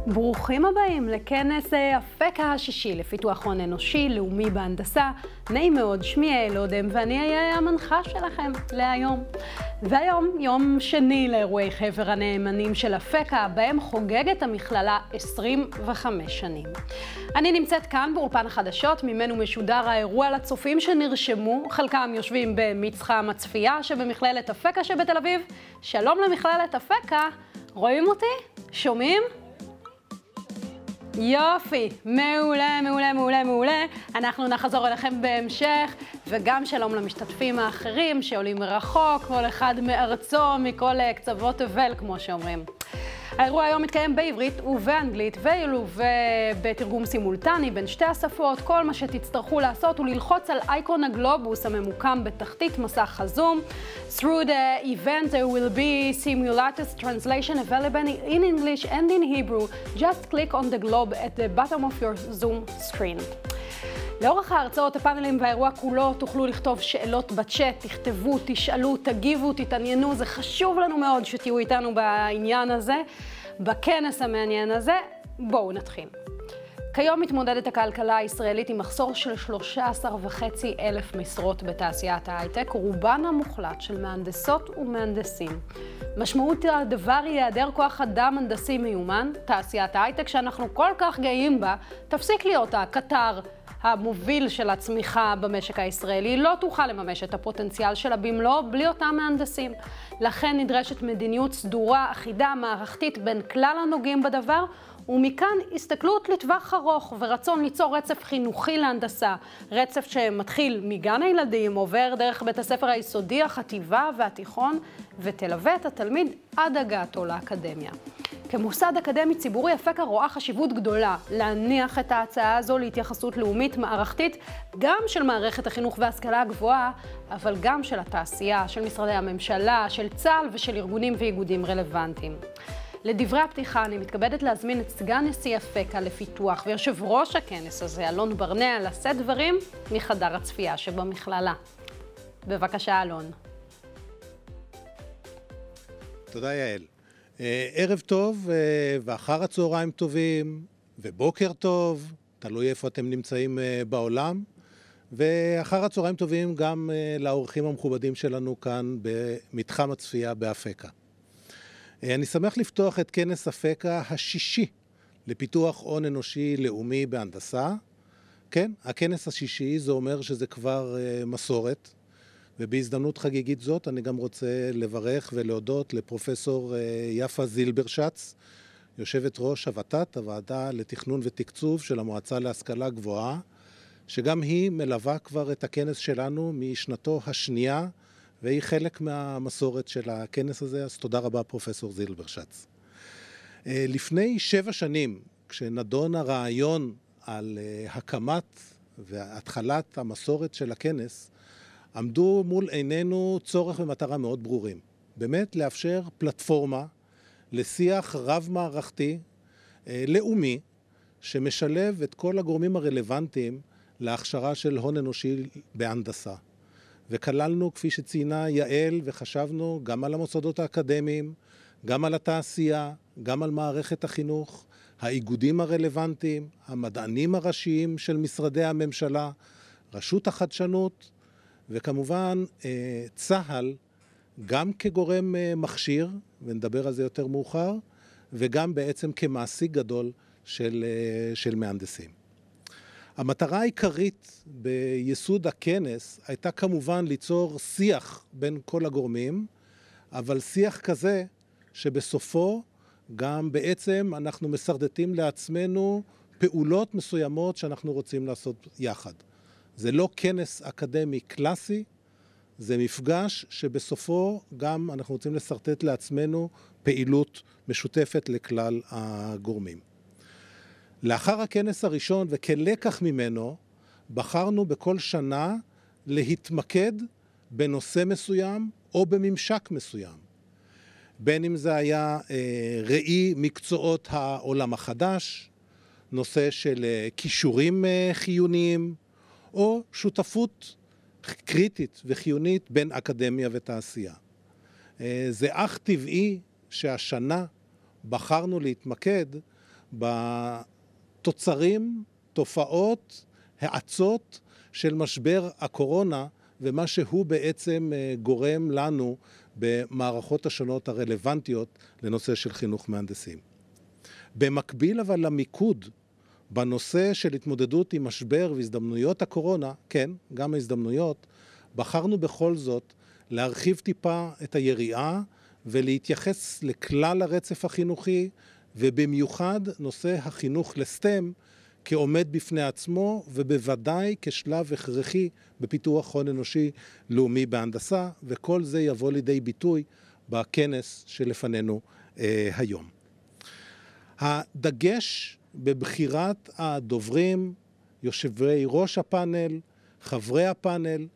ברוכים הבאים לכנס אפקה השישי לפיתוח הון אנושי לאומי בהנדסה. נעים מאוד, שמי יעל אודם ואני אהיה המנחה שלכם להיום. והיום יום שני לאירועי חבר הנאמנים של אפקה, בהם חוגגת המכללה 25 שנים. אני נמצאת כאן באולפן החדשות, ממנו משודר האירוע לצופים שנרשמו, חלקם יושבים במצחם הצפייה שבמכללת אפקה שבתל אביב. שלום למכללת אפקה, רואים אותי? שומעים? יופי, מעולה, מעולה, מעולה, מעולה. אנחנו נחזור אליכם בהמשך, וגם שלום למשתתפים האחרים שעולים מרחוק, כל אחד מארצו, מכל קצוות תבל, כמו שאומרים. האירוע היום מתקיים בעברית ובאנגלית, וילווה בתרגום סימולטני בין שתי השפות. כל מה שתצטרכו לעשות הוא ללחוץ על אייקון הגלובוס הממוקם בתחתית מסך הזום. Through the event there will be simultaneous translation available in English and in Hebrew. Just click on the globe at the bottom of your Zoom screen. לאורך ההרצאות, הפאנלים והאירוע כולו תוכלו לכתוב שאלות בצ'אט, תכתבו, תשאלו, תגיבו, תתעניינו. זה חשוב לנו מאוד שתהיו איתנו בעניין הזה, בכנס המעניין הזה. בואו נתחיל. כיום מתמודדת הכלכלה הישראלית עם מחסור של 13,500 משרות בתעשיית ההייטק, רובן המוחלט של מהנדסות ומהנדסים. משמעות הדבר היא היעדר כוח אדם הנדסי מיומן. תעשיית ההייטק שאנחנו כל כך גאים בה, תפסיק להיות הקטר המוביל של הצמיחה במשק הישראלי, לא תוכל לממש את הפוטנציאל שלה במלואו בלי אותם מהנדסים. לכן נדרשת מדיניות סדורה, אחידה, מערכתית בין כלל הנוגעים בדבר, ומכאן הסתכלות לטווח ארוך ורצון ליצור רצף חינוכי להנדסה, רצף שמתחיל מגן הילדים, עובר דרך בית הספר היסודי, החטיבה והתיכון, ותלווה את התלמיד עד הגעתו לאקדמיה. כמוסד אקדמי ציבורי, אפקה רואה חשיבות גדולה להניח את ההצעה הזו להתייחסות לאומית מערכתית, גם של מערכת החינוך וההשכלה הגבוהה, אבל גם של התעשייה, של משרדי הממשלה, של צה"ל ושל ארגונים ואיגודים רלוונטיים. לדברי הפתיחה אני מתכבדת להזמין את סגן נשיא אפקה לפיתוח ויושב ראש הכנס הזה, אלון ברנע, לשאת דברים מחדר הצפייה שבמכללה. בבקשה, אלון. תודה, יעל. ערב טוב ואחר הצהריים טובים ובוקר טוב, תלוי איפה אתם נמצאים בעולם, ואחר הצהריים טובים גם לאורחים המכובדים שלנו כאן במתחם הצפייה באפקה. אני שמח לפתוח את כנס אפקה השישי לפיתוח הון אנושי לאומי בהנדסה. כן, הכנס השישי, זה אומר שזה כבר מסורת. ובהזדמנות חגיגית זאת אני גם רוצה לברך ולהודות לפרופסור יפה זילברשץ, יושבת ראש הוות"ת, הוועדה לתכנון ותקצוב של המועצה להשכלה גבוהה, שגם היא מלווה כבר את הכנס שלנו משנתו השנייה, והיא חלק מהמסורת של הכנס הזה, אז תודה רבה פרופסור זילברשץ. לפני 7 שנים, כשנדון הרעיון על הקמת והתחלת המסורת של הכנס, עמדו מול עינינו צורך ומטרה מאוד ברורים. באמת לאפשר פלטפורמה לשיח רב-מערכתי, לאומי, שמשלב את כל הגורמים הרלוונטיים להכשרה של הון אנושי בהנדסה. וכללנו, כפי שציינה יעל, וחשבנו גם על המוסדות האקדמיים, גם על התעשייה, גם על מערכת החינוך, האיגודים הרלוונטיים, המדענים הראשיים של משרדי הממשלה, רשות החדשנות, וכמובן צה"ל גם כגורם מכשיר, ונדבר על זה יותר מאוחר, וגם בעצם כמעסיק גדול של מהנדסים. המטרה העיקרית ביסוד הכנס הייתה כמובן ליצור שיח בין כל הגורמים, אבל שיח כזה שבסופו גם בעצם אנחנו מסרטטים לעצמנו פעולות מסוימות שאנחנו רוצים לעשות יחד. זה לא כנס אקדמי קלאסי, זה מפגש שבסופו גם אנחנו רוצים לסרטט לעצמנו פעילות משותפת לכלל הגורמים. לאחר הכנס הראשון וכלקח ממנו, בחרנו בכל שנה להתמקד בנושא מסוים או בממשק מסוים. בין אם זה היה ראי מקצועות העולם החדש, נושא של כישורים חיוניים, או שותפות קריטית וחיונית בין אקדמיה ותעשייה. זה אך טבעי שהשנה בחרנו להתמקד בתוצרים, תופעות, האצות של משבר הקורונה, ומה שהוא בעצם גורם לנו במערכות השונות הרלוונטיות לנושא של חינוך מהנדסים. במקביל אבל למיקוד בנושא של התמודדות עם משבר והזדמנויות הקורונה, כן, גם ההזדמנויות, בחרנו בכל זאת להרחיב טיפה את היריעה ולהתייחס לכלל הרצף החינוכי, ובמיוחד נושא החינוך לסטם כעומד בפני עצמו, ובוודאי כשלב הכרחי בפיתוח הון אנושי לאומי בהנדסה, וכל זה יבוא לידי ביטוי בכנס שלפנינו היום. הדגש בבחירת הדוברים, יושבי ראש הפאנל, חברי הפאנל,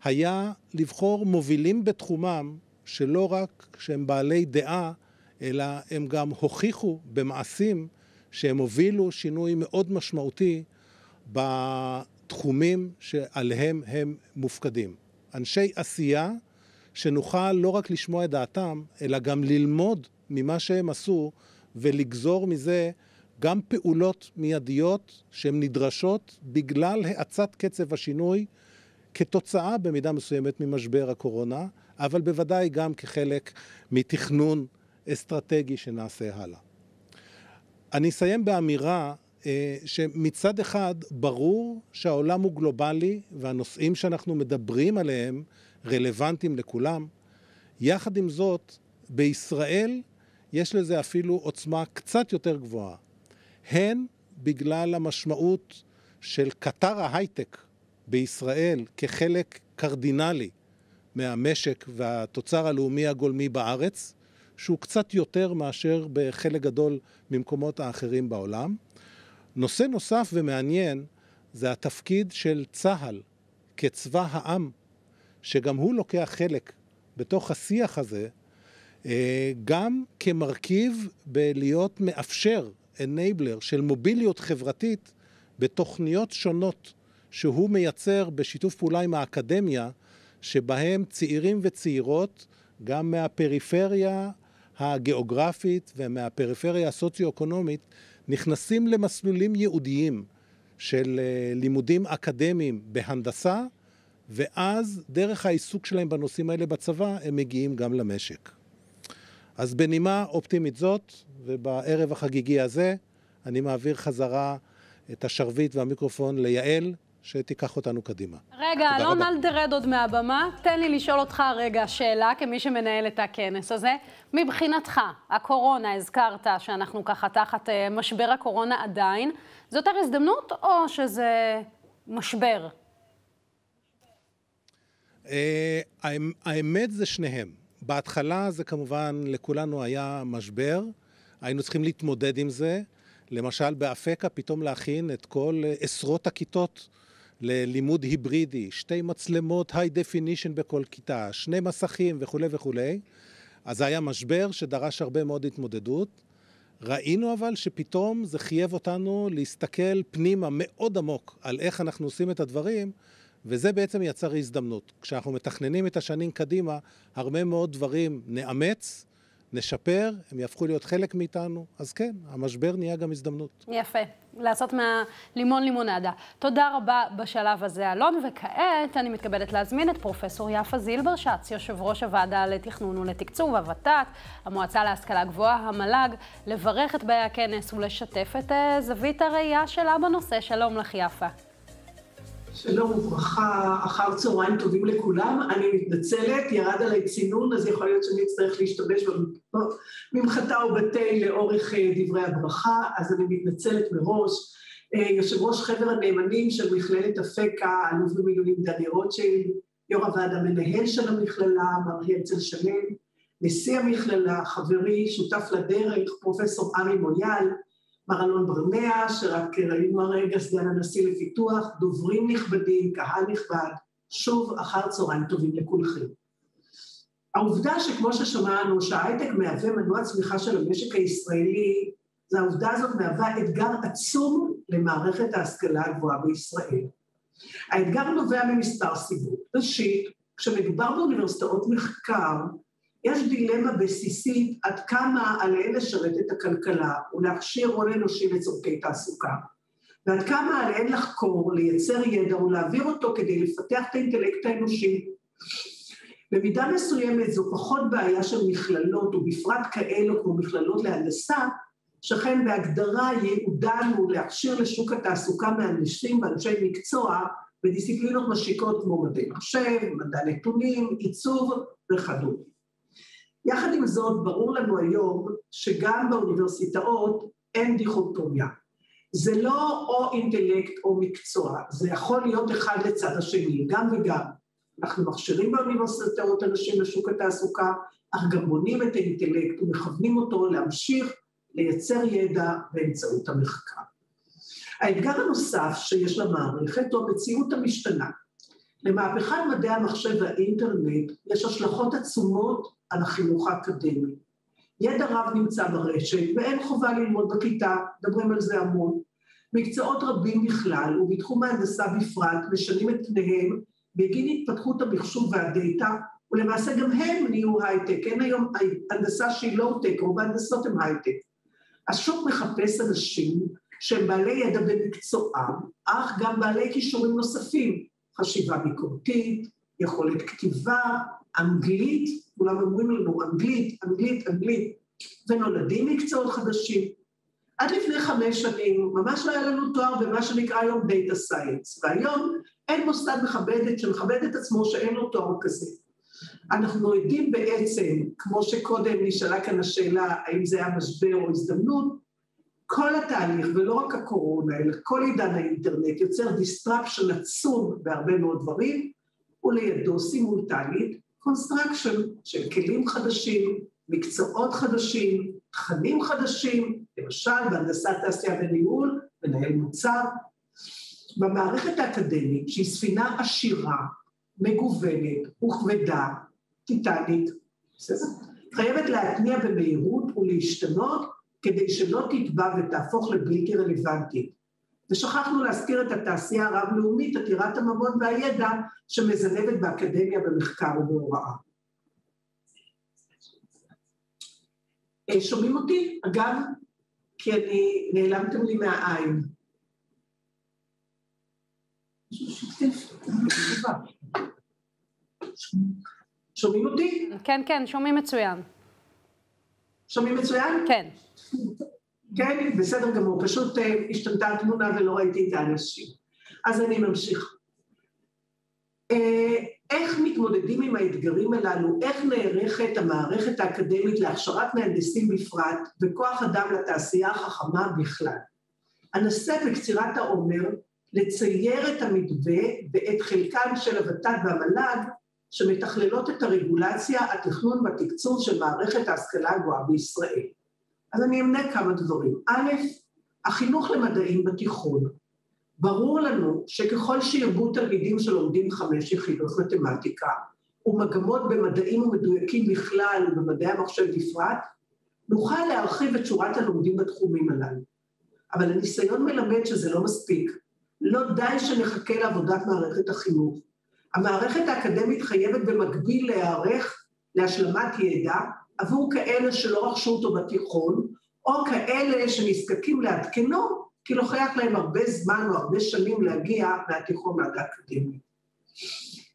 היה לבחור מובילים בתחומם, שלא רק שהם בעלי דעה, אלא הם גם הוכיחו במעשים שהם הובילו שינוי מאוד משמעותי בתחומים שעליהם הם מופקדים. אנשי עשייה שנוכל לא רק לשמוע את דעתם, אלא גם ללמוד ממה שהם עשו ולגזור מזה גם פעולות מיידיות שהן נדרשות בגלל האצת קצב השינוי, כתוצאה במידה מסוימת ממשבר הקורונה, אבל בוודאי גם כחלק מתכנון אסטרטגי שנעשה הלאה. אני אסיים באמירה שמצד אחד ברור שהעולם הוא גלובלי והנושאים שאנחנו מדברים עליהם רלוונטיים לכולם. יחד עם זאת, בישראל יש לזה אפילו עוצמה קצת יותר גבוהה. הן בגלל המשמעות של קטר ההייטק בישראל כחלק קרדינלי מהמשק והתוצר הלאומי הגולמי בארץ, שהוא קצת יותר מאשר בחלק גדול ממקומות האחרים בעולם. נושא נוסף ומעניין זה התפקיד של צה"ל כצבא העם, שגם הוא לוקח חלק בתוך השיח הזה, גם כמרכיב בלהיות מאפשר, enabler של מוביליות חברתית בתוכניות שונות שהוא מייצר בשיתוף פעולה עם האקדמיה, שבהם צעירים וצעירות גם מהפריפריה הגיאוגרפית ומהפריפריה הסוציו-אקונומית נכנסים למסלולים ייעודיים של לימודים אקדמיים בהנדסה, ואז דרך העיסוק שלהם בנושאים האלה בצבא הם מגיעים גם למשק. אז בנימה אופטימית זאת, ובערב החגיגי הזה, אני מעביר חזרה את השרביט והמיקרופון ליעל, שתיקח אותנו קדימה. רגע, אלון, אל תרד עוד מהבמה. תן לי לשאול אותך רגע שאלה, כמי שמנהל את הכנס הזה. מבחינתך, הקורונה, הזכרת שאנחנו ככה תחת משבר הקורונה עדיין, זו יותר הזדמנות או שזה משבר? האמת זה שניהם. בהתחלה זה כמובן לכולנו היה משבר, היינו צריכים להתמודד עם זה. למשל באפקה פתאום להכין את כל עשרות הכיתות ללימוד היברידי, 2 מצלמות high definition בכל כיתה, 2 מסכים וכו' וכו'. אז זה היה משבר שדרש הרבה מאוד התמודדות. ראינו אבל שפתאום זה חייב אותנו להסתכל פנימה מאוד עמוק על איך אנחנו עושים את הדברים, וזה בעצם יצר הזדמנות. כשאנחנו מתכננים את השנים קדימה, הרבה מאוד דברים נאמץ, נשפר, הם יהפכו להיות חלק מאיתנו, אז כן, המשבר נהיה גם הזדמנות. יפה, לעשות מהלימון לימונדה. תודה רבה בשלב הזה, אלון, וכעת אני מתכבדת להזמין את פרופסור יפה זילברשץ, יושב ראש הוועדה לתכנון ולתקצוב, הוות"ת, המועצה להשכלה גבוהה, המל"ג, לברך את באי הכנס ולשתף את זווית הראייה שלה בנושא. שלום לך יפה. שלום וברכה, אחר צהריים טובים לכולם. אני מתנצלת, ירד עליי צינון, אז יכול להיות שאני אצטרך להשתמש בממחטה או בתה לאורך דברי הברכה, אז אני מתנצלת מראש. יושב ראש חבר הנאמנים של מכללת אפקה, אלוף במילואים דני רוטשילד, יו"ר הוועד המנהל של המכללה, מר הרצל שלם, נשיא המכללה, חברי, שותף לדרך, פרופסור ארי מויאל, מר אלון ברנע, שרק ראינו הרגע סגן הנשיא לפיתוח, דוברים נכבדים, קהל נכבד, שוב אחר צהריים טובים לכולכם. העובדה שכמו ששמענו שההייטק מהווה מנוע צמיחה של המשק הישראלי, זה העובדה הזאת מהווה אתגר עצום למערכת ההשכלה הגבוהה בישראל. האתגר נובע ממספר סיבות. ראשית, כשמדובר באוניברסיטאות מחקר, יש דילמה בסיסית עד כמה עליהן לשרת את הכלכלה ולהכשיר הון אנושי לצורכי תעסוקה, ועד כמה עליהן לחקור, לייצר ידע ולהעביר אותו כדי לפתח את האינטלקט האנושי. במידה מסוימת זו פחות בעיה של מכללות, ובפרט כאלו כמו מכללות להנדסה, שכן בהגדרה ייעודן הוא להכשיר לשוק התעסוקה מהנדסים ואנשי מקצוע בדיסציפלינות משיקות כמו מדעי מחשב, מדע נתונים, עיצוב וכדומה. יחד עם זאת, ברור לנו היום שגם באוניברסיטאות אין דיכוטומיה. זה לא או אינטלקט או מקצוע, זה יכול להיות אחד לצד השני, גם וגם. אנחנו מכשירים באוניברסיטאות אנשים לשוק התעסוקה, אך גם בונים את האינטלקט ומכוונים אותו להמשיך לייצר ידע באמצעות המחקר. האתגר הנוסף שיש למערכת הוא המציאות המשתנה. למהפכת מדעי המחשב והאינטרנט יש השלכות עצומות על החינוך האקדמי. ידע רב נמצא ברשת ואין חובה ללמוד בכיתה, מדברים על זה המון. מקצועות רבים בכלל ובתחום ההנדסה בפרט משנים את פניהם בגין התפתחות המחשוב והדאטה, ולמעשה גם הם נהיו הייטק. אין היום הנדסה שהיא לואו-טק, רוב ההנדסות הם הייטק. השוק מחפש אנשים שהם בעלי ידע במקצועם, אך גם בעלי כישורים נוספים, חשיבה ביקורתית, יכולת כתיבה, אנגלית, כולם אומרים לנו אנגלית, ונולדים מקצועות חדשים. עד לפני 5 שנים ממש לא היה לנו תואר במה שנקרא היום Data Science, והיום אין מוסד שמכבד את עצמו שאין לו תואר כזה. אנחנו עדים בעצם, כמו שקודם נשאלה כאן השאלה, האם זה היה משבר או הזדמנות, כל התהליך, ולא רק הקורונה, אלא כל עידן האינטרנט, יוצר disruption עצום בהרבה מאוד דברים, ולידו סימולטנית, construction של כלים חדשים, מקצועות חדשים, תכנים חדשים, למשל בהנדסת תעשייה וניהול, מנהל מוצר. במערכת האקדמית, שהיא ספינה עשירה, מגוונת וכבדה, טיטנית, חייבת להתניע במהירות ולהשתנות, כדי שלא תטבע ותהפוך לבלתי רלוונטית. ושכחנו להזכיר את התעשייה הרב-לאומית, עתירת הממון והידע, שמזנבת באקדמיה במחקר ובהוראה. שומעים אותי? אגב, כי נעלמתם לי מהעין. שומעים אותי? כן, שומעים מצוין. שומעים מצוין? כן. כן, בסדר גמור, פשוט השתנתה התמונה ולא ראיתי את האנשים. אז אני ממשיך. איך מתמודדים עם האתגרים הללו, איך נערכת המערכת האקדמית להכשרת מהנדסים בפרט וכוח אדם לתעשייה החכמה בכלל. אנסה בקצירת העומר לצייר את המתווה ואת חלקן של הוות"ת והמל"ג שמתכללות את הרגולציה, התכנון והתקצוב של מערכת ההשכלה הגבוהה בישראל. אז אני אמנה כמה דברים. א', החינוך למדעים בתיכון. ברור לנו שככל שירבו תלמידים שלומדים 5 יחידות מתמטיקה, ומגמות במדעים ומדויקים בכלל ובמדעי המחשב בפרט, נוכל להרחיב את שורת הלומדים בתחומים הללו. אבל הניסיון מלמד שזה לא מספיק. לא די שנחכה לעבודת מערכת החינוך. המערכת האקדמית חייבת במקביל להיערך להשלמת ידע עבור כאלה שלא רכשו אותו בתיכון, או כאלה שנזקקים לעדכנו, כי לוקח להם הרבה זמן או הרבה שנים להגיע מהתיכון עד האקדמי.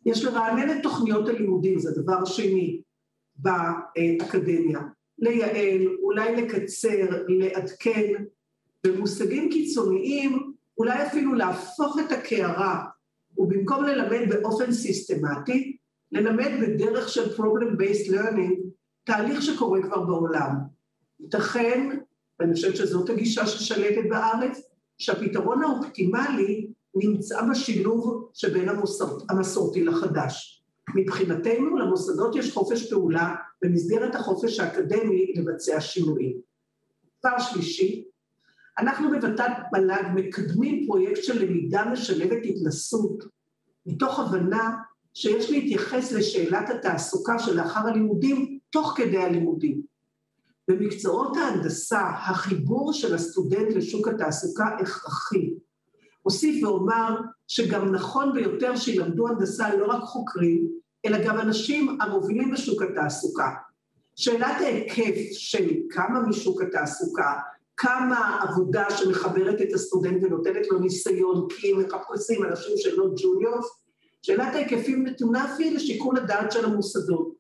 יש לרענן את תוכניות הלימודים, זה דבר שני באקדמיה. לייעל, אולי לקצר, לעדכן, במושגים קיצוניים, אולי אפילו להפוך את הקערה, ובמקום ללמד באופן סיסטמטי, ללמד בדרך של problem-based learning, תהליך שקורה כבר בעולם. ייתכן, ואני חושבת שזאת הגישה ששלטת בארץ, שהפתרון האופטימלי נמצא בשילוב שבין המסורתי לחדש. מבחינתנו, למוסדות יש חופש פעולה במסגרת החופש האקדמי לבצע שינויים. דבר שלישי, אנחנו בוות"ת מל"ג מקדמים פרויקט של למידה משלבת התנסות, מתוך הבנה שיש להתייחס לשאלת התעסוקה שלאחר הלימודים, תוך כדי הלימודים. במקצועות ההנדסה, החיבור של הסטודנט לשוק התעסוקה הכרחי. אוסיף ואומר שגם נכון ביותר שילמדו הנדסה לא רק חוקרים, אלא גם אנשים המובילים בשוק התעסוקה, שאלת ההיקף של כמה משוק התעסוקה, כמה עבודה שמחברת את הסטודנט ונותנת לו ניסיון, כי מחפשים אנשים שלא ג'וניורס, שאלת ההיקפים נתונה אפילו לשיקול הדעת של המוסדות.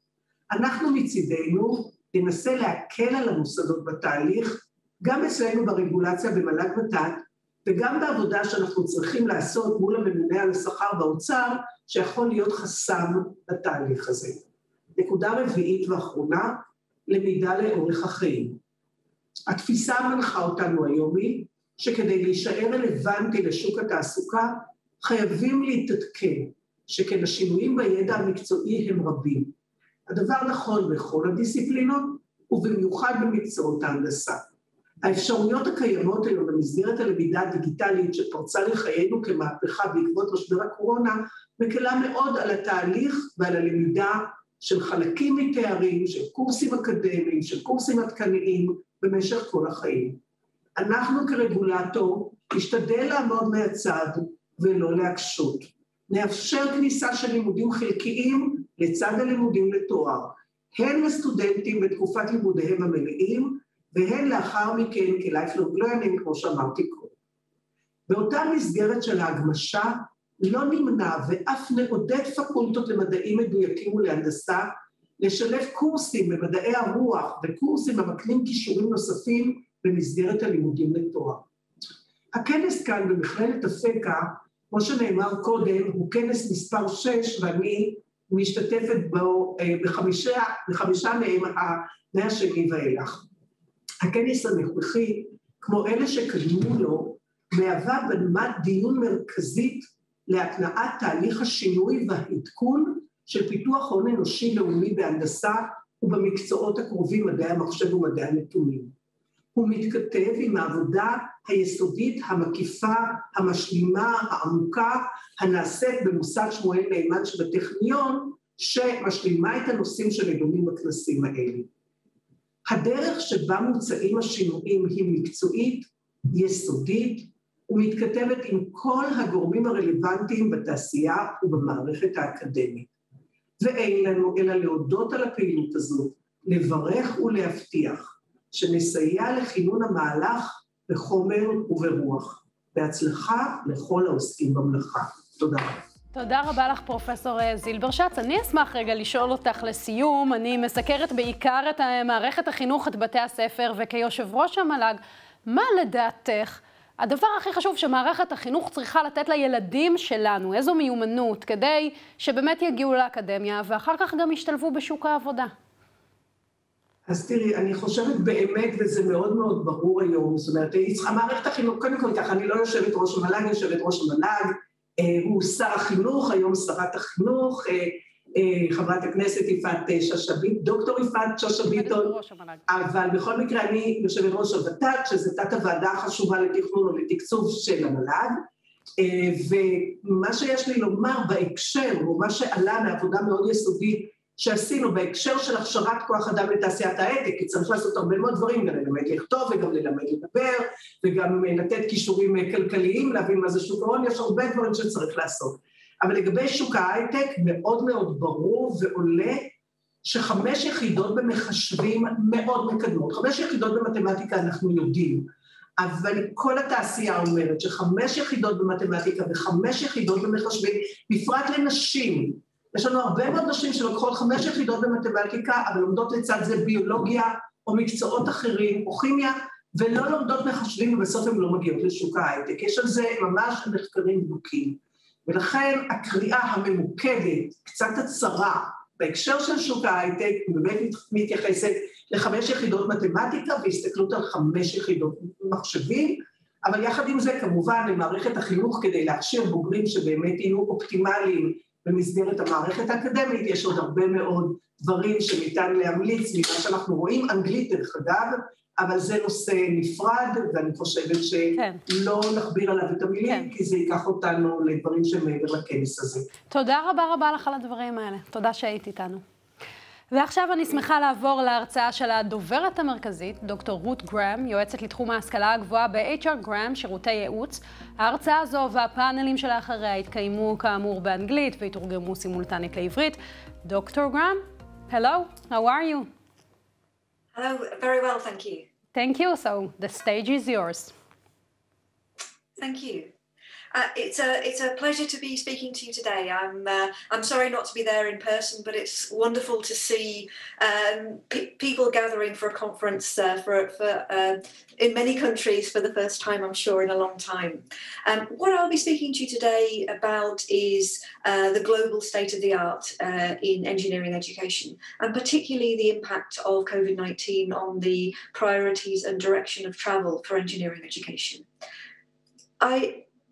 אנחנו מצידנו ננסה להקל על המוסדות בתהליך, גם אצלנו ברגולציה במל"ג ות"ת, וגם בעבודה שאנחנו צריכים לעשות מול הממונה על השכר באוצר, שיכול להיות חסם בתהליך הזה. נקודה רביעית ואחרונה, למידה לאורך החיים. התפיסה המנחה אותנו היום היא, שכדי להישאר רלוונטי לשוק התעסוקה, חייבים להתעדכן, שכן השינויים בידע המקצועי הם רבים. הדבר נכון בכל הדיסציפלינות, ובמיוחד במקצועות ההנדסה. האפשרויות הקיימות היום במסגרת הלמידה הדיגיטלית שפרצה לחיינו כמהפכה בעקבות משבר הקורונה, מקלה מאוד על התהליך ועל הלמידה של חלקים מתארים, של קורסים אקדמיים, של קורסים עדכניים במשך כל החיים. אנחנו כרגולטור נשתדל לעמוד מהצד ולא להקשות. נאפשר כניסה של לימודים חלקיים לצד הלימודים לתואר, הן לסטודנטים בתקופת לימודיהם המלאים, והן לאחר מכן כ-lifelong learning, כמו שאמרתי קודם. באותה מסגרת של ההגמשה, לא נמנע ואף נעודד פקולטות למדעים מדויקים ולהנדסה, לשלב קורסים במדעי הרוח וקורסים המקנים כישורים נוספים במסגרת הלימודים לתואר. הכנס כאן במכללת אפקה, כמו שנאמר קודם, הוא כנס מספר 6, ואני משתתפת בו בחמישה מהם מהשני ואילך. הכנס הנוכחי, כמו אלה שקדמו לו, מהווה במת דיון מרכזית להתנעת תהליך השינוי והעדכון של פיתוח הון אנושי לאומי בהנדסה ובמקצועות הקרובים מדעי המחשב ומדעי הנתונים. הוא מתכתב עם העבודה היסודית, המקיפה, המשלימה, העמוקה, הנעשית במוסד שמואל נאמן שבטכניון, שמשלימה את הנושאים שנדונים בכנסים האלה. הדרך שבה מוצאים השינויים היא מקצועית, יסודית, ומתכתבת עם כל הגורמים הרלוונטיים בתעשייה ובמערכת האקדמית. ואין לנו אלא להודות על הפעילות הזאת, לברך ולהבטיח, שנסייע לכינון המהלך בחומר וברוח. בהצלחה לכל העוסקים במלאכה. תודה. תודה רבה לך פרופסור זילברשץ. אני אשמח רגע לשאול אותך לסיום. אני מסקרת בעיקר את מערכת החינוך, את בתי הספר, וכיושב ראש המל"ג, מה לדעתך הדבר הכי חשוב שמערכת החינוך צריכה לתת לילדים שלנו? איזו מיומנות כדי שבאמת יגיעו לאקדמיה ואחר כך גם ישתלבו בשוק העבודה? אז תראי, אני חושבת באמת, וזה מאוד מאוד ברור היום, זאת אומרת, מערכת החינוך, קודם כל ככה, אני לא יושבת ראש המל"ג, יושבת ראש המל"ג, הוא שר החינוך, היום שרת החינוך, חברת הכנסת דוקטור יפעת שאשא ביטון, אבל בכל מקרה אני יושבת ראש הוות"ת, שזה תת הוועדה החשובה לתכנון ולתקצוב של המל"ג, ומה שיש לי לומר בהקשר, או מה שעלה מעבודה מאוד יסודית, שעשינו בהקשר של הכשרת כוח אדם לתעשיית ההייטק, כי צריך לעשות הרבה מאוד דברים, גם ללמד לכתוב וגם ללמד לדבר, וגם לתת כישורים כלכליים, להבין מה זה שוק ההון, יש הרבה דברים שצריך לעשות. אבל לגבי שוק ההייטק מאוד מאוד ברור ועולה ש5 יחידות במחשבים מאוד מקדמות, 5 יחידות במתמטיקה אנחנו יודעים, אבל כל התעשייה אומרת ש5 יחידות במתמטיקה ו5 יחידות במחשבים, בפרט לנשים, יש לנו הרבה מאוד נשים שלוקחות 5 יחידות במתמטיקה, אבל לומדות לצד זה ביולוגיה או מקצועות אחרים או כימיה, ולא לומדות מחשבים ובסוף הן לא מגיעות לשוק ההייטק. יש על זה ממש מחקרים בדוקים. ולכן הקריאה הממוקדת, קצת הצרה, בהקשר של שוק ההייטק, באמת מתייחסת ל5 יחידות מתמטיקה והסתכלות על 5 יחידות מחשבים, אבל יחד עם זה כמובן למערכת החינוך כדי להכשיר בוגרים שבאמת יהיו אופטימליים, במסגרת המערכת האקדמית, יש עוד הרבה מאוד דברים שניתן להמליץ, ממה שאנחנו רואים, אנגלית דרך אגב, אבל זה נושא נפרד, ואני חושבת שלא נכביר עליו את המילים, כי זה ייקח אותנו לדברים שמעבר לכנס הזה. תודה רבה לך על הדברים האלה, תודה שהיית איתנו. ועכשיו אני שמחה לעבור להרצאה של הדוברת המרכזית, דוקטור רות גרם, יועצת לתחום ההשכלה הגבוהה ב-HR גרם, שירותי ייעוץ. ההרצאה הזו והפאנלים שלאחריה התקיימו כאמור באנגלית והתורגמו סימולטנית לעברית. דוקטור גרם, hello, how are you? Hello, very well, thank you. Thank you. So the stage is yours. Thank you. It's a pleasure to be speaking to you today. I'm sorry not to be there in person, but it's wonderful to see people gathering for a conference in many countries for the first time, I'm sure, in a long time. What I'll be speaking to you today about is the global state of the art in engineering education, and particularly the impact of COVID-19 on the priorities and direction of travel for engineering education.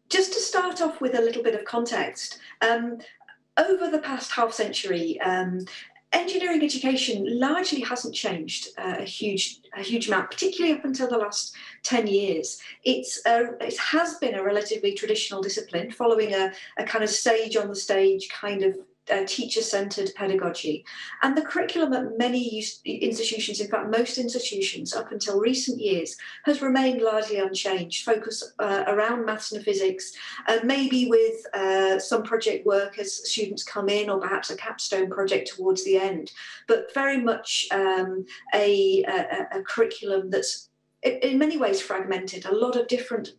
Just to start off with a little bit of context, over the past half century, engineering education largely hasn't changed a huge amount, particularly up until the last 10 years. It has been a relatively traditional discipline, following a kind of sage on the stage kind of teacher-centred pedagogy. And the curriculum at many institutions, in fact most institutions up until recent years, has remained largely unchanged, focused around maths and physics, maybe with some project work as students come in, or perhaps a capstone project towards the end, but very much a curriculum that's in many ways fragmented, a lot of different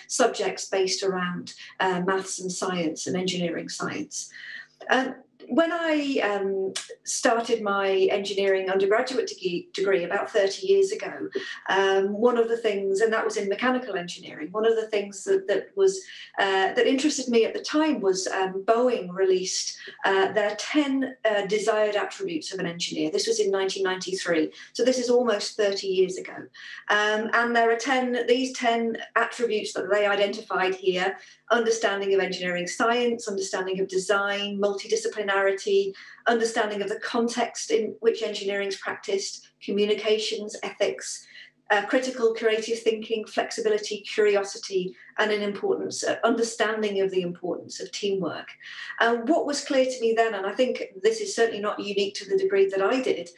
subjects based around maths and science and engineering science. When I started my engineering undergraduate degree about 30 years ago, one of the things, and that was in mechanical engineering, one of the things that interested me at the time was Boeing released their 10 desired attributes of an engineer. This was in 1993, so this is almost 30 years ago. And there are these 10 attributes that they identified here: understanding of engineering science, understanding of design, multidisciplinarity, understanding of the context in which engineering is practiced, communications, ethics, critical creative thinking, flexibility, curiosity, and understanding of the importance of teamwork. What was clear to me then, and I think this is certainly not unique to the degree that I did,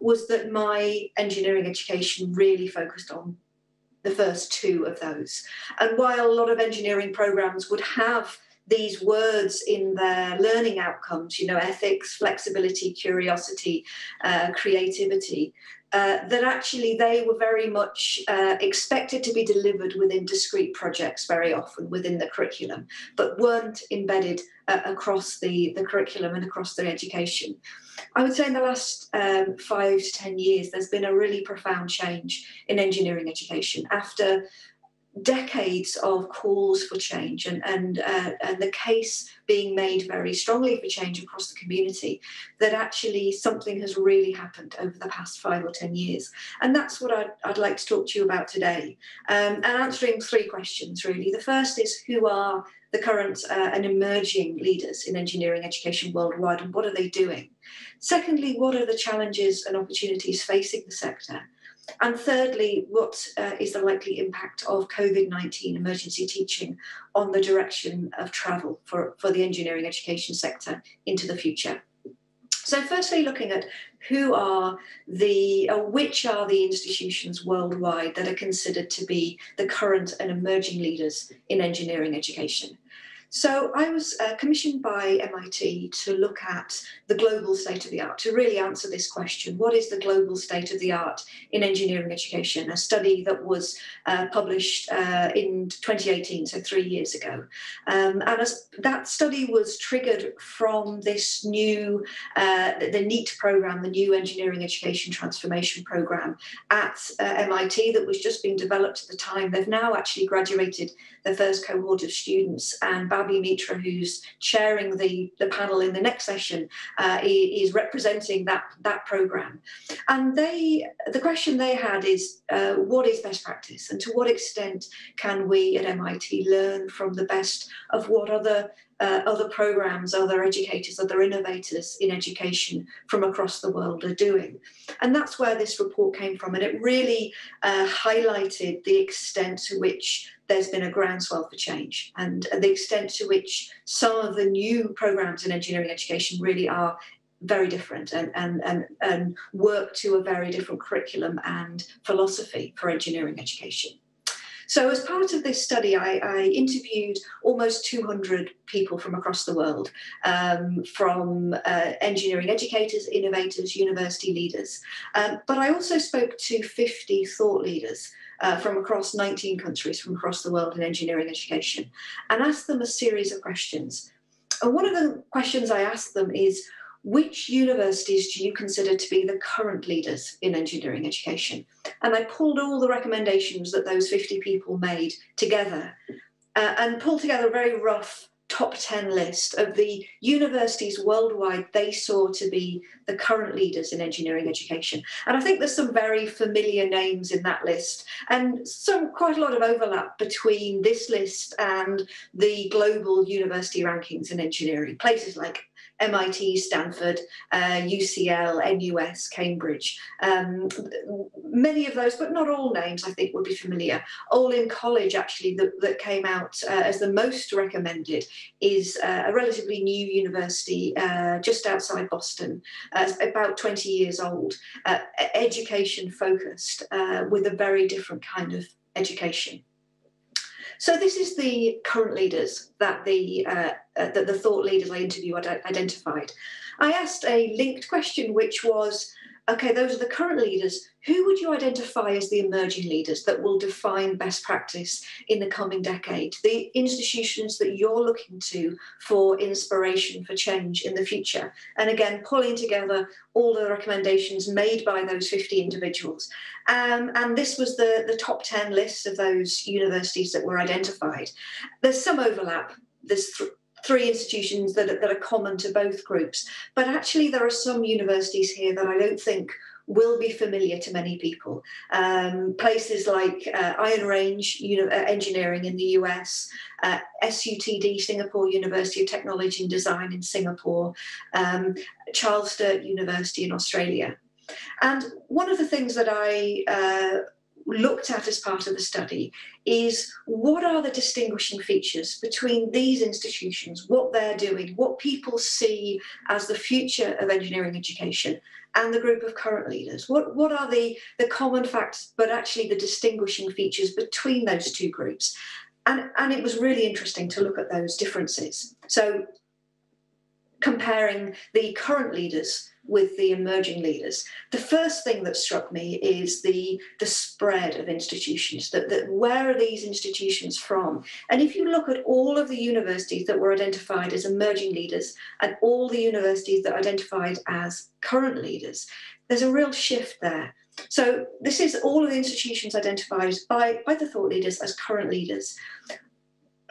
was that my engineering education really focused on the first two of those. And while a lot of engineering programs would have these words in their learning outcomes, ethics, flexibility, curiosity, creativity, that actually they were very much expected to be delivered within discrete projects very often within the curriculum, but weren't embedded across the curriculum and across the education. I would say in the last 5 to 10 years, there's been a really profound change in engineering education after decades of calls for change and the case being made very strongly for change across the community, that actually something has really happened over the past 5 or 10 years. And that's what I'd like to talk to you about today, and answering 3 questions really. The first is, who are the current and emerging leaders in engineering education worldwide, and what are they doing? Secondly, what are the challenges and opportunities facing the sector? And thirdly, what is the likely impact of COVID-19 emergency teaching on the direction of travel for the engineering education sector into the future? So firstly, looking at which are the institutions worldwide that are considered to be the current and emerging leaders in engineering education. So I was commissioned by MIT to look at the global state of the art, to really answer this question: what is the global state of the art in engineering education? A study that was published in 2018, so 3 years ago. And that study was triggered from this new, the NEET program, the New Engineering Education Transformation Program at MIT, that was just being developed at the time. They've now actually graduated the first cohort of students, and Babi Mitra, who's chairing the panel in the next session, is representing that program. And the question they had is, what is best practice, and to what extent can we at MIT learn from the best of what other programs, other educators, other innovators in education from across the world are doing? And that's where this report came from, and it really highlighted the extent to which there's been a groundswell for change, and the extent to which some of the new programs in engineering education really are very different and work to a very different curriculum and philosophy for engineering education. So as part of this study, I interviewed almost 200 people from across the world, from engineering educators, innovators, university leaders. But I also spoke to 50 thought leaders from across 19 countries from across the world in engineering education, and asked them a series of questions. And one of the questions I asked them is, which universities do you consider to be the current leaders in engineering education? And I pulled all the recommendations that those 50 people made together and pulled together a very rough top 10 list of the universities worldwide they saw to be the current leaders in engineering education. And I think there's some very familiar names in that list, and quite a lot of overlap between this list and the global university rankings in engineering. Places like MIT, Stanford, UCL, NUS, Cambridge. Many of those, but not all names, I think would be familiar. Olin College, actually, that came out as the most recommended, is a relatively new university just outside Boston, about 20 years old, education focused, with a very different kind of education. So this is the current leaders that the thought leaders I interviewed identified. I asked a linked question, which was, okay, those are the current leaders. Who would you identify as the emerging leaders that will define best practice in the coming decade? The institutions that you're looking to for inspiration for change in the future. And again, pulling together all the recommendations made by those 50 individuals. And this was the top 10 list of those universities that were identified. There's some overlap. There's three institutions that are common to both groups. But actually, there are some universities here that I don't think will be familiar to many people. Places like Iron Range Engineering in the US, SUTD, Singapore University of Technology and Design in Singapore, Charles Sturt University in Australia. And one of the things that I looked at as part of the study is, what are the distinguishing features between these institutions, what they're doing, what people see as the future of engineering education, and the group of current leaders? What are the common facts, but actually the distinguishing features between those two groups? And it was really interesting to look at those differences. So comparing the current leaders with the emerging leaders, the first thing that struck me is the spread of institutions, that where are these institutions from? And if you look at all of the universities that were identified as emerging leaders and all the universities that are identified as current leaders, there's a real shift there. So this is all of the institutions identified by the thought leaders as current leaders.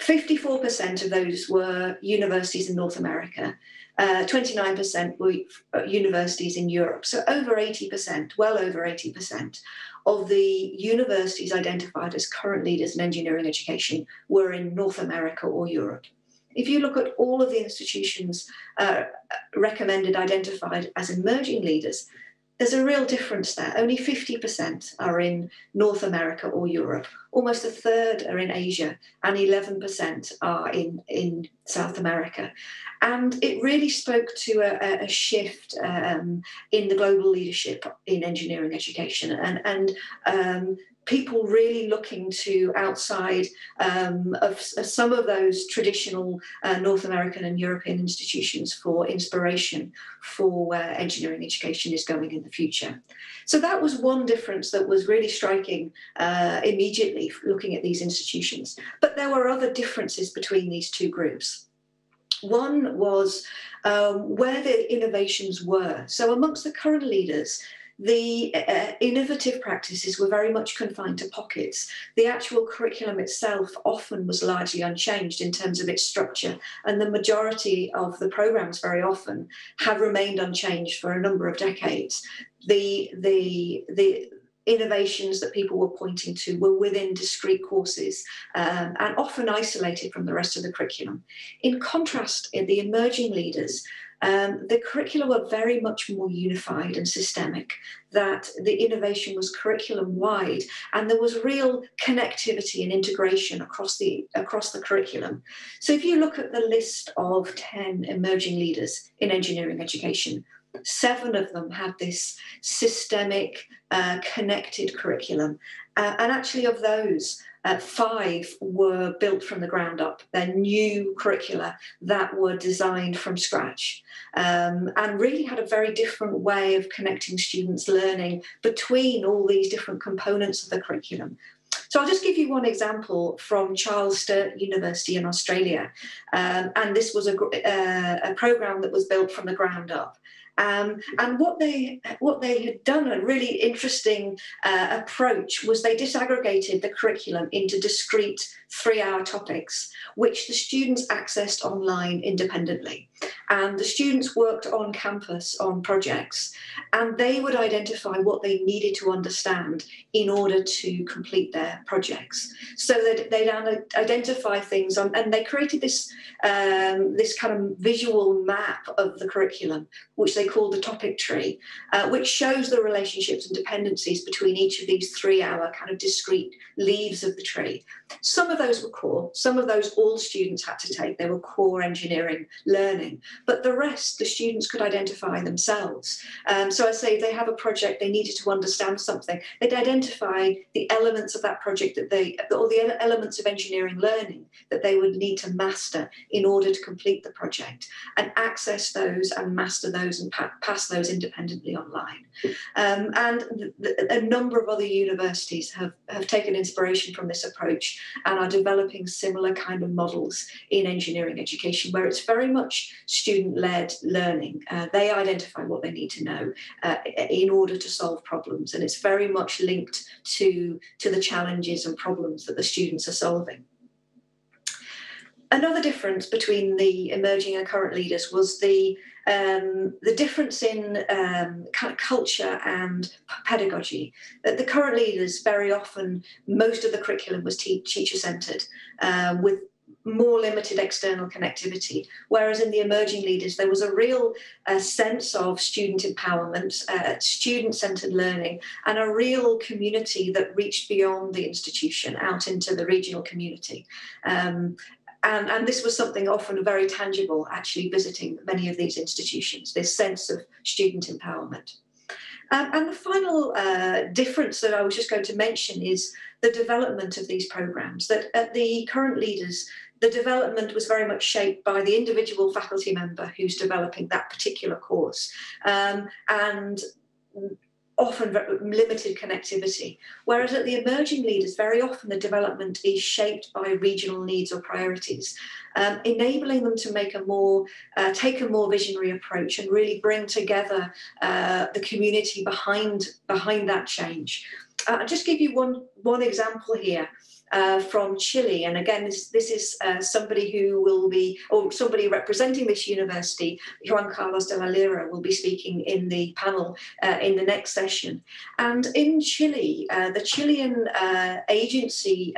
54% of those were universities in North America. 29% were universities in Europe. So over 80%, well over 80% of the universities identified as current leaders in engineering education were in North America or Europe. If you look at all of the institutions recommended, identified as emerging leaders, there's a real difference there. Only 50% are in North America or Europe. Almost a third are in Asia, and 11% are in South America. And it really spoke to a shift in the global leadership in engineering education, and people really looking to outside of some of those traditional North American and European institutions for inspiration for where engineering education is going in the future. So that was one difference that was really striking immediately looking at these institutions. But there were other differences between these two groups. One was where the innovations were. So amongst the current leaders, the innovative practices were very much confined to pockets. The actual curriculum itself often was largely unchanged in terms of its structure, and the majority of the programs very often have remained unchanged for a number of decades. The innovations that people were pointing to were within discrete courses and often isolated from the rest of the curriculum. In contrast, in the emerging leaders, the curricula were very much more unified and systemic, that the innovation was curriculum-wide, and there was real connectivity and integration across the curriculum. So if you look at the list of 10 emerging leaders in engineering education, 7 of them had this systemic, connected curriculum. And actually of those, 5 were built from the ground up. They're new curricula that were designed from scratch, and really had a very different way of connecting students' learning between all these different components of the curriculum. So I'll just give you one example from Charles Sturt University in Australia. And this was a program that was built from the ground up. And what they had done, a really interesting approach, was they disaggregated the curriculum into discrete 3-hour topics, which the students accessed online independently. And the students worked on campus on projects, and they would identify what they needed to understand in order to complete their projects. So that they'd identify things, and they created this kind of visual map of the curriculum, which they called the topic tree, which shows the relationships and dependencies between each of these 3-hour kind of discrete leaves of the tree. Some of those were core, some of those all students had to take. They were core engineering learning, but the rest the students could identify themselves. So I say they have a project, they needed to understand something, they'd identify the elements of that project or the elements of engineering learning that they would need to master in order to complete the project, and access those and master those and pass those independently online. And a number of other universities have taken inspiration from this approach and are developing similar kind of models in engineering education, where it's very much student-led learning. They identify what they need to know in order to solve problems, and it's very much linked to the challenges and problems that the students are solving. Another difference between the emerging and current leaders was the difference in kind of culture and pedagogy. The current leaders, very often, most of the curriculum was teacher-centred, with more limited external connectivity, whereas in the emerging leaders there was a real sense of student empowerment, student-centred learning, and a real community that reached beyond the institution out into the regional community. And this was something often very tangible, actually visiting many of these institutions, this sense of student empowerment. And the final difference that I was just going to mention is the development of these programs, that at the current leaders, the development was very much shaped by the individual faculty member who's developing that particular course, and often limited connectivity. Whereas at the emerging leaders, very often the development is shaped by regional needs or priorities, enabling them to make take a more visionary approach and really bring together the community behind that change. I'll just give you one example here. From Chile, and again, this is somebody who will be, or somebody representing this university, Juan Carlos de Valera, will be speaking in the panel in the next session. And in Chile, the Chilean agency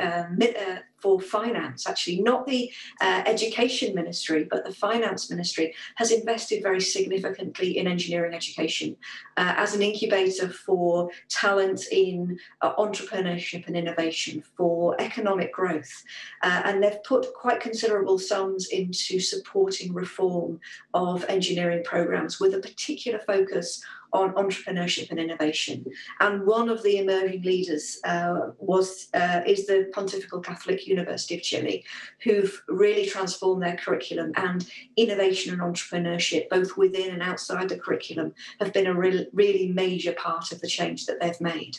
for finance, actually not the education ministry, but the finance ministry, has invested very significantly in engineering education as an incubator for talent in entrepreneurship and innovation, for economic growth. And they've put quite considerable sums into supporting reform of engineering programs with a particular focus on entrepreneurship and innovation. And one of the emerging leaders is the Pontifical Catholic University of Chile, who've really transformed their curriculum, and innovation and entrepreneurship, both within and outside the curriculum, have been a really major part of the change that they've made.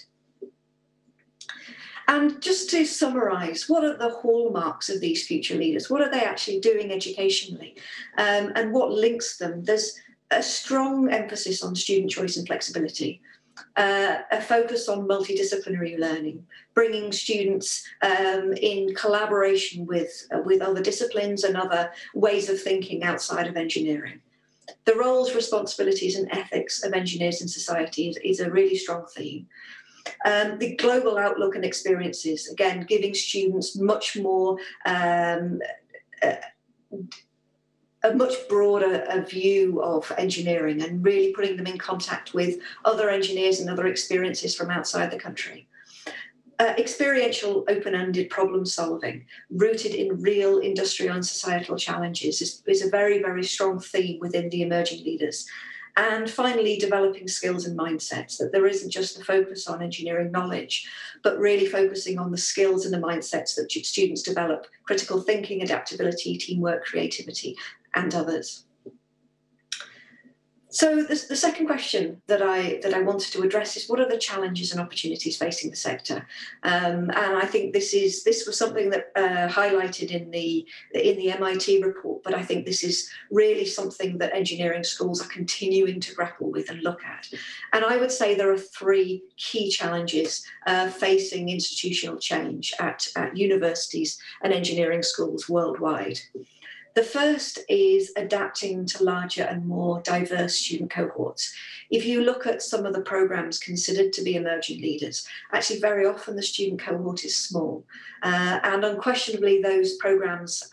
And just to summarise, what are the hallmarks of these future leaders? What are they actually doing educationally? And what links them? There's a strong emphasis on student choice and flexibility, a focus on multidisciplinary learning, bringing students in collaboration with other disciplines and other ways of thinking outside of engineering. The roles, responsibilities and ethics of engineers in society is a really strong theme. The global outlook and experiences, again, giving students much more a much broader view of engineering and really putting them in contact with other engineers and other experiences from outside the country. Experiential, open-ended problem solving, rooted in real industrial and societal challenges, is a very, very strong theme within the emerging leaders. And finally, developing skills and mindsets, that there isn't just the focus on engineering knowledge, but really focusing on the skills and the mindsets that students develop: critical thinking, adaptability, teamwork, creativity, and others. So the second question that I wanted to address is, what are the challenges and opportunities facing the sector? And I think this was something that highlighted in the MIT report, but I think this is really something that engineering schools are continuing to grapple with and look at. And I would say there are three key challenges facing institutional change at universities and engineering schools worldwide. The first is adapting to larger and more diverse student cohorts. If you look at some of the programs considered to be emerging leaders, actually very often the student cohort is small. And unquestionably, those programs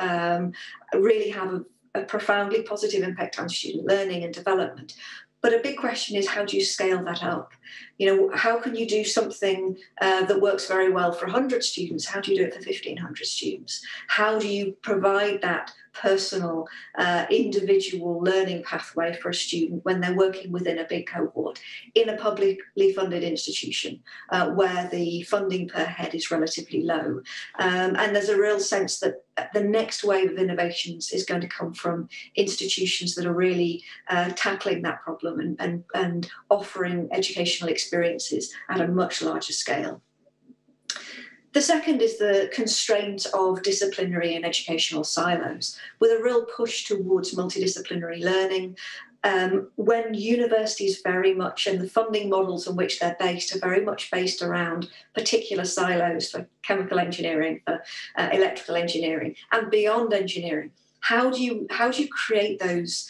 really have a profoundly positive impact on student learning and development. But a big question is, how do you scale that up? You know, how can you do something that works very well for 100 students? How do you do it for 1,500 students? How do you provide that personal, individual learning pathway for a student when they're working within a big cohort in a publicly funded institution where the funding per head is relatively low? And there's a real sense that the next wave of innovations is going to come from institutions that are really tackling that problem and offering educational experiences at a much larger scale. The second is the constraint of disciplinary and educational silos, with a real push towards multidisciplinary learning. When universities very much, and the funding models on which they're based are very much based around particular silos for chemical engineering, for electrical engineering, and beyond engineering. How do you create those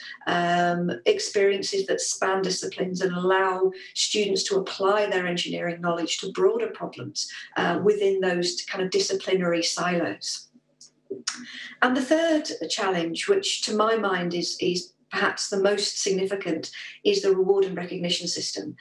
experiences that span disciplines and allow students to apply their engineering knowledge to broader problems within those kind of disciplinary silos? And the third challenge, which to my mind is perhaps the most significant, is the reward and recognition system.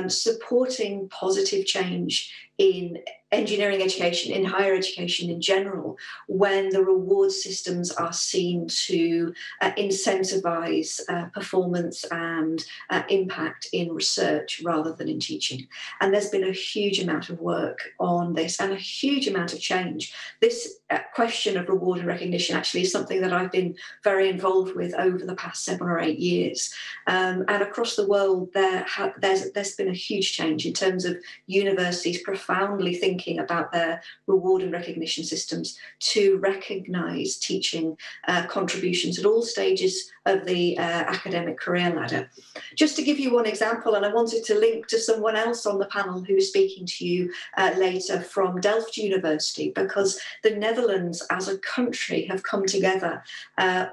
Supporting positive change in engineering education, in higher education in general, when the reward systems are seen to incentivize performance and impact in research rather than in teaching. And there's been a huge amount of work on this and a huge amount of change. This question of reward and recognition actually is something that I've been very involved with over the past 7 or 8 years. And across the world, there's been a huge change in terms of universities profoundly thinking about their reward and recognition systems to recognise teaching contributions at all stages of the academic career ladder. Just to give you one example, and I wanted to link to someone else on the panel who is speaking to you later from Delft University, because the Netherlands as a country have come together.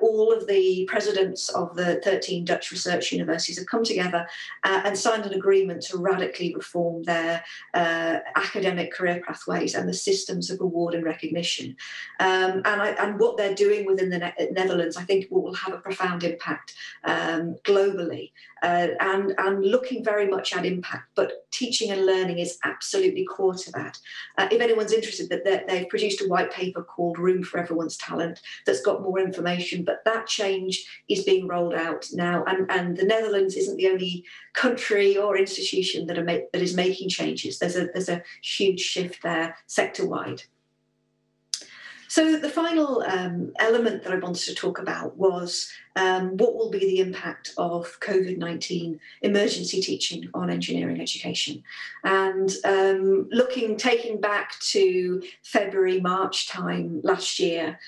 All of the presidents of the 13 Dutch research universities have come together and signed an agreement to radically reform their academic career pathways and the systems of reward and recognition. And what they're doing within the Netherlands, I think, will have a profound impact globally, and looking very much at impact. But teaching and learning is absolutely core to that. If anyone's interested, they've produced a white paper called Room for Everyone's Talent that's got more information, but that change is being rolled out now. And the Netherlands isn't the only country or institution that is making changes. There's a huge shift there sector-wide. So the final element that I wanted to talk about was what will be the impact of COVID-19 emergency teaching on engineering education. And taking back to February, March time last year,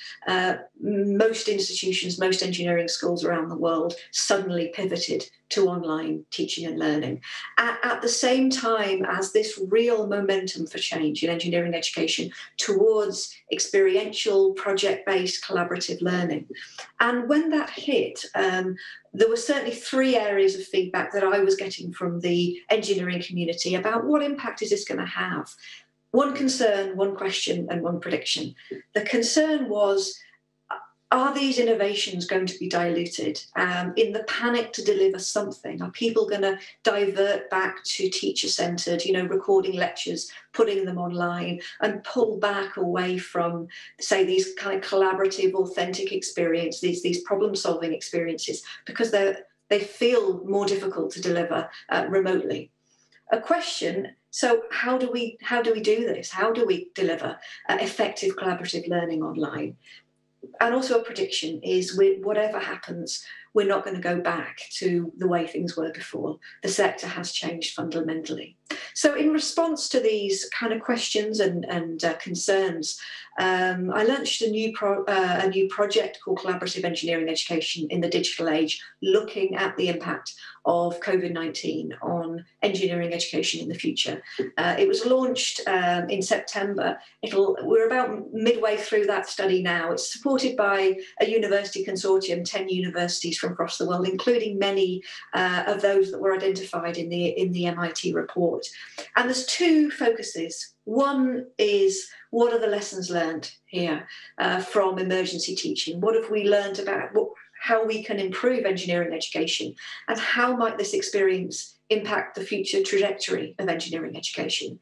most institutions, most engineering schools around the world suddenly pivoted to online teaching and learning. At the same time as this real momentum for change in engineering education towards experiential, project-based, collaborative learning. And when that hit, there were certainly 3 areas of feedback that I was getting from the engineering community about what impact is this going to have. One concern, one question, and one prediction. The concern was, are these innovations going to be diluted? In the panic to deliver something, are people going to divert back to teacher-centred, recording lectures, putting them online, and pull back away from, say, these kind of collaborative, authentic experiences, these problem-solving experiences, because they're they feel more difficult to deliver remotely. A question, so how do we do this? How do we deliver effective collaborative learning online? And also a prediction is whatever happens, we're not going to go back to the way things were before. The sector has changed fundamentally. So in response to these kind of questions and concerns, I launched a new project called Collaborative Engineering Education in the Digital Age, looking at the impact of COVID-19 on engineering education in the future. It was launched in September. We're about midway through that study now. It's supported by a university consortium, 10 universities from across the world, including many of those that were identified in the MIT report. And there's two focuses. One is, what are the lessons learned here from emergency teaching? What have we learned about how we can improve engineering education, and how might this experience impact the future trajectory of engineering education?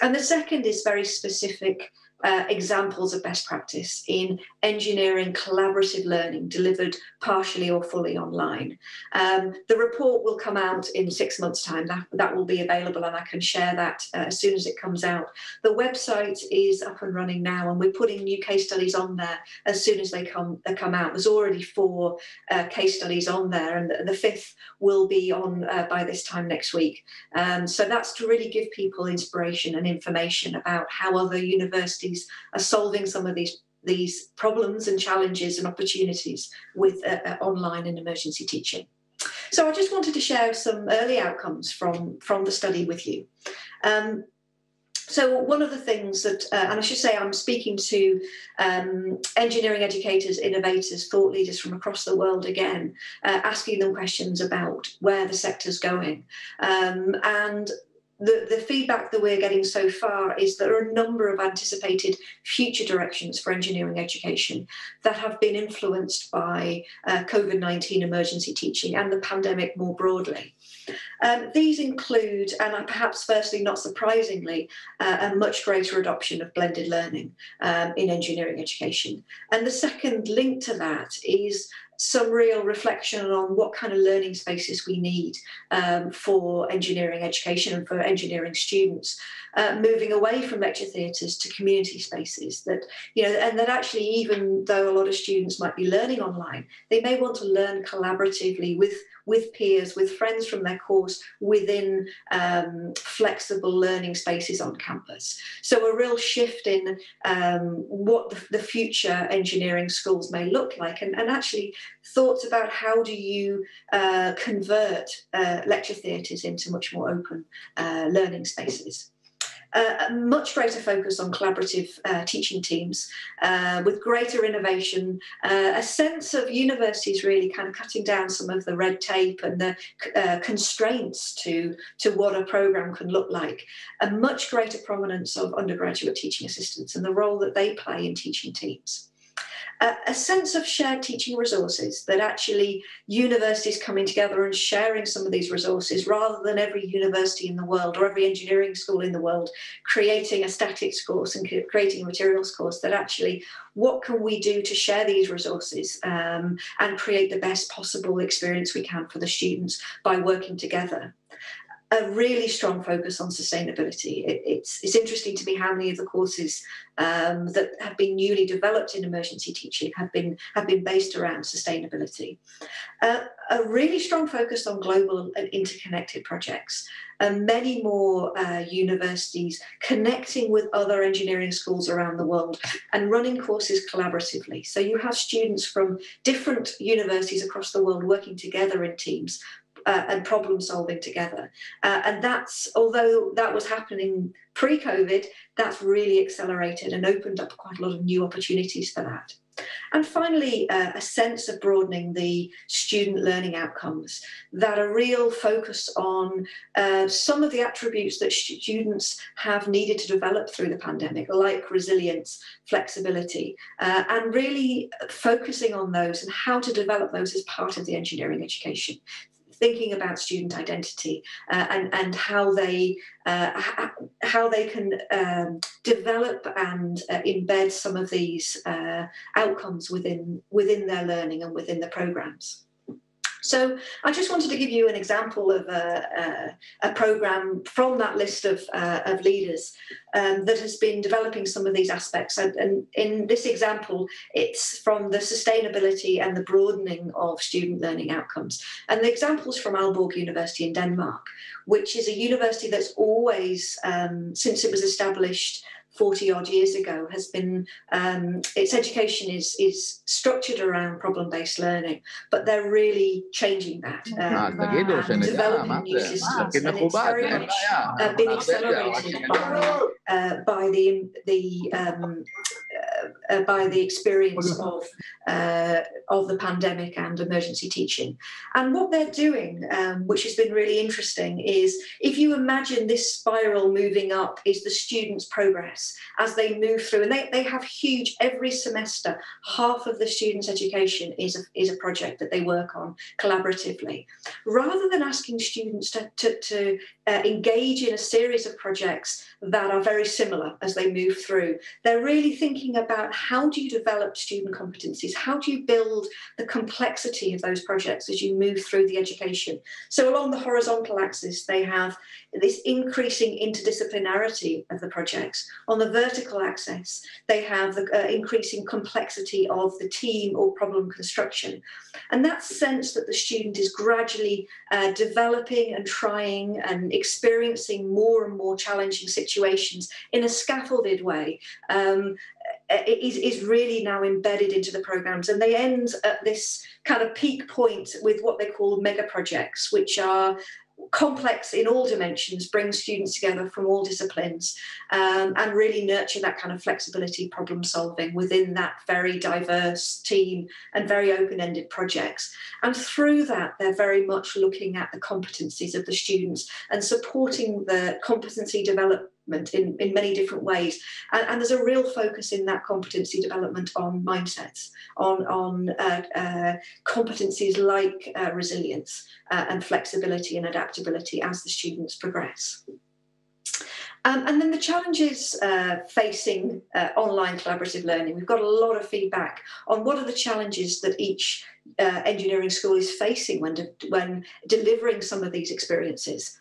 And the second is very specific examples of best practice in engineering collaborative learning delivered partially or fully online. The report will come out in 6 months' time. That will be available, and I can share that as soon as it comes out. The website is up and running now, and we're putting new case studies on there as soon as they come out. There's already 4 case studies on there, and the 5th will be on by this time next week. So that's to really give people inspiration and information about how other universities are solving some of these problems and challenges and opportunities with online and emergency teaching. So I just wanted to share some early outcomes from the study with you. So one of the things that, and I should say I'm speaking to engineering educators, innovators, thought leaders from across the world again, asking them questions about where the sector's going. And the feedback that we're getting so far is there are a number of anticipated future directions for engineering education that have been influenced by COVID-19 emergency teaching and the pandemic more broadly. These include, and perhaps firstly, not surprisingly, a much greater adoption of blended learning in engineering education. And the second link to that is some real reflection on what kind of learning spaces we need for engineering education and for engineering students, moving away from lecture theatres to community spaces that, and that actually, even though a lot of students might be learning online, they may want to learn collaboratively with peers, with friends from their course within flexible learning spaces on campus. So a real shift in what the future engineering schools may look like, and actually thoughts about how do you convert lecture theatres into much more open learning spaces. A much greater focus on collaborative teaching teams with greater innovation, a sense of universities really kind of cutting down some of the red tape and the constraints to what a programme can look like, a much greater prominence of undergraduate teaching assistants and the role that they play in teaching teams. A sense of shared teaching resources, that actually universities coming together and sharing some of these resources rather than every university in the world or every engineering school in the world creating a statics course and creating a materials course, that actually what can we do to share these resources and create the best possible experience we can for the students by working together. A really strong focus on sustainability. It's interesting to me how many of the courses that have been newly developed in emergency teaching have been based around sustainability. A really strong focus on global and interconnected projects. Many more universities connecting with other engineering schools around the world and running courses collaboratively. So you have students from different universities across the world working together in teams, and problem solving together. And that's, although that was happening pre-COVID, that's really accelerated and opened up quite a lot of new opportunities for that. And finally, a sense of broadening the student learning outcomes, that a real focus on some of the attributes that students have needed to develop through the pandemic, like resilience, flexibility, and really focusing on those and how to develop those as part of the engineering education. Thinking about student identity and how they can develop and embed some of these outcomes within their learning and within the programs. So I just wanted to give you an example of a programme from that list of leaders that has been developing some of these aspects. And in this example, it's from the sustainability and the broadening of student learning outcomes. And the example's from Aalborg University in Denmark, which is a university that's always, since it was established 40 odd years ago, has been its education is structured around problem-based learning, but they're really changing that and developing new systems, and it's very much been accelerated by the experience of the pandemic and emergency teaching. And what they're doing, which has been really interesting, is if you imagine this spiral moving up is the students' progress as they move through, and they have huge, every semester, half of the students' education is a project that they work on collaboratively. Rather than asking students to engage in a series of projects that are very similar as they move through, they're really thinking about how do you develop student competencies, how do you build the complexity of those projects as you move through the education. So along the horizontal axis, they have this increasing interdisciplinarity of the projects. On the vertical axis, they have the increasing complexity of the team or problem construction. And that sense that the student is gradually developing and trying and experiencing more and more challenging situations in a scaffolded way is really now embedded into the programs. And they end at this kind of peak point with what they call mega projects, which are complex in all dimensions, bring students together from all disciplines, and really nurture that kind of flexibility problem solving within that very diverse team and very open-ended projects. And through that, they're very much looking at the competencies of the students and supporting the competency development in many different ways. And there's a real focus in that competency development on mindsets, on competencies like resilience and flexibility and adaptability as the students progress. And then the challenges facing online collaborative learning. We've got a lot of feedback on what are the challenges that each engineering school is facing when delivering some of these experiences.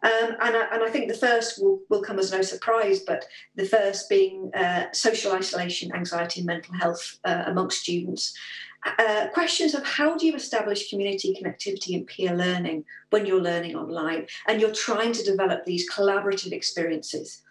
And I think the first will come as no surprise, but the first being social isolation, anxiety, and mental health amongst students. Questions of how do you establish community connectivity and peer learning when you're learning online and you're trying to develop these collaborative experiences.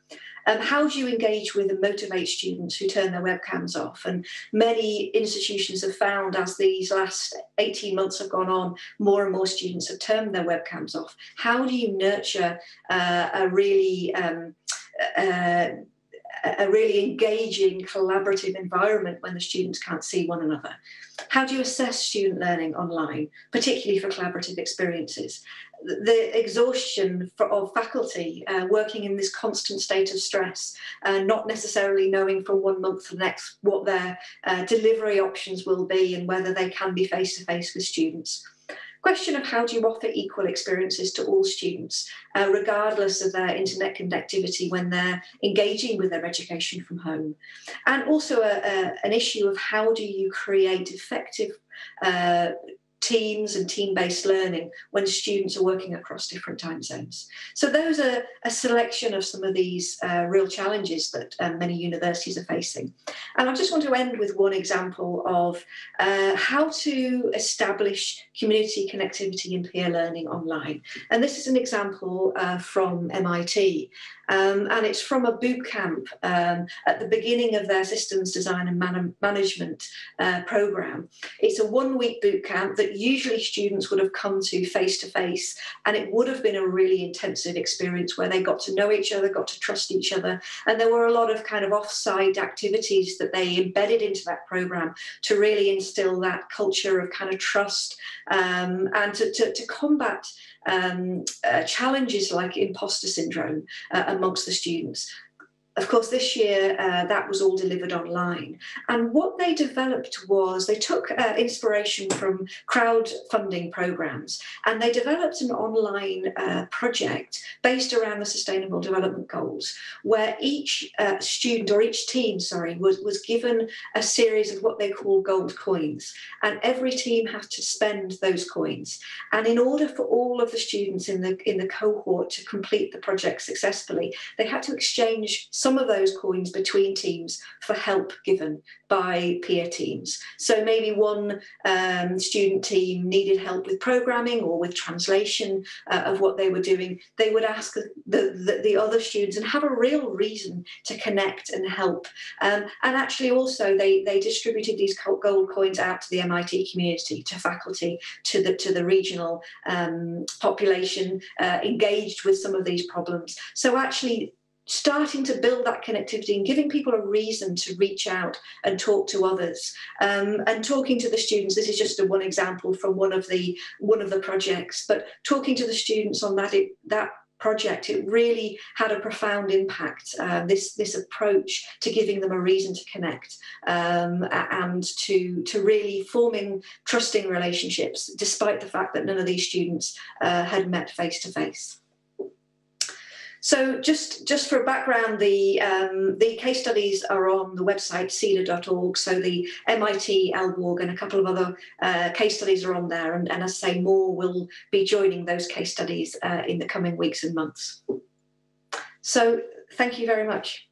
How do you engage with and motivate students who turn their webcams off? And many institutions have found as these last 18 months have gone on, more and more students have turned their webcams off. How do you nurture a really engaging, collaborative environment when the students can't see one another? How do you assess student learning online, particularly for collaborative experiences? The exhaustion of faculty working in this constant state of stress, not necessarily knowing from 1 month to the next what their delivery options will be and whether they can be face-to-face with students. Question of how do you offer equal experiences to all students, regardless of their internet connectivity when they're engaging with their education from home. And also an issue of how do you create effective teams and team-based learning when students are working across different time zones. So those are a selection of some of these real challenges that many universities are facing. And I just want to end with one example of how to establish community connectivity and peer learning online. And this is an example from MIT. And it's from a boot camp at the beginning of their systems design and management program. It's a 1-week boot camp that usually students would have come to face, and it would have been a really intensive experience where they got to know each other, got to trust each other, and there were a lot of kind of off-site activities that they embedded into that program to really instill that culture of kind of trust and to combat challenges like imposter syndrome amongst the students. of course, this year that was all delivered online. And what they developed was they took inspiration from crowdfunding programs, and they developed an online project based around the Sustainable Development Goals, where each student or each team, was given a series of what they call gold coins, and every team had to spend those coins. And in order for all of the students in the cohort to complete the project successfully, they had to exchange some of those coins between teams for help given by peer teams. So maybe one student team needed help with programming or with translation of what they were doing. They would ask the other students and have a real reason to connect and help. And actually also they distributed these gold coins out to the MIT community, to faculty, to the regional population engaged with some of these problems. So actually starting to build that connectivity and giving people a reason to reach out and talk to others, and talking to the students. This is just one example from one of the projects, but talking to the students on that project, it really had a profound impact. This approach to giving them a reason to connect, and to really forming trusting relationships, despite the fact that none of these students had met face to face. So just for background, the case studies are on the website CEDAR.org. So the MIT LBORG and a couple of other case studies are on there. And as I say, more will be joining those case studies in the coming weeks and months. So thank you very much.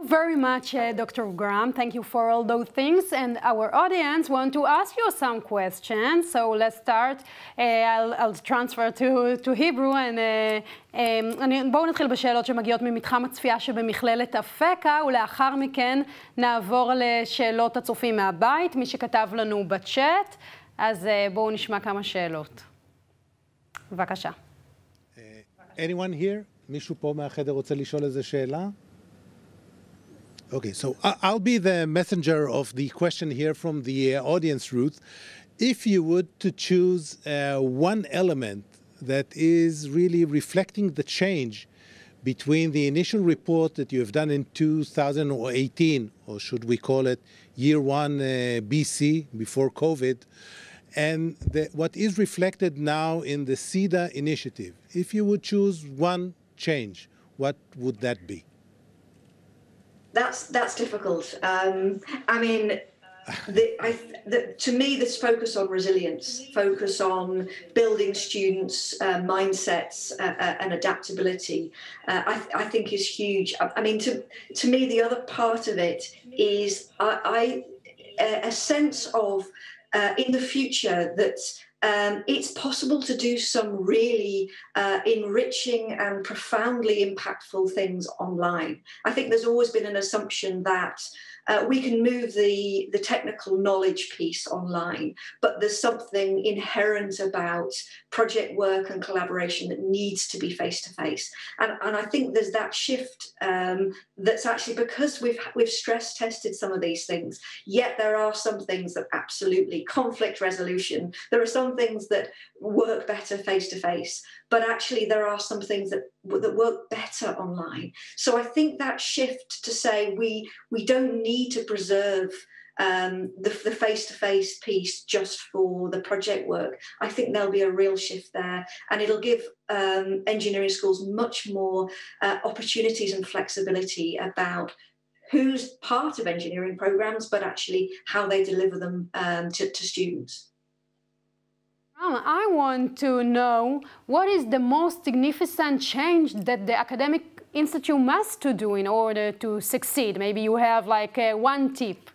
Thank you very much, Dr. Graham. Thank you for all those things. And our audience want to ask you some questions. So let's start. I'll transfer to Hebrew. בואו נתחיל בשאלות שמגיעות ממתחם הצפייה שבמכללת אפקה, ולאחר מכן נעבור לשאלות הצופים מהבית, מי שכתב לנו בצ'אט. אז בואו נשמע כמה שאלות. בבקשה. Anyone here? מישהו פה מהחדר רוצה לשאול איזה שאלה? Okay, so I'll be the messenger of the question here from the audience, Ruth. If you would to choose one element that is really reflecting the change between the initial report that you have done in 2018, or should we call it year one BC, before COVID, and what is reflected now in the CEDA initiative, if you would choose one change, what would that be? That's difficult. I mean, to me, this focus on resilience, focus on building students' mindsets and adaptability, I think is huge. I mean, to me, the other part of it is a sense of in the future that it's possible to do some really enriching and profoundly impactful things online. I think there's always been an assumption that we can move the technical knowledge piece online, but there's something inherent about project work and collaboration that needs to be face-to-face. And I think there's that shift that's actually because we've stress tested some of these things, yet there are some things that absolutely, conflict resolution, there are some things that work better face-to-face, but actually there are some things that work better online. So I think that shift to say we don't need to preserve the face-to-face piece just for the project work. I think there'll be a real shift there, and it'll give engineering schools much more opportunities and flexibility about who's part of engineering programs, but actually how they deliver them to students. I want to know what is the most significant change that the academic institute must to do in order to succeed. Maybe you have like one tip.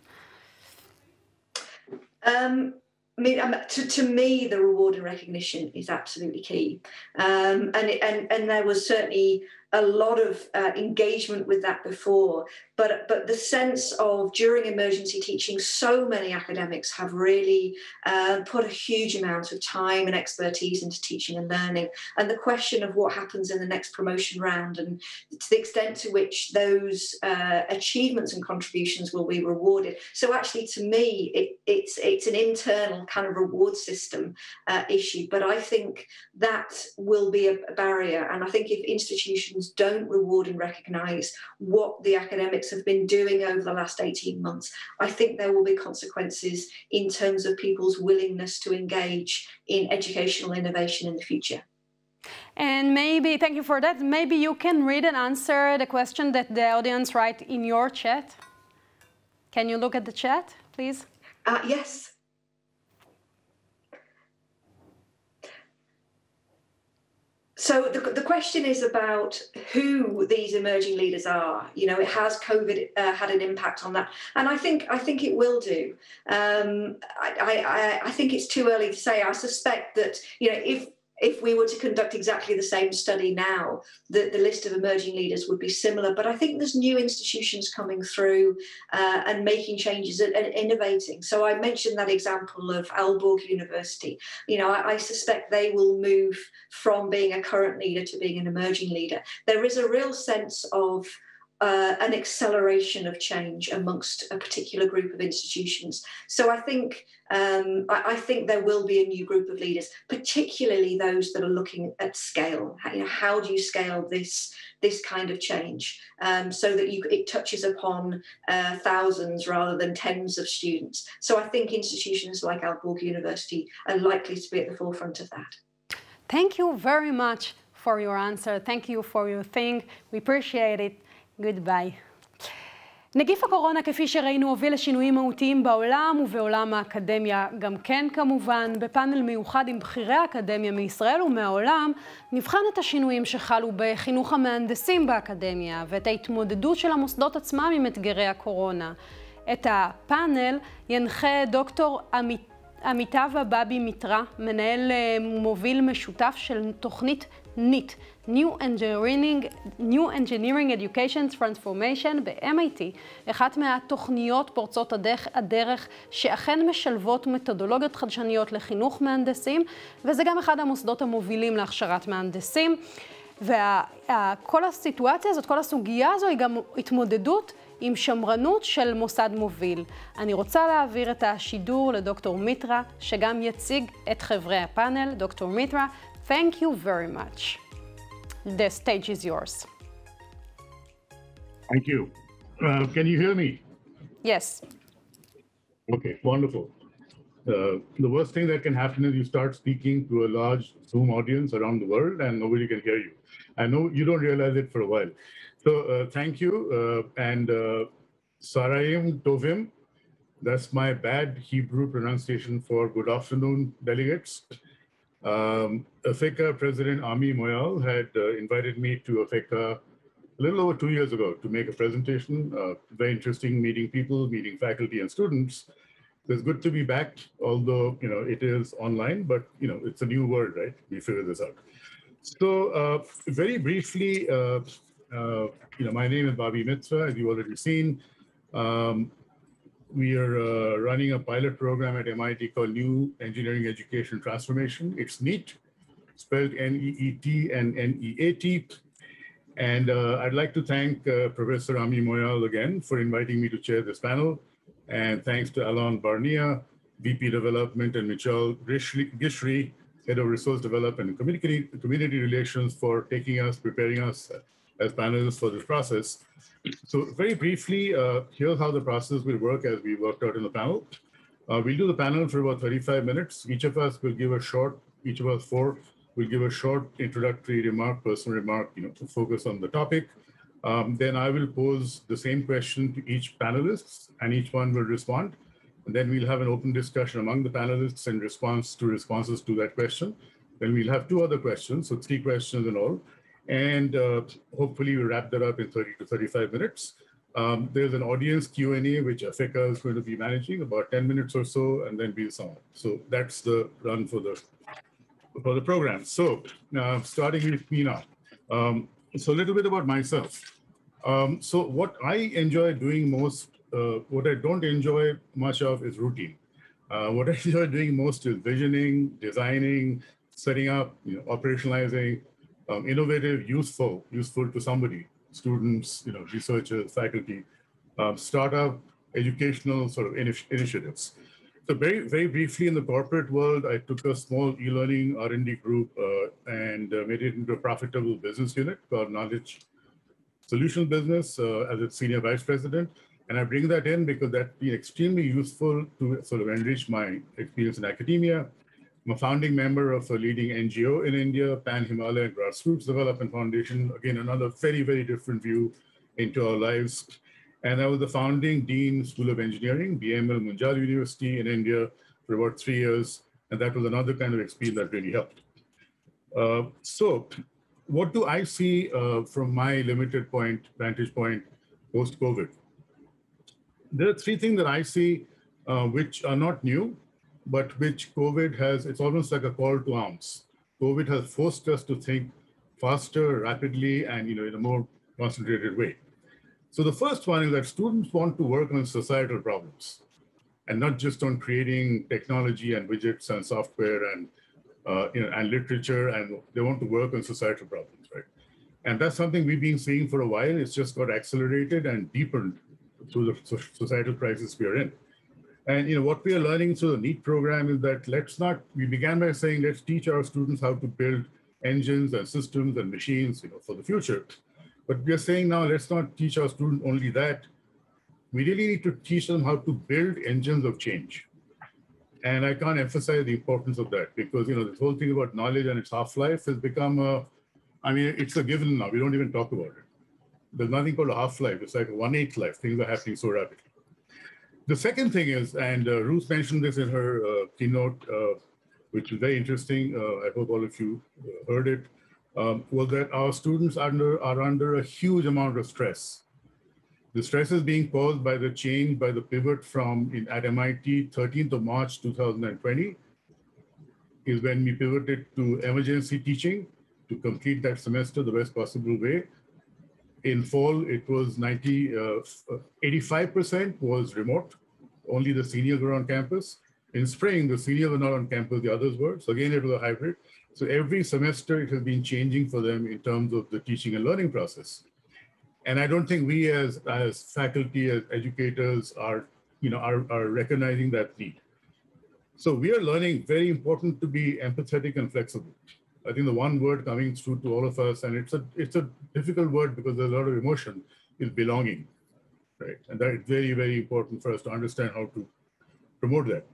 To me, the reward and recognition is absolutely key, and there was certainly a lot of engagement with that before, but the sense of during emergency teaching, so many academics have really put a huge amount of time and expertise into teaching and learning, and the question of what happens in the next promotion round and to the extent to which those achievements and contributions will be rewarded. So actually, to me, it's an internal kind of reward system issue, but I think that will be a barrier, and I think if institutions institutions don't reward and recognise what the academics have been doing over the last 18 months, I think there will be consequences in terms of people's willingness to engage in educational innovation in the future. And maybe, thank you for that, maybe you can read and answer the question that the audience write in your chat. Can you look at the chat, please? Yes. So the question is about who these emerging leaders are. You know, has COVID had an impact on that? And I think it will do. I think it's too early to say. I suspect that, you know, if we were to conduct exactly the same study now, the list of emerging leaders would be similar. But I think there's new institutions coming through and making changes and innovating. So I mentioned that example of Aalborg University. You know, I suspect they will move from being a current leader to being an emerging leader. There is a real sense of an acceleration of change amongst a particular group of institutions. So I think there will be a new group of leaders, particularly those that are looking at scale. You know, how do you scale this kind of change so that it touches upon thousands rather than tens of students? So I think institutions like Aalborg University are likely to be at the forefront of that. Thank you very much for your answer. Thank you for your thing. We appreciate it. Goodbye. נגיף הקורונה, כפי שראינו, הוביל לשינויים מהותיים בעולם ובעולם האקדמיה גם כן כמובן. בפאנל מיוחד עם בכירי האקדמיה מישראל ומהעולם, נבחן את השינויים שחלו בחינוך המהנדסים באקדמיה ואת ההתמודדות של המוסדות עצמם עם אתגרי הקורונה. את הפאנל ינחה דוקטור אמיתב באבי מיטרה, מנהל מוביל משותף של תוכנית NEET, New Engineering Education Transformation ב-MIT, אחת מהתוכניות פורצות הדרך שאכן משלבות מתודולוגיות חדשניות לחינוך מהנדסים, וזה גם אחד המוסדות המובילים להכשרת מהנדסים. וכל הסיטואציה הזאת, כל הסוגיה הזו היא גם התמודדות עם שמרנות של מוסד מוביל. אני רוצה להעביר את השידור לדוקטור מיטרה, שגם יציג את חברי הפאנל. דוקטור מיטרה, thank you very much. The stage is yours. Thank you. Can you hear me? Yes. Okay, wonderful. The worst thing that can happen is you start speaking to a large Zoom audience around the world and nobody can hear you. I know you don't realize it for a while. So thank you. And Sarayim Tovim, that's my bad Hebrew pronunciation for good afternoon, delegates. AFECA President Ami Moyal had invited me to AFECA a little over 2 years ago to make a presentation. Very interesting meeting people, meeting faculty and students. It's good to be back, although it is online, but it's a new world, right? We figure this out. So very briefly, my name is Babi Mitzvah, as you've already seen. We are running a pilot program at MIT called New Engineering Education Transformation. It's NEET, spelled N-E-E-T and N-E-A-T. And I'd like to thank Professor Ami Moyal again for inviting me to chair this panel. And thanks to Alon Barnia, VP Development, and Michal Gishri, Head of Resource Development and Community Relations, for preparing us as panelists for this process. So very briefly, here's how the process will work as we worked out in the panel. We'll do the panel for about 35 minutes. Each of us will give a short, each of us four will give a short introductory remark, personal remark, to focus on the topic. Then I will pose the same question to each panelist and each one will respond. And then we'll have an open discussion among the panelists in responses to that question. Then we'll have 2 other questions, so 3 questions in all. And hopefully we'll wrap that up in 30 to 35 minutes. There's an audience Q&A, which AFECA is going to be managing, about 10 minutes or so, and then we'll sum up. So that's the run for the program. So starting with me now. So a little bit about myself. So what I enjoy doing most, what I don't enjoy much of is routine. What I enjoy doing most is visioning, designing, setting up, operationalizing, innovative, useful to somebody, students, researchers, faculty, startup, educational sort of initiatives. So very briefly in the corporate world, I took a small e-learning R&D group and made it into a profitable business unit called Knowledge Solution Business as its senior vice president. And I bring that in because that's been extremely useful to sort of enrich my experience in academia. I'm a founding member of a leading NGO in India, Pan Himalayan Grassroots Development Foundation. Again, another very different view into our lives. And I was the founding dean, School of Engineering, BML Munjal University in India for about 3 years. And that was another kind of experience that really helped. So what do I see from my limited vantage point post-COVID? There are 3 things that I see which are not new, but which COVID has, it's almost like a call to arms. COVID has forced us to think faster, rapidly, and in a more concentrated way. So the first one is that students want to work on societal problems and not just on creating technology and widgets and software and and literature, and they want to work on societal problems, right? And that's something we've been seeing for a while. It's just got accelerated and deepened through the societal crisis we are in. And what we are learning through the NEET program is that we began by saying, let's teach our students how to build engines and systems and machines for the future. But we are saying now, let's not teach our students only that. We really need to teach them how to build engines of change. And I can't emphasize the importance of that because, this whole thing about knowledge and its half-life has become it's a given now. We don't even talk about it. There's nothing called a half-life. It's like a 1/8 life. Things are happening so rapidly. The second thing is, and Ruth mentioned this in her keynote, which is very interesting. I hope all of you heard it. Was that our students are under a huge amount of stress. The stress is being caused by the change, by the pivot at MIT, 13th of March 2020, is when we pivoted to emergency teaching to complete that semester the best possible way. In fall, it was 85% was remote. Only the seniors were on campus. In spring, the seniors were not on campus, the others were. So again, it was a hybrid. So every semester, it has been changing for them in terms of the teaching and learning process. And I don't think we as faculty, as educators are recognizing that need. So we are learning, very important to be empathetic and flexible. I think the one word coming through to all of us, and it's a difficult word because there's a lot of emotion, is belonging, right? And that is very important for us to understand how to promote that.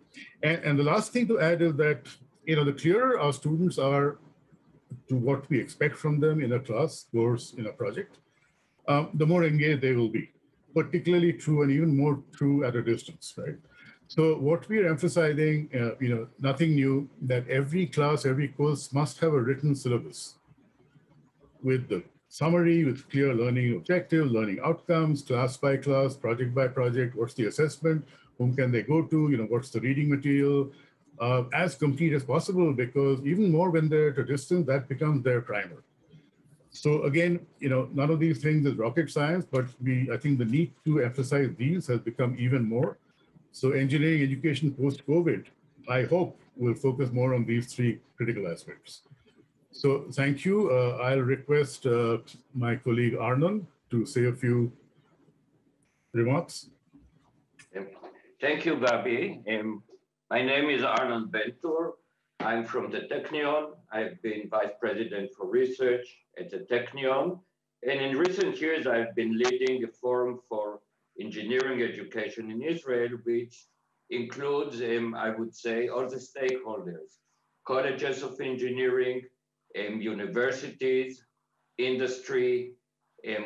And the last thing to add is that, the clearer our students are to what we expect from them in a class, course, in a project, the more engaged they will be, particularly true and even more true at a distance, right? So what we are emphasizing, nothing new, that every class, every course must have a written syllabus with the summary, with clear learning objectives, learning outcomes, class by class, project by project, what's the assessment, whom can they go to, what's the reading material, as complete as possible, because even more when they're at a distance, that becomes their primer. So again, none of these things is rocket science, but I think the need to emphasize these has become even more. So engineering education post-COVID, I hope, will focus more on these 3 critical aspects. So thank you. I'll request my colleague Arnon to say a few remarks. Thank you, Gabi. My name is Arnon Bentur. I'm from the Technion. I've been Vice President for Research at the Technion. And in recent years, I've been leading a forum for engineering education in Israel, which includes, I would say, all the stakeholders, colleges of engineering, universities, industry,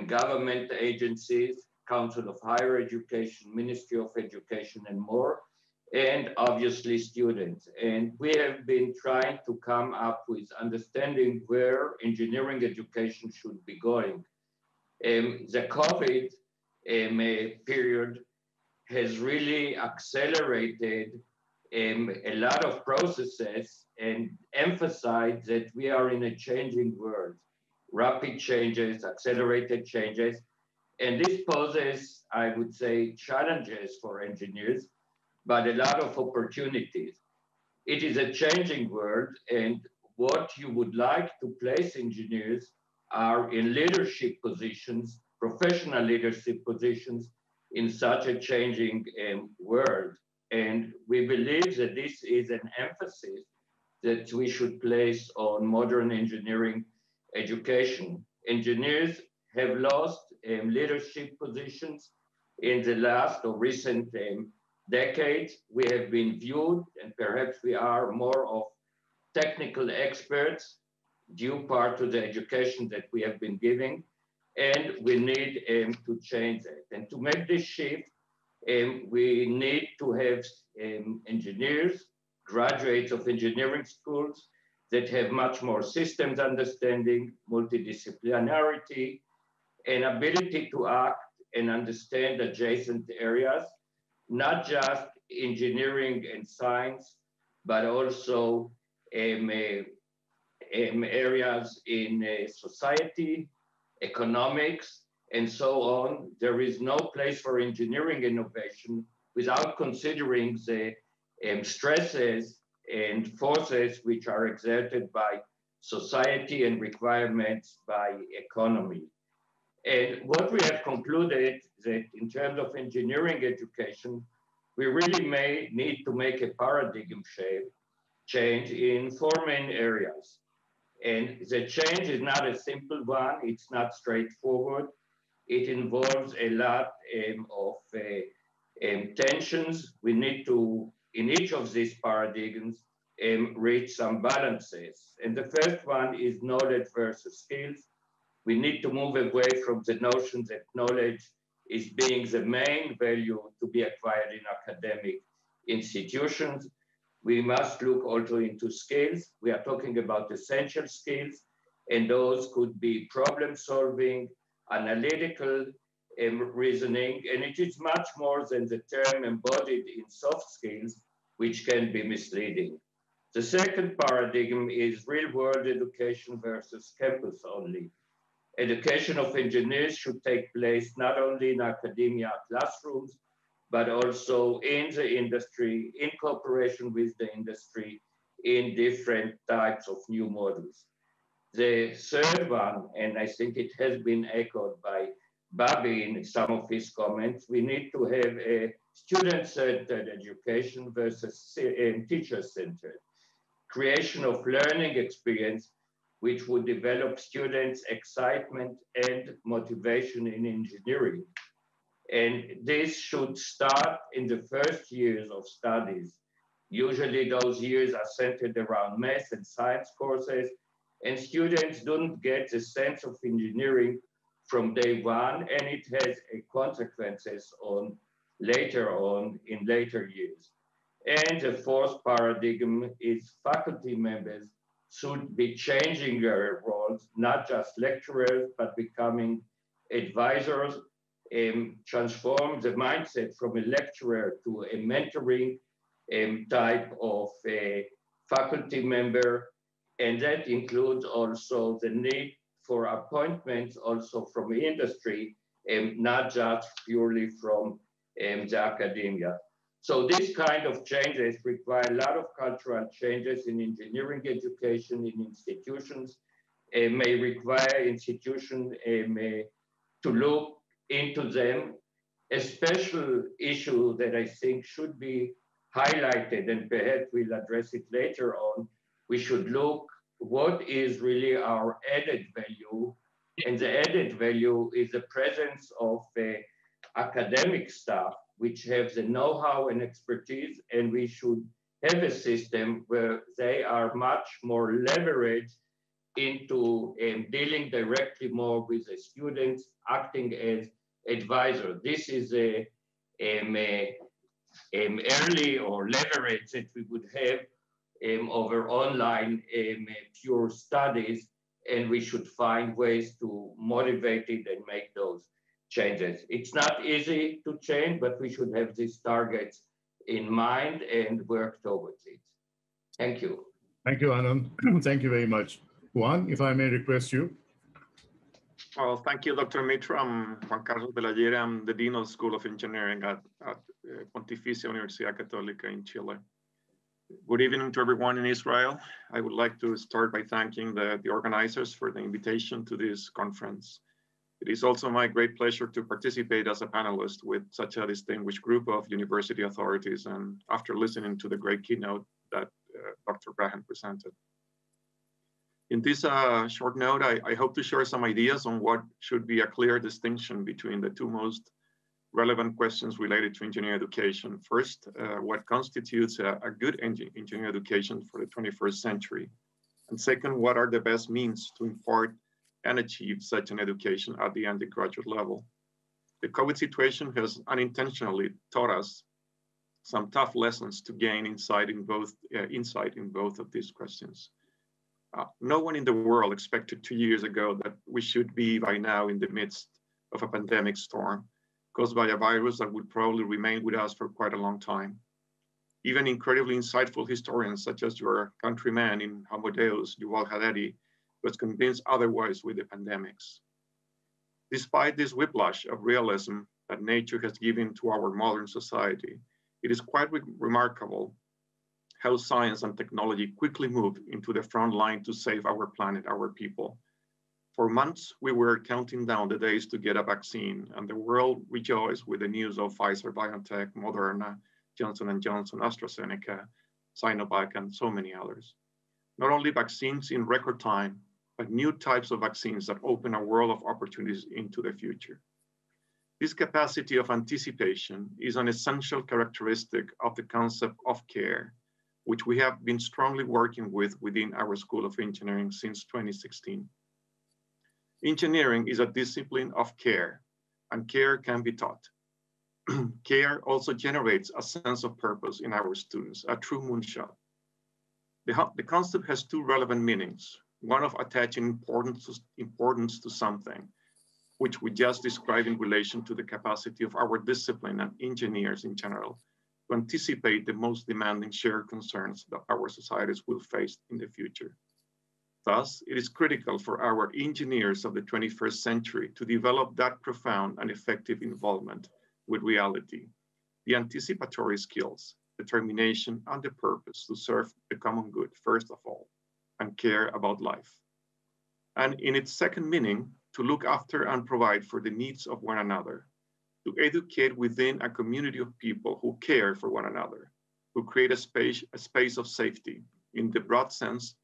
government agencies, Council of Higher Education, Ministry of Education, and more, and obviously students. And we have been trying to come up with understanding where engineering education should be going. The COVID period has really accelerated a lot of processes and emphasized that we are in a changing world, rapid changes, accelerated changes. And this poses, I would say, challenges for engineers, but a lot of opportunities. It is a changing world, and what you would like to place engineers are in leadership positions, professional leadership positions in such a changing world. And we believe that this is an emphasis that we should place on modern engineering education. Engineers have lost leadership positions in the last or recent decades. We have been viewed, and perhaps we are more of technical experts due part to the education that we have been giving, and we need to change it. And to make this shift, we need to have engineers, graduates of engineering schools that have much more systems understanding, multidisciplinarity, and ability to act and understand adjacent areas, not just engineering and science, but also areas in society, economics, and so on. There is no place for engineering innovation without considering the stresses and forces which are exerted by society and requirements by economy. And what we have concluded that in terms of engineering education, we really may need to make a paradigm change in 4 main areas. And the change is not a simple one, it's not straightforward. It involves a lot of tensions. We need to, in each of these paradigms, reach some balances. And the first one is knowledge versus skills. We need to move away from the notion that knowledge is being the main value to be acquired in academic institutions. We must look also into skills. We are talking about essential skills, and those could be problem solving, analytical reasoning, and it is much more than the term embodied in soft skills, which can be misleading. The second paradigm is real-world education versus campus only. Education of engineers should take place not only in academia classrooms, but also in the industry, in cooperation with the industry, in different types of new models. The third one, and I think it has been echoed by Bobby in some of his comments, we need to have a student-centered education versus teacher-centered. Creation of learning experience which would develop students' excitement and motivation in engineering. And this should start in the first years of studies. Usually those years are centered around math and science courses, and students don't get the sense of engineering from day one, and it has consequences on later on in later years. And the fourth paradigm is faculty members should be changing their roles, not just lecturers, but becoming advisors, transform the mindset from a lecturer to a mentoring type of a faculty member. And that includes also the need for appointments also from the industry, not just purely from the academia. So this kind of changes require a lot of cultural changes in engineering education in institutions, may require institutions to look into them. A special issue that I think should be highlighted, and perhaps we'll address it later on, we should look what is really our added value. And the added value is the presence of academic staff which have the know-how and expertise, and we should have a system where they are much more leveraged into dealing directly more with the students, acting as advisor. This is a early or leverage that we would have over online pure studies, and we should find ways to motivate it and make those changes. It's not easy to change, but we should have these targets in mind and work towards it. Thank you. Thank you, Anand. Thank you very much. Juan, if I may request you. Well, thank you, Dr. Mitra. I'm Juan Carlos de la Llera. I'm the Dean of the School of Engineering at Pontificia Universidad Católica in Chile. Good evening to everyone in Israel. I would like to start by thanking the organizers for the invitation to this conference. It is also my great pleasure to participate as a panelist with such a distinguished group of university authorities, and after listening to the great keynote that Dr. Brahan presented. In this short note, I hope to share some ideas on what should be a clear distinction between the two most relevant questions related to engineering education. First, what constitutes a good engineering education for the 21st century? And second, what are the best means to impart and achieve such an education at the undergraduate level? The COVID situation has unintentionally taught us some tough lessons to gain insight in both of these questions. No one in the world expected 2 years ago that we should be by now in the midst of a pandemic storm caused by a virus that would probably remain with us for quite a long time. Even incredibly insightful historians such as your countryman in Homo Deus, Yuval Harari, was convinced otherwise with the pandemics. Despite this whiplash of realism that nature has given to our modern society, it is quite remarkable how science and technology quickly moved into the front line to save our planet, our people. For months, we were counting down the days to get a vaccine, and the world rejoiced with the news of Pfizer, BioNTech, Moderna, Johnson & Johnson, AstraZeneca, Sinovac, and so many others. Not only vaccines in record time, but new types of vaccines that open a world of opportunities into the future. This capacity of anticipation is an essential characteristic of the concept of care, which we have been strongly working with within our School of Engineering since 2016. Engineering is a discipline of care, and care can be taught. Care also generates a sense of purpose in our students, a true moonshot. The concept has two relevant meanings, one of attaching importance to something, which we just described in relation to the capacity of our discipline and engineers in general to anticipate the most demanding shared concerns that our societies will face in the future. Thus, it is critical for our engineers of the 21st century to develop that profound and effective involvement with reality, the anticipatory skills, determination, and the purpose to serve the common good, first of all, and care about life. And in its second meaning, to look after and provide for the needs of one another, to educate within a community of people who care for one another, who create a space of safety in the broad sense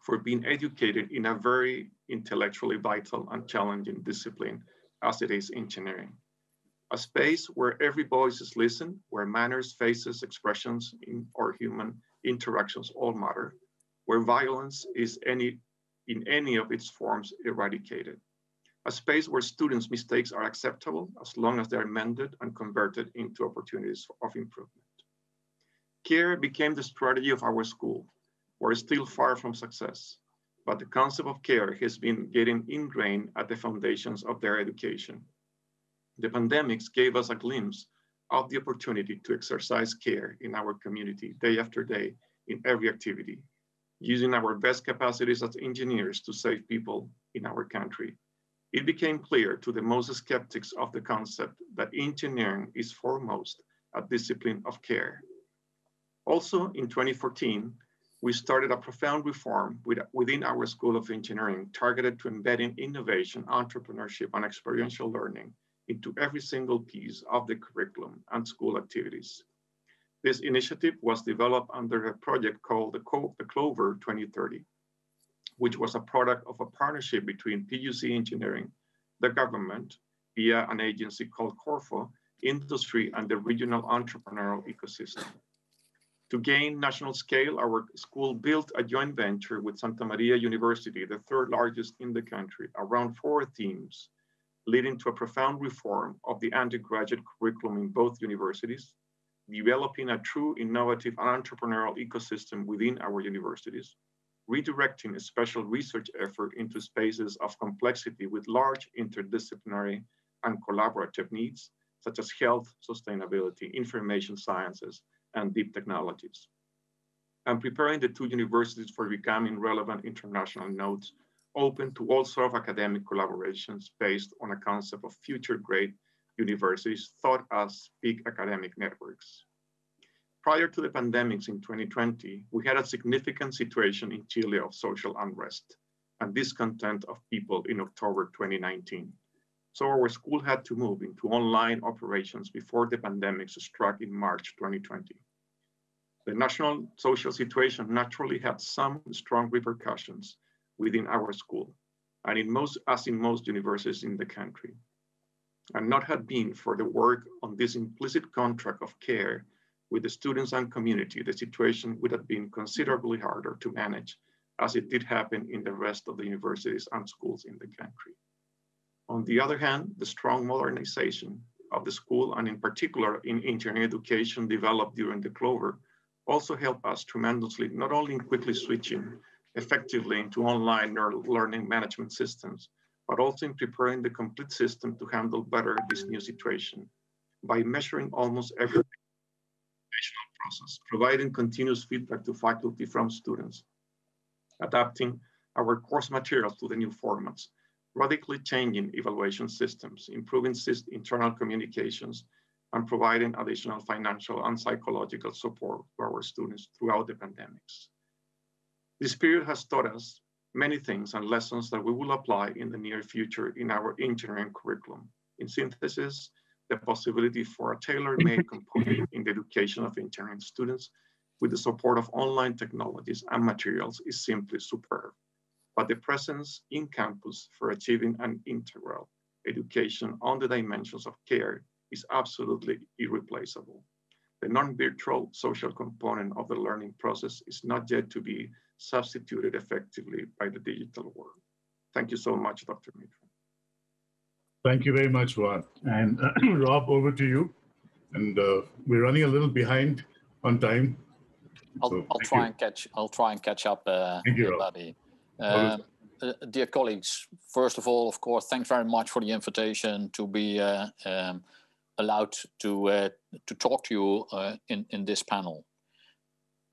for being educated in a very intellectually vital and challenging discipline as it is engineering. A space where every voice is listened, where manners, faces, expressions, or human interactions all matter, where violence is in any of its forms eradicated. A space where students' mistakes are acceptable as long as they are mended and converted into opportunities of improvement. Care became the strategy of our school. We're still far from success, but the concept of care has been getting ingrained at the foundations of their education. The pandemics gave us a glimpse of the opportunity to exercise care in our community day after day in every activity, using our best capacities as engineers to save people in our country. It became clear to the most skeptics of the concept that engineering is foremost a discipline of care. Also in 2014, we started a profound reform within our School of Engineering targeted to embedding innovation, entrepreneurship, and experiential learning into every single piece of the curriculum and school activities. This initiative was developed under a project called the Clover 2030, which was a product of a partnership between PUC Engineering, the government, via an agency called Corfo, industry, and the regional entrepreneurial ecosystem. To gain national scale, our school built a joint venture with Santa Maria University, the third largest in the country, around 4 themes, leading to a profound reform of the undergraduate curriculum in both universities, developing a true innovative and entrepreneurial ecosystem within our universities, redirecting a special research effort into spaces of complexity with large interdisciplinary and collaborative needs, such as health, sustainability, information sciences, and deep technologies, and preparing the 2 universities for becoming relevant international nodes, open to all sorts of academic collaborations based on a concept of future great universities thought as big academic networks. Prior to the pandemics in 2020, we had a significant situation in Chile of social unrest, and discontent of people in October 2019. So our school had to move into online operations before the pandemic struck in March 2020. The national social situation naturally had some strong repercussions within our school, and in most universities in the country. And not had been for the work on this implicit contract of care with the students and community, the situation would have been considerably harder to manage, as it did happen in the rest of the universities and schools in the country. On the other hand, the strong modernization of the school, and in particular in engineering education developed during the Clover, also helped us tremendously, not only in quickly switching effectively into online learning management systems, but also in preparing the complete system to handle better this new situation by measuring almost every educational process, providing continuous feedback to faculty from students, adapting our course materials to the new formats, radically changing evaluation systems, improving internal communications, and providing additional financial and psychological support to our students throughout the pandemics. This period has taught us many things and lessons that we will apply in the near future in our engineering curriculum. In synthesis, the possibility for a tailor-made component in the education of engineering students with the support of online technologies and materials is simply superb. But the presence in campus for achieving an integral education on the dimensions of care is absolutely irreplaceable. The non-virtual social component of the learning process is not yet to be substituted effectively by the digital world. Thank you so much, Dr. Mitra. Thank you very much, Juan. And Rob, over to you. And we're running a little behind on time. I'll try and catch up, Thank you, Rob. Bobby. Dear colleagues, first of all, of course, thanks very much for the invitation to be allowed to talk to you in this panel.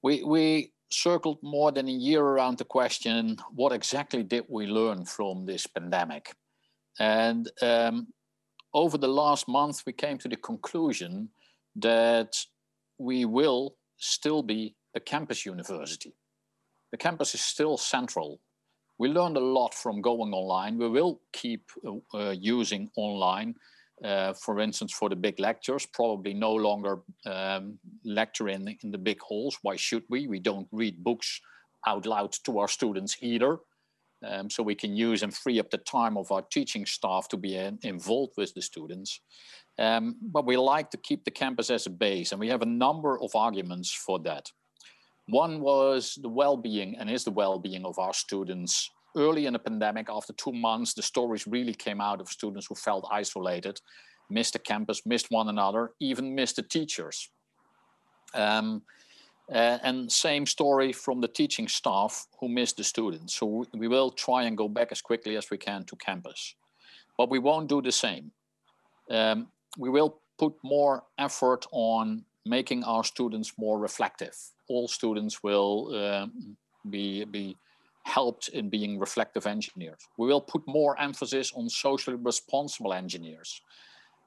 We circled more than a year around the question, what exactly did we learn from this pandemic? And over the last month, we came to the conclusion that we will still be a campus university. The campus is still central. We learned a lot from going online. We will keep using online, for instance, for the big lectures, probably no longer lecturing in the big halls. Why should we? We don't read books out loud to our students either. So we can use and free up the time of our teaching staff to be involved with the students. But we like to keep the campus as a base, and we have a number of arguments for that. One was the well-being, and is the well-being of our students. Early in the pandemic, after 2 months, the stories really came out of students who felt isolated, missed the campus, missed one another, even missed the teachers. And same story from the teaching staff who missed the students. So we will try and go back as quickly as we can to campus. But we won't do the same. We will put more effort on making our students more reflective. All students will be helped in being reflective engineers. We will put more emphasis on socially responsible engineers.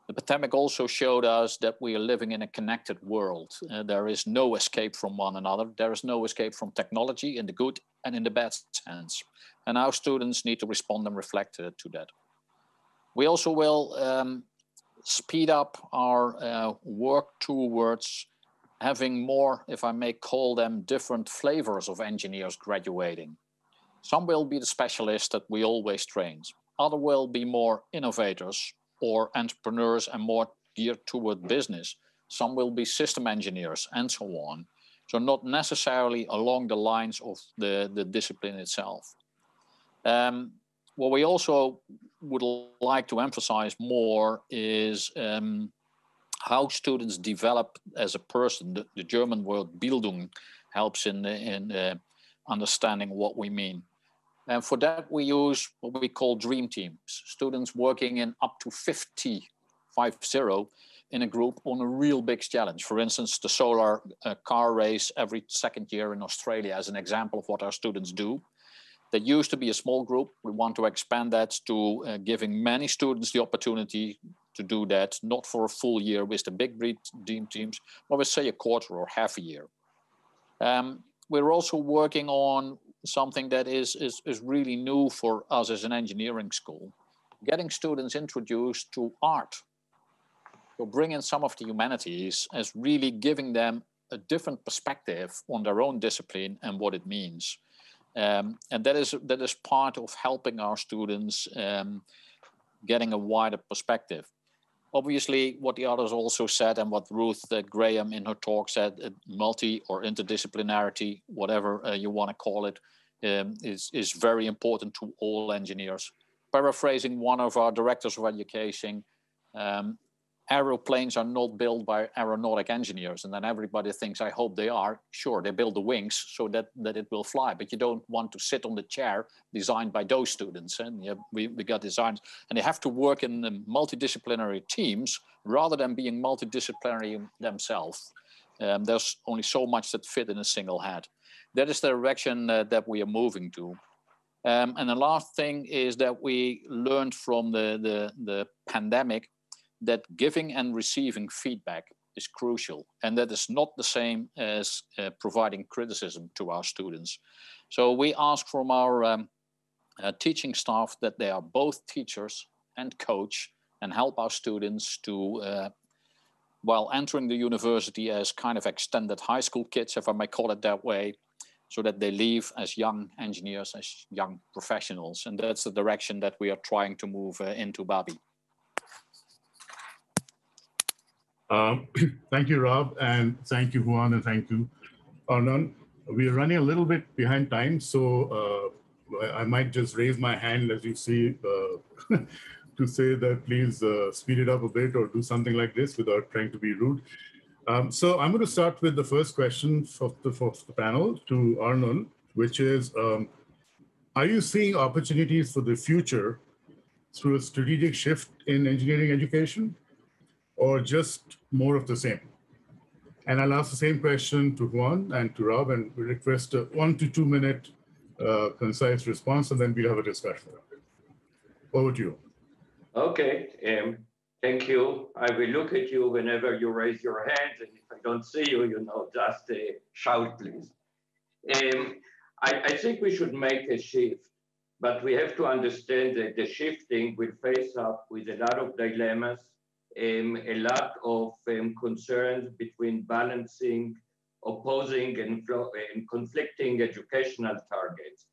The pandemic also showed us that we are living in a connected world. There is no escape from one another. There is no escape from technology in the good and in the bad sense. And our students need to respond and reflect to that. We also will speed up our work towards having more, if I may call them, different flavors of engineers graduating. Some will be the specialists that we always train. Other will be more innovators or entrepreneurs and more geared toward business. Some will be system engineers and so on. So not necessarily along the lines of the discipline itself. What we also would like to emphasize more is how students develop as a person. The German word Bildung helps in understanding what we mean. And for that, we use what we call dream teams, students working in up to 50 in a group on a real big challenge. For instance, the solar car race every second year in Australia as an example of what our students do. That used to be a small group. We want to expand that to giving many students the opportunity to do that, not for a full year with the big dream teams, but we'll say a quarter or half a year. We're also working on something that is really new for us as an engineering school, getting students introduced to art. So bring in some of the humanities as really giving them a different perspective on their own discipline and what it means. And that is part of helping our students getting a wider perspective. Obviously, what the others also said and what Ruth Graham in her talk said, multi or interdisciplinarity, whatever you want to call it, is very important to all engineers. Paraphrasing one of our directors of education, aeroplanes are not built by aeronautic engineers. And then everybody thinks, I hope they are. Sure, they build the wings so that it will fly, but you don't want to sit on the chair designed by those students. And yeah, we got designs, and they have to work in the multidisciplinary teams rather than being multidisciplinary themselves. There's only so much that fit in a single head. That is the direction that we are moving to. And the last thing is that we learned from the pandemic that giving and receiving feedback is crucial. And that is not the same as providing criticism to our students. So we ask from our teaching staff that they are both teachers and coach and help our students to, while entering the university as kind of extended high school kids, if I may call it that way, so that they leave as young engineers, as young professionals. And that's the direction that we are trying to move into, Bobby. Thank you, Rob, and thank you, Juan, and thank you, Arnon. We are running a little bit behind time, so I might just raise my hand as you see to say that please speed it up a bit or do something like this without trying to be rude. So I'm going to start with the first question of the panel to Arnon, which is, are you seeing opportunities for the future through a strategic shift in engineering education, or just more of the same? And I'll ask the same question to Juan and to Rob, and we request a 1 to 2 minute concise response, and then we'll have a discussion. Over to you. Okay, thank you. I will look at you whenever you raise your hands, and if I don't see you, just shout, please. I think we should make a shift, but we have to understand that the shifting will face up with a lot of dilemmas, a lot of concerns between balancing, opposing, and conflicting educational targets.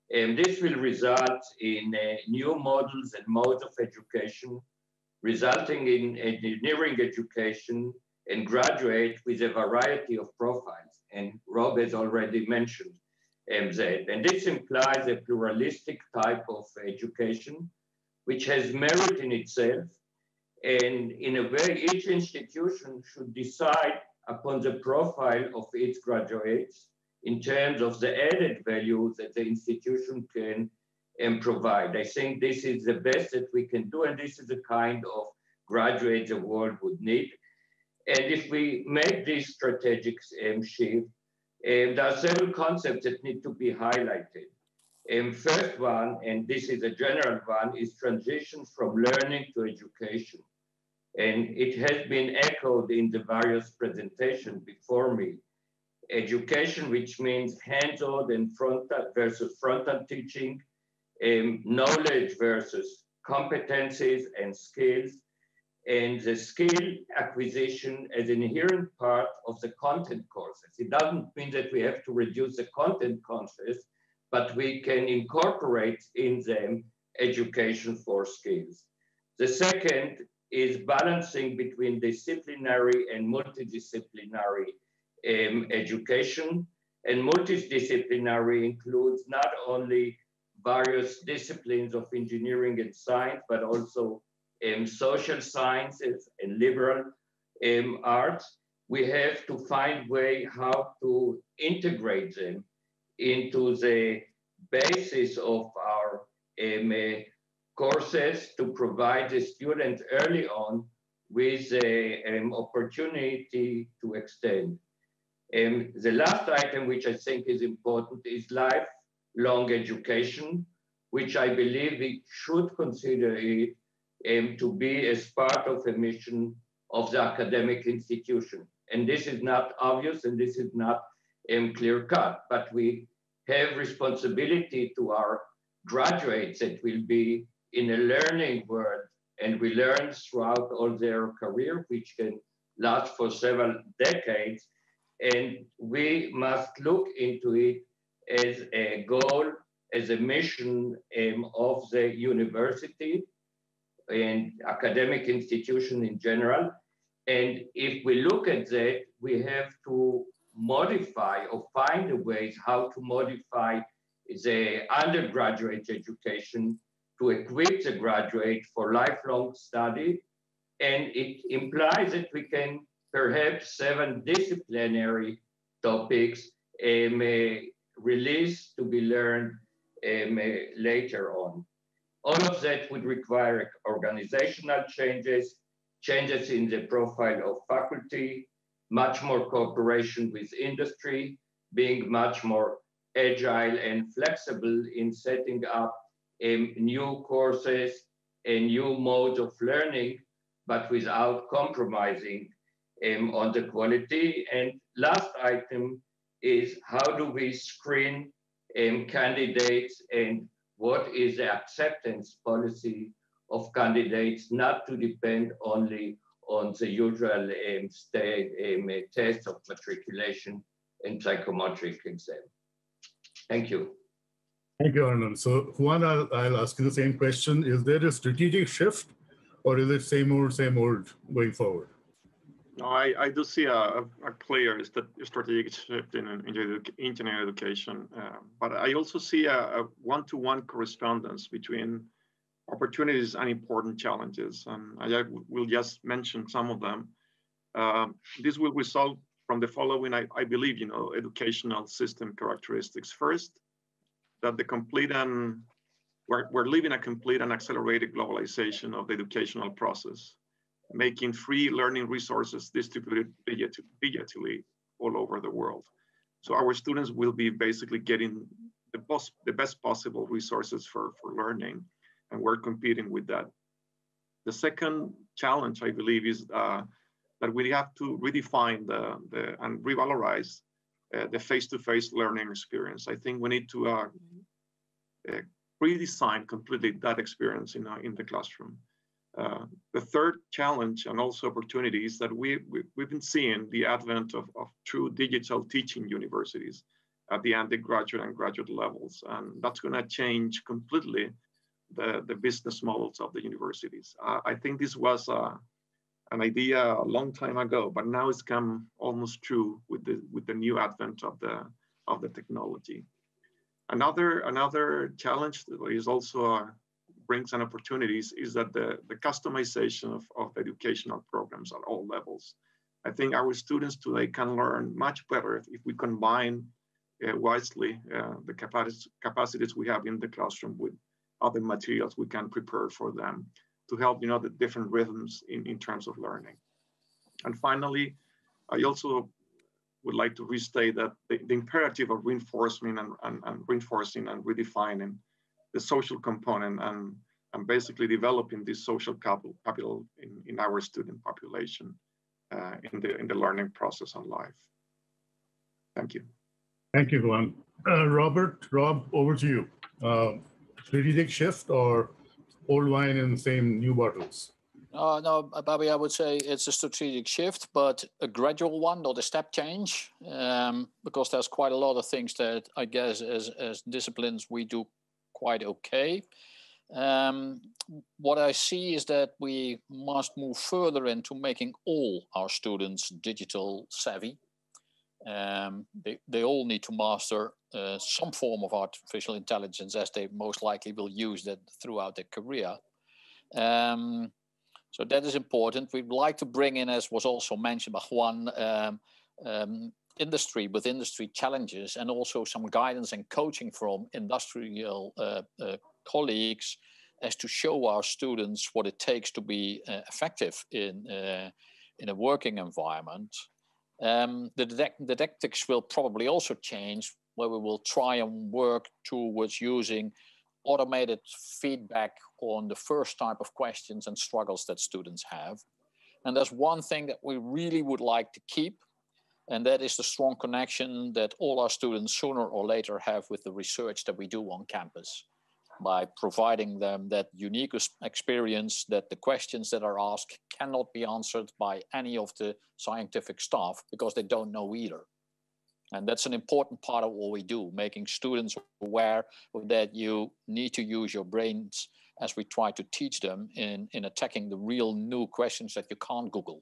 This will result in new models and modes of education, resulting in engineering education and graduate with a variety of profiles. And Rob has already mentioned that. And this implies a pluralistic type of education, which has merit in itself. And in a way, each institution should decide upon the profile of its graduates in terms of the added value that the institution can provide. I think this is the best that we can do, and this is the kind of graduate the world would need. And if we make this strategic shift, there are several concepts that need to be highlighted. First one, and this is a general one, is transition from learning to education. And it has been echoed in the various presentations before me. Education, which means hands-on and frontal versus frontal teaching, knowledge versus competencies and skills, and the skill acquisition as an inherent part of the content courses. It doesn't mean that we have to reduce the content courses, but we can incorporate in them education for skills. The second is balancing between disciplinary and multidisciplinary education. And multidisciplinary includes not only various disciplines of engineering and science, but also social sciences and liberal arts. We have to find way how to integrate them into the basis of our courses to provide the students early on with an opportunity to extend. The last item, which I think is important, is lifelong education, which I believe we should consider it to be as part of a mission of the academic institution. And this is not obvious and this is not clear cut, but we have responsibility to our graduates that will be in a learning world, and we learn throughout all their career, which can last for several decades. And we must look into it as a goal, as a mission of the university and academic institution in general. And if we look at that, we have to modify or find the ways how to modify the undergraduate education to equip the graduate for lifelong study. And it implies that we can perhaps 7 disciplinary topics release to be learned later on. All of that would require organizational changes, changes in the profile of faculty, much more cooperation with industry, being much more agile and flexible in setting up new courses and new modes of learning, but without compromising on the quality. And last item is how do we screen candidates, and what is the acceptance policy of candidates, not to depend only on the usual test of matriculation and psychometric exam. Thank you. Thank you, Arnold. So Juan, I'll ask you the same question. Is there a strategic shift, or is it same old going forward? No, I do see a clear strategic shift in engineering education, but I also see a one-to-one correspondence between opportunities and important challenges. And I will just mention some of them. This will result from the following, I believe, educational system characteristics. First, that we're living a complete and accelerated globalization of the educational process, making free learning resources distributed digitally all over the world. So our students will be basically getting the best possible resources for learning, and we're competing with that. The second challenge, I believe, is that we have to redefine and revalorize the face-to-face learning experience. I think we need to redesign completely that experience in the classroom. The third challenge and also opportunity is that we've been seeing the advent of true digital teaching universities at the undergraduate and graduate levels, and that's going to change completely the business models of the universities. I think this was an idea a long time ago, but now it's come almost true with the new advent of the technology. Another challenge that is also brings an opportunities is that the customization of educational programs at all levels. I think our students today can learn much better if we combine wisely the capacities we have in the classroom with other materials we can prepare for them to help the different rhythms in terms of learning. And finally, I also would like to restate that the imperative of reinforcement and reinforcing and redefining the social component and basically developing this social capital in our student population in the learning process and life. Thank you. Thank you, Juan. Rob, over to you. Strategic shift or old wine in the same new bottles? No, Bobby, I would say it's a strategic shift, but a gradual one, not a step change, because there's quite a lot of things that I guess as disciplines we do quite okay. What I see is that we must move further into making all our students digital savvy. They all need to master some form of artificial intelligence, as they most likely will use that throughout their career. So that is important. We'd like to bring in, as was also mentioned by Juan, industry with industry challenges, and also some guidance and coaching from industrial colleagues as to show our students what it takes to be effective in a working environment. The didactics will probably also change, where we will try and work towards using automated feedback on the first type of questions and struggles that students have. And there's one thing that we really would like to keep, And that is the strong connection that all our students sooner or later have with the research that we do on campus, by providing them that unique experience that the questions that are asked cannot be answered by any of the scientific staff because they don't know either. And that's an important part of what we do, making students aware that you need to use your brains as we try to teach them in attacking the real new questions that you can't Google.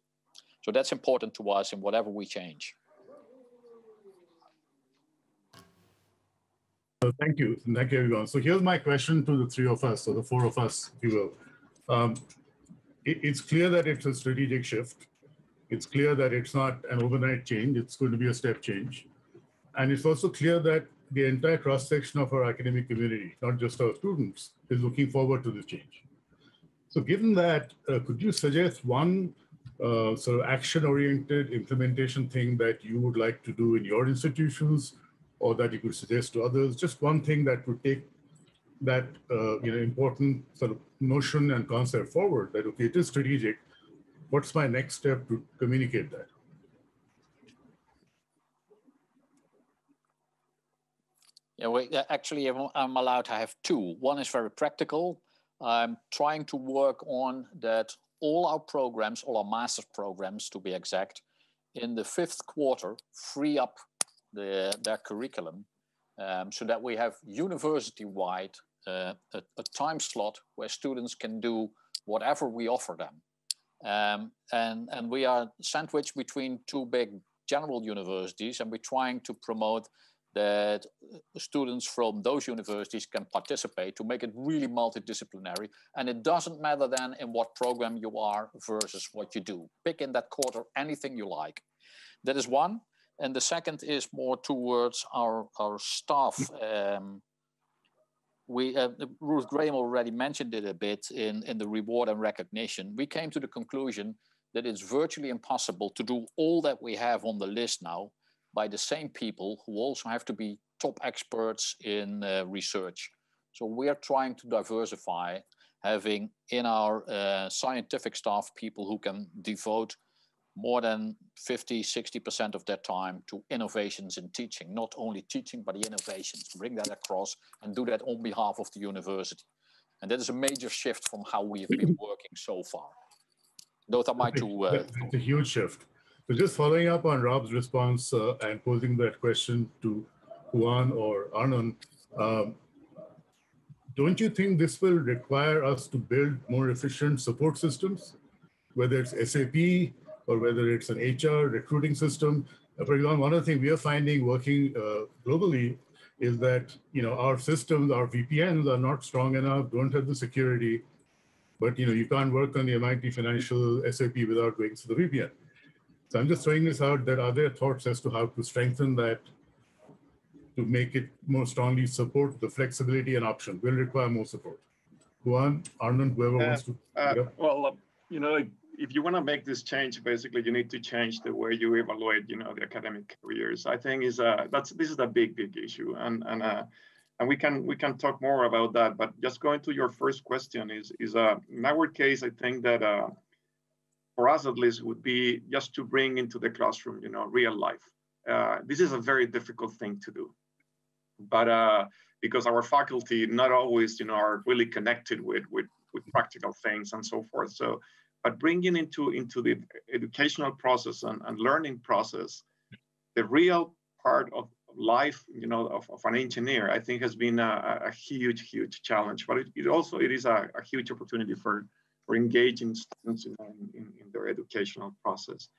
So that's important to us in whatever we change. Thank you. Thank you, everyone. So here's my question to the three of us, or the four of us, if you will. It's clear that it's a strategic shift. It's clear that it's not an overnight change. It's going to be a step change. And it's also clear that the entire cross-section of our academic community, not just our students, is looking forward to this change. So given that, could you suggest one sort of action-oriented implementation thing that you would like to do in your institutions, or that you could suggest to others? Just one thing that would take that important sort of notion and concept forward, that, okay, it is strategic. What's my next step to communicate that? Yeah, actually, I'm allowed to have two. One is very practical. I'm trying to work on that all our programs, all our master's programs to be exact, in the 5th quarter, free up their curriculum so that we have university-wide a time slot where students can do whatever we offer them. And we are sandwiched between two big general universities, and we're trying to promote that students from those universities can participate to make it really multidisciplinary. And it doesn't matter then in what program you are versus what you do. Pick in that quarter anything you like. That is one. And the second is more towards our staff. Ruth Graham already mentioned it a bit in the reward and recognition. We came to the conclusion that it's virtually impossible to do all that we have on the list now by the same people who also have to be top experts in research. So we're trying to diversify, having in our scientific staff people who can devote more than 50, 60% of their time to innovations in teaching, not only teaching, but the innovations, bring that across and do that on behalf of the university. And that is a major shift from how we have been working so far. Those are my two. It's a huge shift. So just following up on Rob's response and posing that question to Juan or Arnon, don't you think this will require us to build more efficient support systems, whether it's SAP or whether it's an HR recruiting system? For example, one of the things we are finding working globally is that our systems, our VPNs are not strong enough, don't have the security, but you can't work on the MIT Financial SAP without going to the VPN. So I'm just throwing this out, that are there thoughts as to how to strengthen that, to make it more strongly support the flexibility and option? Will require more support. Juan, Arnon, whoever wants to. Well, if you want to make this change, basically you need to change the way you evaluate, the academic careers. I think this is a big issue, and we can talk more about that. But just going to your first question is in our case, I think that for us at least would be just to bring into the classroom, real life. This is a very difficult thing to do, but because our faculty not always, are really connected with practical things and so forth. So, but bringing into the educational process and learning process, the real part of life, of an engineer, I think has been a huge challenge. But it is a huge opportunity for engaging students in their educational process.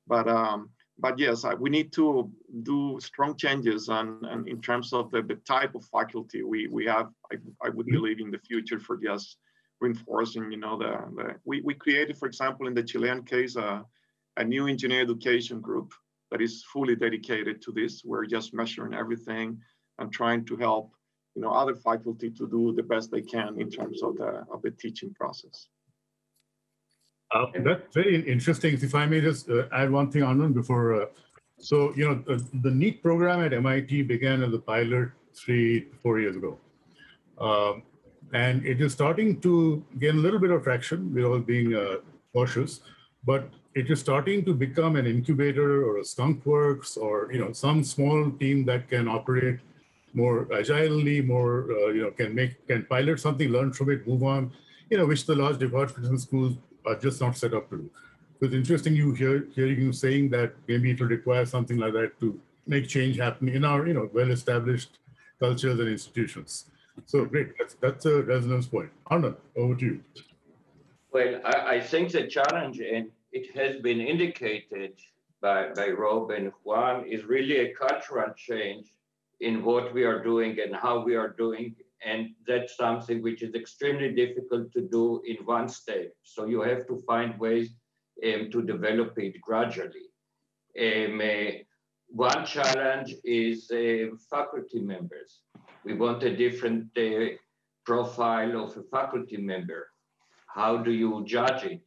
But yes, we need to do strong changes and in terms of the type of faculty we have. I would believe in the future for just reinforcing, we created, for example, in the Chilean case, a new engineer education group that is fully dedicated to this. We're just measuring everything and trying to help, other faculty to do the best they can in terms of the teaching process. That's very interesting. If I may just add one thing, Arnon, before. The NEET program at MIT began as a pilot 3-4 years ago. And it is starting to gain a little bit of traction. We're all being cautious. But it is starting to become an incubator or a skunk works or some small team that can operate more agilely, more can pilot something, learn from it, move on, which the large departments and schools are just not set up to do. So it's interesting hearing you saying that maybe it will require something like that to make change happen in our well-established cultures and institutions. So great, that's a resonance point. Arnold, over to you. Well, I think the challenge, and it has been indicated by Rob and Juan, is really a cultural change in what we are doing and how we are doing. And that's something which is extremely difficult to do in one step. So you have to find ways to develop it gradually. One challenge is faculty members. We want a different profile of a faculty member. How do you judge it?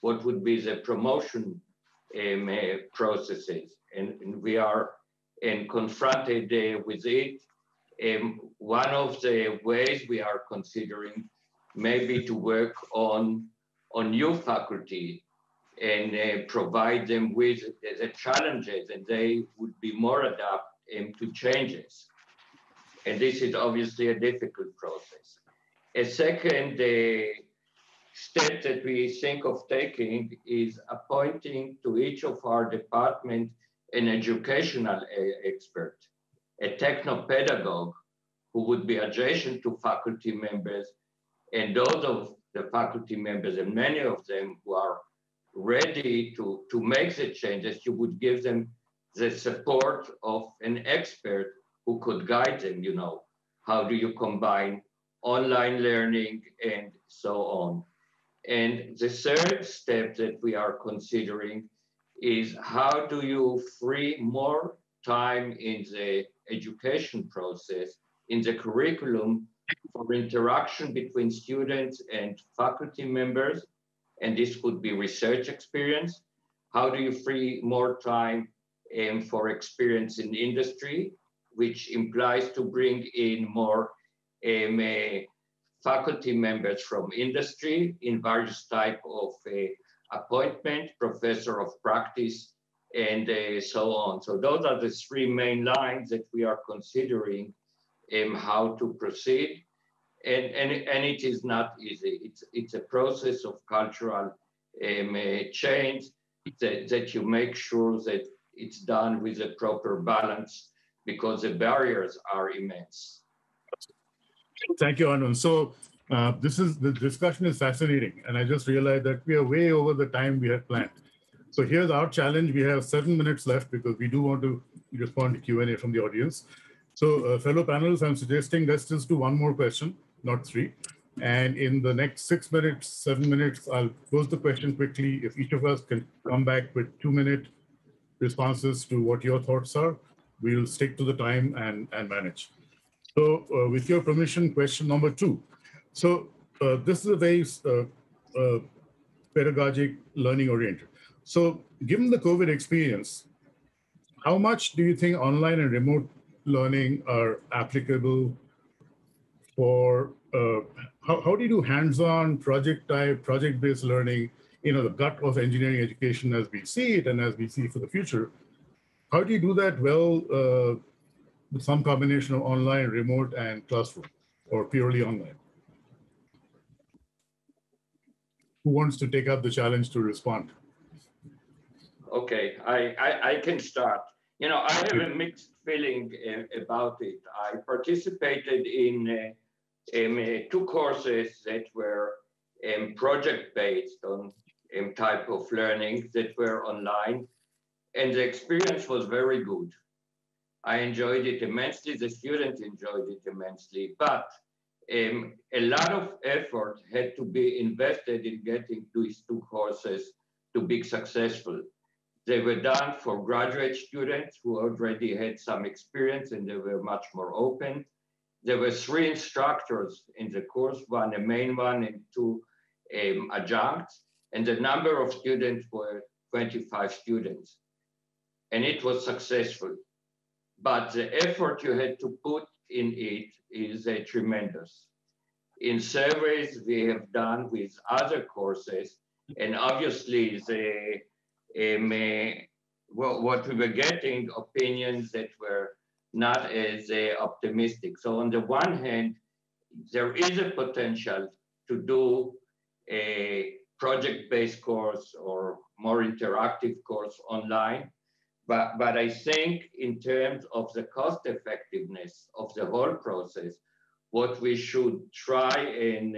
What would be the promotion processes? And we are confronted with it. One of the ways we are considering maybe to work on new faculty and provide them with the challenges, and they would be more adapt to changes. And this is obviously a difficult process. A second step that we think of taking is appointing to each of our department an educational expert, a techno-pedagogue who would be adjacent to faculty members, and those of the faculty members, and many of them who are ready to make the changes, you would give them the support of an expert who could guide them, how do you combine online learning and so on. And the third step that we are considering is how do you free more time in the education process, in the curriculum, for interaction between students and faculty members, and this could be research experience. How do you free more time for experience in industry, which implies to bring in more faculty members from industry in various type of appointment, professor of practice, and so on. So those are the three main lines that we are considering how to proceed. And it is not easy. It's a process of cultural change that you make sure that it's done with a proper balance, because the barriers are immense. Thank you, Anand. So the discussion is fascinating, and I just realized that we are way over the time we had planned. So here's our challenge. We have 7 minutes left because we do want to respond to Q&A from the audience. So fellow panelists, I'm suggesting let's just do one more question, not 3. And in the next 6 minutes, 7 minutes, I'll pose the question quickly. If each of us can come back with 2-minute responses to what your thoughts are, we'll stick to the time and manage. So with your permission, question number 2. So this is a very pedagogic, learning oriented. So given the COVID experience, how much do you think online and remote learning are applicable for, how do you do hands-on project type, project-based learning, the gut of engineering education as we see it and as we see for the future? How do you do that well with some combination of online, remote, and classroom, or purely online? Who wants to take up the challenge to respond? Okay, I can start. I have a mixed feeling about it. I participated in 2 courses that were project-based on type of learning that were online, and the experience was very good. I enjoyed it immensely, the students enjoyed it immensely, but a lot of effort had to be invested in getting these 2 courses to be successful. They were done for graduate students who already had some experience, and they were much more open. There were 3 instructors in the course, one a main one and 2 adjuncts, and the number of students were 25 students. And it was successful. But the effort you had to put in it is tremendous. In surveys we have done with other courses, and obviously what we were getting, opinions that were not as optimistic. So on the one hand, there is a potential to do a project-based course or more interactive course online. But I think in terms of the cost effectiveness of the whole process, what we should try and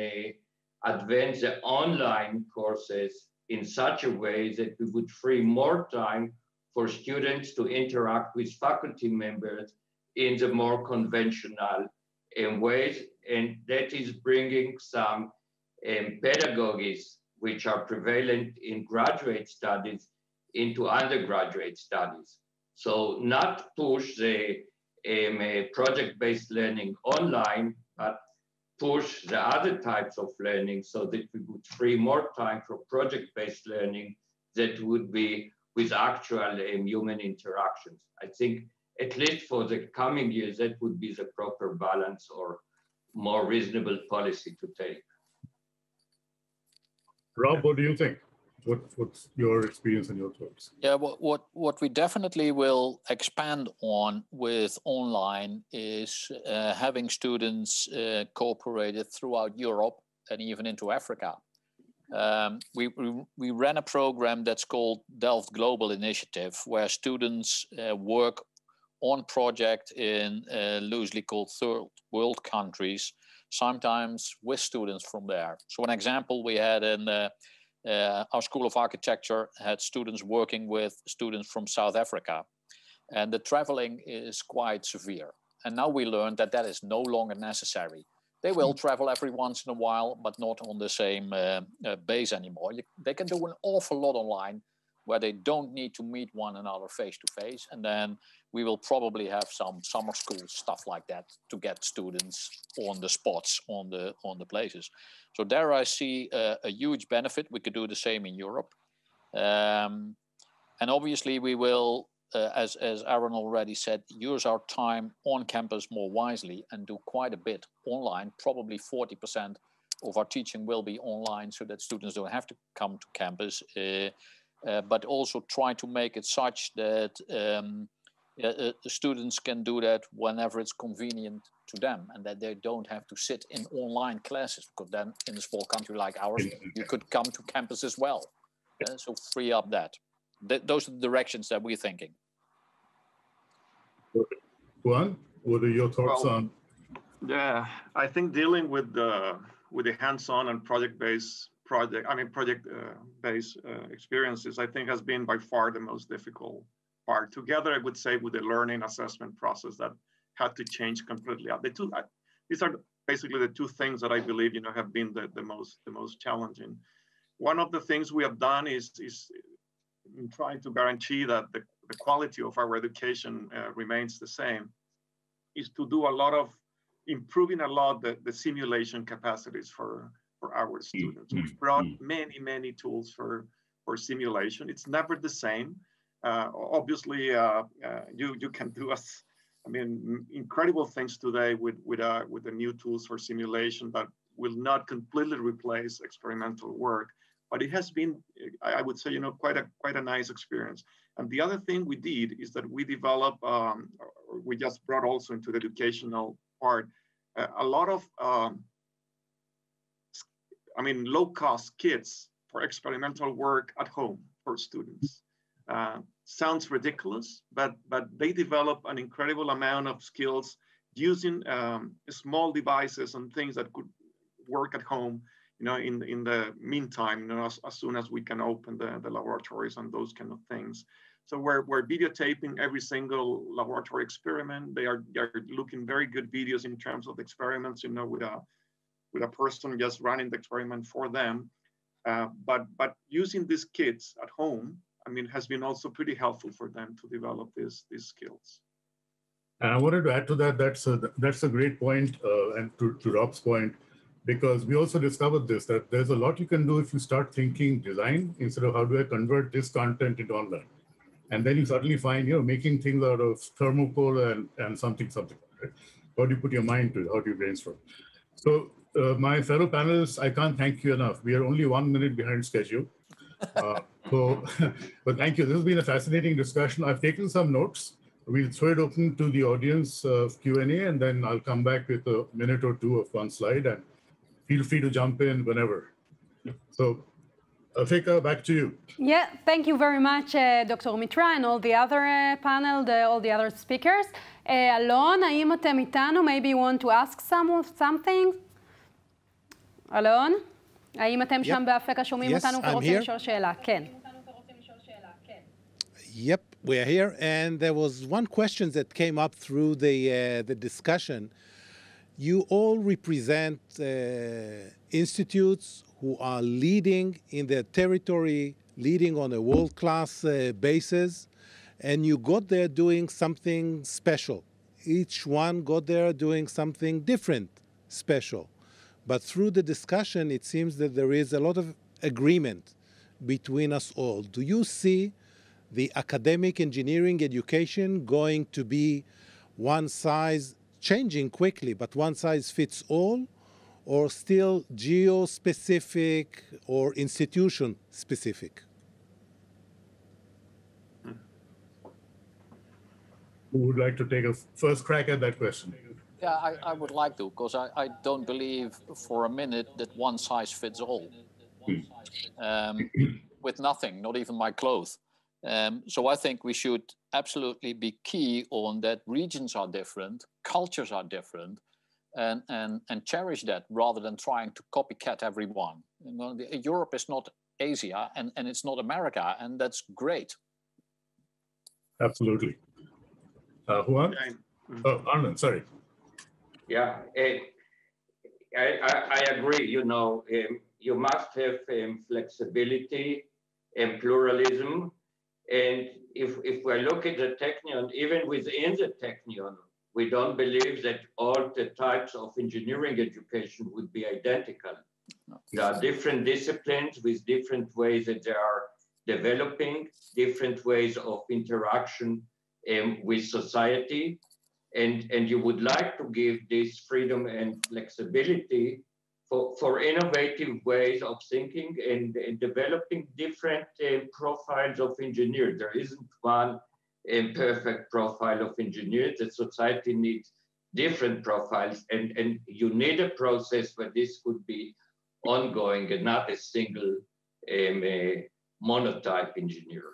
advance the online courses in such a way that we would free more time for students to interact with faculty members in the more conventional ways. And that is bringing some pedagogies which are prevalent in graduate studies into undergraduate studies. So not push the project-based learning online, but push the other types of learning so that we would free more time for project-based learning that would be with actual human interactions. I think at least for the coming years, that would be the proper balance or more reasonable policy to take. Rob, what do you think? What's your experience and your thoughts? Yeah, what we definitely will expand on with online is having students cooperated throughout Europe and even into Africa. We ran a program that's called Delft Global Initiative, where students work on project in loosely called third world countries, sometimes with students from there. So an example we had in our School of Architecture had students working with students from South Africa, and the traveling is quite severe. And now we learned that that is no longer necessary. They will travel every once in a while, but not on the same base anymore. They can do an awful lot online where they don't need to meet one another face to face. And then we will probably have some summer school stuff like that to get students on the spots, on the places. So there I see a huge benefit. We could do the same in Europe. And obviously we will, as Aaron already said, use our time on campus more wisely and do quite a bit online. Probably 40% of our teaching will be online so that students don't have to come to campus. But also try to make it such that students can do that whenever it's convenient to them, and that they don't have to sit in online classes, because then in a small country like ours, you could come to campus as well. So free up that. Those are the directions that we're thinking. Juan, what are your thoughts on? Yeah, I think dealing with the hands-on and project-based experiences, I think has been by far the most difficult part. Together, I would say, with the learning assessment process that had to change completely. These are basically the two things that I believe, have been the most challenging. One of the things we have done is in trying to guarantee that the quality of our education remains the same, is to do a lot of improving the simulation capacities for our students. We've brought many tools for simulation. It's never the same. Obviously, you can do incredible things today with the new tools for simulation that will not completely replace experimental work. But it has been, I would say, quite a nice experience. And the other thing we did is that we developed, we just brought also into the educational part, a lot of low-cost kits for experimental work at home for students. Sounds ridiculous, but they develop an incredible amount of skills using small devices and things that could work at home, in the meantime, as soon as we can open the laboratories and those kind of things. So we're videotaping every single laboratory experiment. They are looking very good videos in terms of experiments, with a person just running the experiment for them. But using these kits at home, has been also pretty helpful for them to develop these skills. And I wanted to add to that, that's a great point, and to Rob's point, because we also discovered that there's a lot you can do if you start thinking design instead of how do I convert this content into online. And then you suddenly find, making things out of thermocol and something, right? How do you put your mind to it? How do you brainstorm? So my fellow panelists, I can't thank you enough. We are only 1 minute behind schedule. But thank you. This has been a fascinating discussion. I've taken some notes. We'll throw it open to the audience Q&A, and then I'll come back with a minute or two of one slide, and feel free to jump in whenever. So, Afika, back to you. Yeah, thank you very much, Dr. Mitra, and all the other panel, all the other speakers. אלון, האם אתם איתנו? Maybe you want to ask something? אלון, האם אתם שם באפקה שומעים אותנו ורוצים לשאול שאלה? כן. Yep, we are here, and there was one question that came up through the discussion. You all represent institutes who are leading in their territory, leading on a world-class basis, and you got there doing something special. Each one got there doing something different, special. But through the discussion, it seems that there is a lot of agreement between us all. Do you see the academic engineering education going to be one size, changing quickly, but one size fits all, or still geo-specific or institution-specific? Who would like to take a first crack at that question? Yeah, I would like to, because I don't believe for a minute that one size fits all. With nothing, not even my clothes. So I think we should absolutely be key on that regions are different, cultures are different, and cherish that rather than trying to copycat everyone. You know, Europe is not Asia, and it's not America, and that's great. Absolutely. Juan? Oh, Arnold, sorry. Yeah, I agree. You know, you must have flexibility and pluralism. And if we look at the Technion, even within the Technion, we don't believe that all the types of engineering education would be identical. There are different disciplines with different ways that they are developing, different ways of interaction with society. And you would like to give this freedom and flexibility for innovative ways of thinking and developing different profiles of engineers. There isn't one perfect profile of engineers. The society needs different profiles, and you need a process where this could be ongoing and not a single monotype engineer.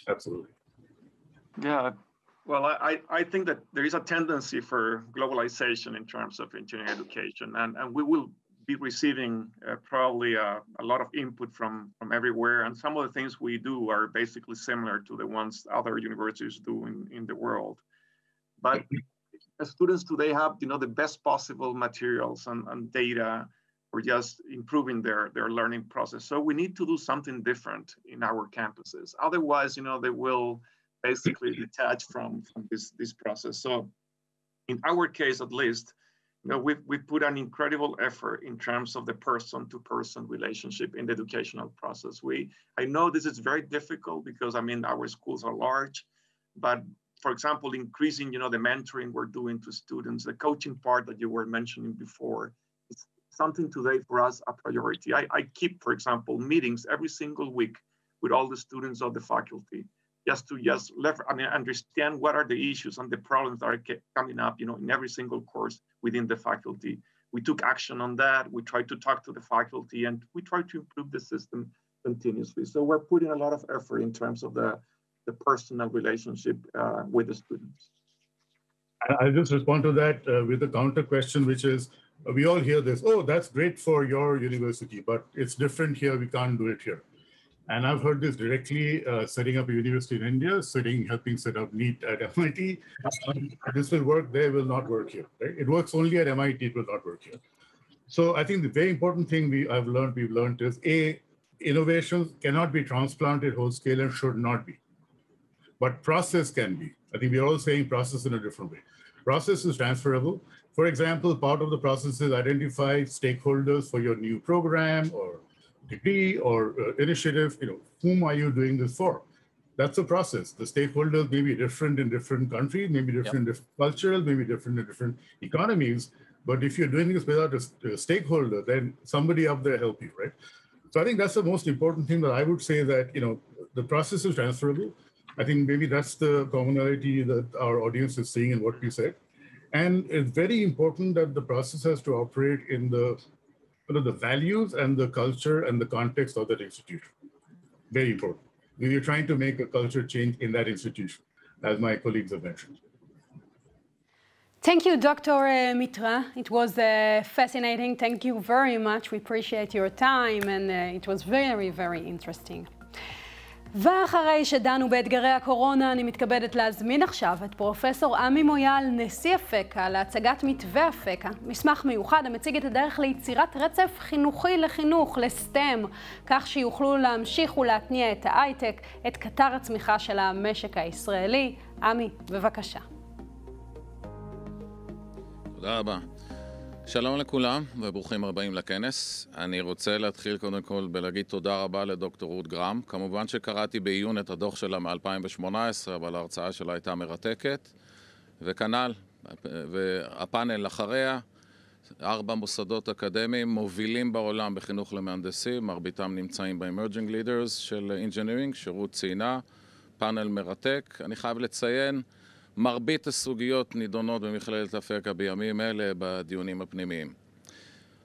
Absolutely. Yeah. Well, I think that there is a tendency for globalization in terms of engineering education, and we will be receiving probably a lot of input from everywhere. And some of the things we do are basically similar to the ones other universities do in the world. But students today have, you know, the best possible materials and data for just improving their learning process. So we need to do something different in our campuses. Otherwise, you know, they will basically detached from this process. So in our case, at least, you know, we put an incredible effort in terms of the person-to-person relationship in the educational process. I know this is very difficult because, I mean, our schools are large, but for example, increasing, you know, the mentoring we're doing to students, the coaching part that you were mentioning before, it's something today for us a priority. I keep, for example, meetings every single week with all the students of the faculty, just to understand what are the issues and the problems that are coming up, you know, in every single course within the faculty. We took action on that. We tried to talk to the faculty, and we try to improve the system continuously. So we're putting a lot of effort in terms of the personal relationship with the students. I'll just respond to that with a counter question, which is, we all hear this, oh, that's great for your university, but it's different here, we can't do it here. And I've heard this directly, setting up a university in India, helping set up NEET at MIT. This will work there, will not work here. Right? It works only at MIT, it will not work here. So I think the very important thing we've learned is, innovations cannot be transplanted whole scale and should not be. But process can be. I think we're all saying process in a different way. Process is transferable. For example, part of the process is identify stakeholders for your new program or degree or initiative. You know, whom are you doing this for? That's a process. The stakeholders may be different in different countries, maybe different in different cultural, maybe different in different economies. But if you're doing this without a stakeholder, then somebody up there help you, right? So I think that's the most important thing that I would say, that, you know, the process is transferable. I think maybe that's the commonality that our audience is seeing in what we said. And it's very important that the process has to operate in the values and the culture and the context of that institution. Very important. We're trying to make a culture change in that institution, as my colleagues have mentioned. Thank you, Dr. Mitra. It was fascinating. Thank you very much. We appreciate your time, and it was very, very interesting. ואחרי שדנו באתגרי הקורונה, אני מתכבדת להזמין עכשיו את פרופסור עמי מויאל, נשיא אפקה, להצגת מתווה אפקה, מסמך מיוחד המציג את הדרך ליצירת רצף חינוכי לחינוך, לסטם, כך שיוכלו להמשיך ולהתניע את ההייטק, את קטר הצמיחה של המשק הישראלי. עמי, בבקשה. תודה רבה. שלום לכולם וברוכים הבאים לכנס. אני רוצה להתחיל קודם כל בלהגיד תודה רבה לדוקטור רות גרם. כמובן שקראתי בעיון את הדוח שלה מ-2018, אבל ההרצאה שלה הייתה מרתקת. וכנ"ל, והפאנל אחריה, 4 מוסדות אקדמיים מובילים בעולם בחינוך למהנדסים, מרביתם נמצאים ב-Emerging Leaders של Engineering, שרות ציינה, פאנל מרתק. אני חייב לציין, מרבית הסוגיות נידונות במכללת אפקה בימים אלה בדיונים הפנימיים.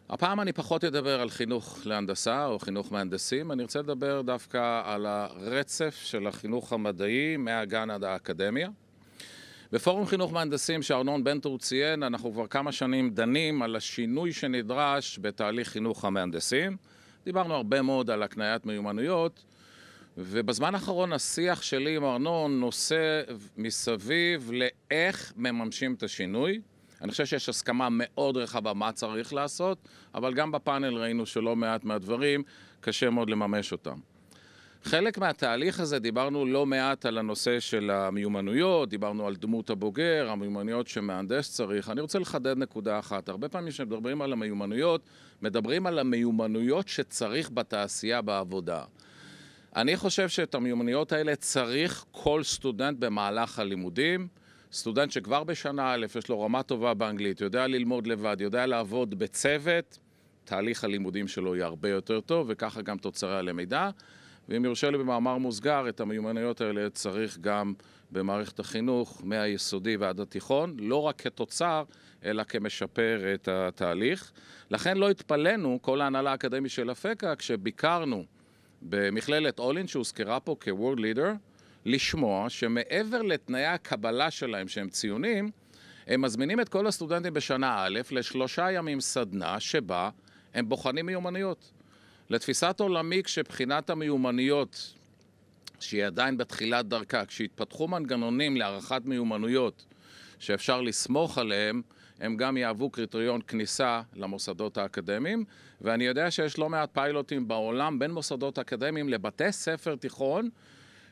הפעם אני פחות אדבר על חינוך להנדסה או חינוך מהנדסים, אני רוצה לדבר דווקא על הרצף של החינוך המדעי מהגן עד האקדמיה. בפורום חינוך מהנדסים שארנון בנטור ציין, אנחנו כבר כמה שנים דנים על השינוי שנדרש בתהליך חינוך המהנדסים. דיברנו הרבה מאוד על הקניית מיומנויות, ובזמן האחרון השיח שלי עם ארנון נושא מסביב לאיך מממשים את השינוי. אני חושב שיש הסכמה מאוד רחבה מה צריך לעשות, אבל גם בפאנל ראינו שלא מעט מהדברים קשה מאוד לממש אותם. חלק מהתהליך הזה דיברנו לא מעט על הנושא של המיומנויות, דיברנו על דמות הבוגר, המיומנויות שמהנדס צריך. אני רוצה לחדד נקודה אחת. הרבה פעמים כשמדברים על המיומנויות, מדברים על המיומנויות שצריך בתעשייה בעבודה. אני חושב שאת המיומנויות האלה צריך כל סטודנט במהלך הלימודים. סטודנט שכבר בשנה א' יש לו רמה טובה באנגלית, יודע ללמוד לבד, יודע לעבוד בצוות, תהליך הלימודים שלו יהיה הרבה יותר טוב, וככה גם תוצרי הלמידה. ואם יורשה לי במאמר מוסגר, את המיומנויות האלה צריך גם במערכת החינוך מהיסודי ועד התיכון, לא רק כתוצר, אלא כמשפר את התהליך. לכן לא התפלאנו, כל ההנהלה האקדמית של אפקה, כשביקרנו במכללת אולין, שהוזכרה פה כ-World Leader, לשמוע שמעבר לתנאי הקבלה שלהם שהם ציונים, הם מזמינים את כל הסטודנטים בשנה א' ל3 ימים סדנה שבה הם בוחנים מיומנויות. לתפיסת עולמי, כשבחינת המיומנויות, שהיא עדיין בתחילת דרכה, כשהתפתחו מנגנונים להערכת מיומנויות שאפשר לסמוך עליהם, הם גם יהוו קריטריון כניסה למוסדות האקדמיים, ואני יודע שיש לא מעט פיילוטים בעולם בין מוסדות אקדמיים לבתי ספר תיכון,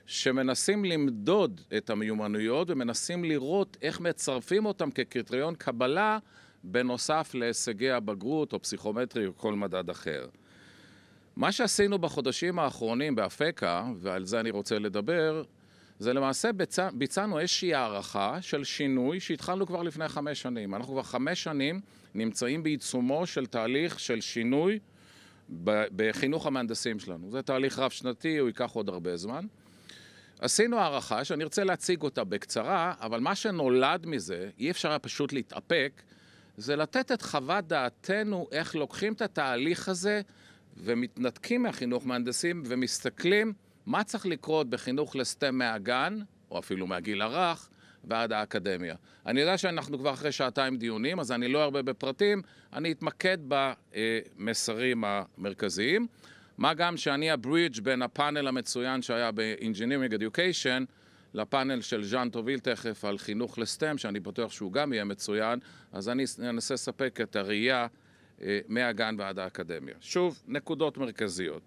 שמנסים למדוד את המיומנויות ומנסים לראות איך מצרפים אותם כקריטריון קבלה, בנוסף להישגי הבגרות או פסיכומטרי או כל מדד אחר. מה שעשינו בחודשים האחרונים באפקה, ועל זה אני רוצה לדבר, זה למעשה ביצענו איזושהי הערכה של שינוי שהתחלנו כבר לפני 5 שנים. אנחנו כבר 5 שנים נמצאים בעיצומו של תהליך של שינוי בחינוך המהנדסים שלנו. זה תהליך רב שנתי, הוא ייקח עוד הרבה זמן. עשינו הערכה שאני רוצה להציג אותה בקצרה, אבל מה שנולד מזה, אי אפשר היה פשוט להתאפק, זה לתת את חוות דעתנו איך לוקחים את התהליך הזה ומתנתקים מהחינוך מהנדסים ומסתכלים מה צריך לקרות בחינוך לסטם מהגן, או אפילו מהגיל הרך, ועד האקדמיה. אני יודע שאנחנו כבר אחרי 2 דיונים, אז אני לא הרבה בפרטים, אני אתמקד במסרים המרכזיים. מה גם שאני הברידג' בין הפאנל המצוין שהיה ב-Engineering Education, לפאנל של ז'אן טוביל תכף על חינוך לסטם, שאני בטוח שהוא גם יהיה מצוין, אז אני אנסה לספק את הראייה מהגן ועד האקדמיה. שוב, נקודות מרכזיות.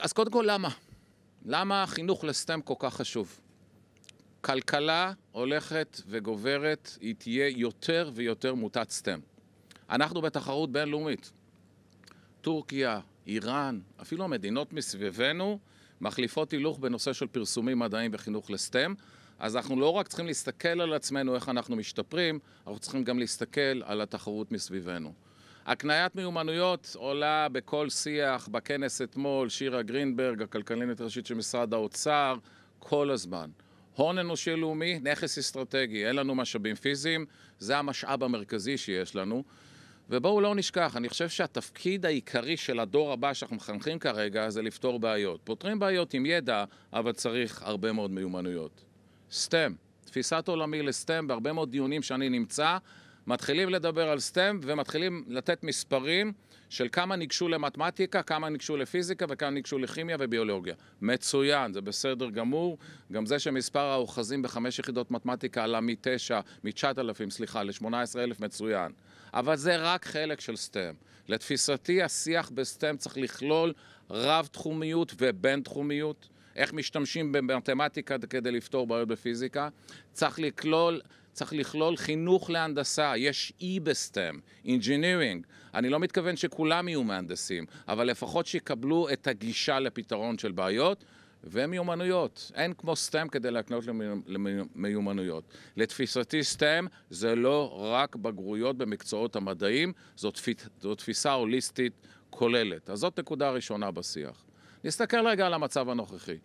אז קודם כל, למה? למה החינוך לסטם כל כך חשוב? כלכלה הולכת וגוברת, היא תהיה יותר ויותר מוטת סטם. אנחנו בתחרות בינלאומית. טורקיה, איראן, אפילו המדינות מסביבנו, מחליפות הילוך בנושא של פרסומים מדעיים וחינוך לסטם, אז אנחנו לא רק צריכים להסתכל על עצמנו איך אנחנו משתפרים, אנחנו צריכים גם להסתכל על התחרות מסביבנו. הקניית מיומנויות עולה בכל שיח, בכנס אתמול, שירה גרינברג, הכלכלנית הראשית של משרד האוצר, כל הזמן. הון אנושי לאומי, נכס אסטרטגי, אין לנו משאבים פיזיים, זה המשאב המרכזי שיש לנו. ובואו לא נשכח, אני חושב שהתפקיד העיקרי של הדור הבא שאנחנו מחנכים כרגע זה לפתור בעיות. פותרים בעיות עם ידע, אבל צריך הרבה מאוד מיומנויות. סטם, תפיסת עולמי לסטם, בהרבה מאוד דיונים שאני נמצא, מתחילים לדבר על סטם ומתחילים לתת מספרים של כמה ניגשו למתמטיקה, כמה ניגשו לפיזיקה וכמה ניגשו לכימיה וביולוגיה. מצוין, זה בסדר גמור. גם זה שמספר האוחזים ב5 יחידות מתמטיקה עלה מ9,000 ל-18,000 מצוין. אבל זה רק חלק של סטם. לתפיסתי, השיח בסטם צריך לכלול רב-תחומיות ובין-תחומיות. איך משתמשים במתמטיקה כדי לפתור בעיות בפיזיקה. צריך לכלול חינוך להנדסה, יש E בסטם, engineering. אני לא מתכוון שכולם יהיו מהנדסים, אבל לפחות שיקבלו את הגישה לפתרון של בעיות, ומיומנויות. אין כמו סטם כדי להקנות למיומנויות. לתפיסתי סטם זה לא רק בגרויות במקצועות המדעיים, זו תפיסה הוליסטית כוללת. אז זאת נקודה ראשונה בשיח. נסתכל רגע על המצב הנוכחי.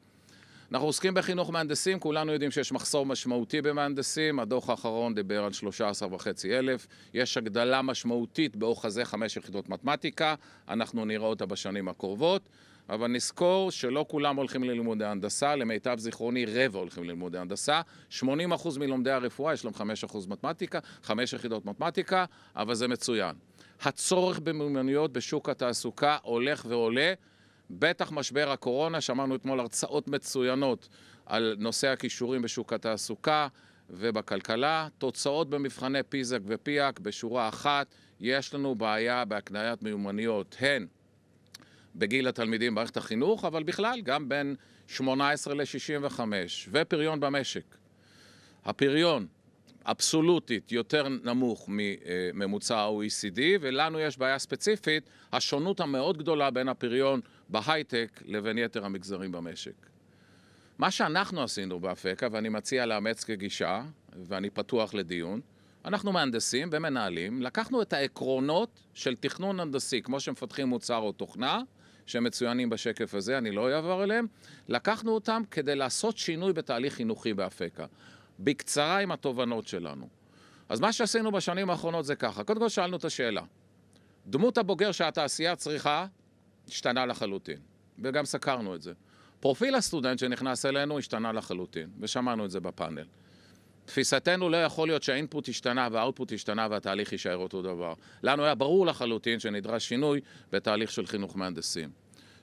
אנחנו עוסקים בחינוך מהנדסים, כולנו יודעים שיש מחסור משמעותי במהנדסים, הדוח האחרון דיבר על 13,500, יש הגדלה משמעותית באוחזי 5 יחידות מתמטיקה, אנחנו נראה אותה בשנים הקרובות, אבל נזכור שלא כולם הולכים ללימודי הנדסה, למיטב זיכרוני רבע הולכים ללימודי הנדסה, 80% מלומדי הרפואה יש להם 5% מתמטיקה, 5 יחידות מתמטיקה, אבל זה מצוין. הצורך במיומנויות בשוק התעסוקה הולך ועולה, בטח משבר הקורונה, שמענו אתמול הרצאות מצוינות על נושא הכישורים בשוק התעסוקה ובכלכלה. תוצאות במבחני פיזק ופיאק בשורה אחת, יש לנו בעיה בהקניית מיומנויות, הן בגיל התלמידים במערכת החינוך, אבל בכלל גם בין 18 ל-65, ופריון במשק. הפריון אבסולוטית יותר נמוך מממוצע ה-OECD, ולנו יש בעיה ספציפית, השונות המאוד גדולה בין הפריון בהייטק לבין יתר המגזרים במשק. מה שאנחנו עשינו באפקה, ואני מציע לאמץ כגישה, ואני פתוח לדיון, אנחנו מהנדסים ומנהלים, לקחנו את העקרונות של תכנון הנדסי, כמו שמפתחים מוצר או תוכנה, שמצוינים בשקף הזה, אני לא אעבור אליהם, לקחנו אותם כדי לעשות שינוי בתהליך חינוכי באפקה. בקצרה עם התובנות שלנו. אז מה שעשינו בשנים האחרונות זה ככה. קודם כל שאלנו את השאלה. דמות הבוגר שהתעשייה צריכה השתנה לחלוטין. וגם סקרנו את זה. פרופיל הסטודנט שנכנס אלינו השתנה לחלוטין. ושמענו את זה בפאנל. תפיסתנו לא יכול להיות שהאינפוט השתנה והאוטפוט השתנה והתהליך יישאר אותו דבר. לנו היה ברור לחלוטין שנדרש שינוי בתהליך של חינוך מהנדסים.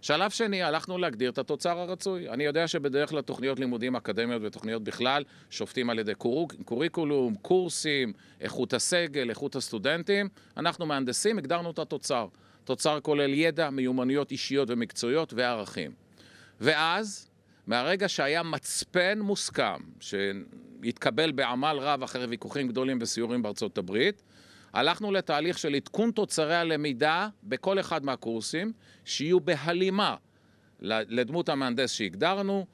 שלב שני, הלכנו להגדיר את התוצר הרצוי. אני יודע שבדרך כלל תוכניות לימודים אקדמיות ותוכניות בכלל שופטים על ידי קוריקולום, קורסים, איכות הסגל, איכות הסטודנטים. אנחנו מהנדסים, הגדרנו את התוצר. תוצר כולל ידע, מיומנויות אישיות ומקצועיות וערכים. ואז, מהרגע שהיה מצפן מוסכם, שהתקבל בעמל רב אחרי ויכוחים גדולים בסיורים בארצות הברית, הלכנו לתהליך של עדכון תוצרי הלמידה בכל אחד מהקורסים, שיהיו בהלימה לדמות המהנדס שהגדרנו,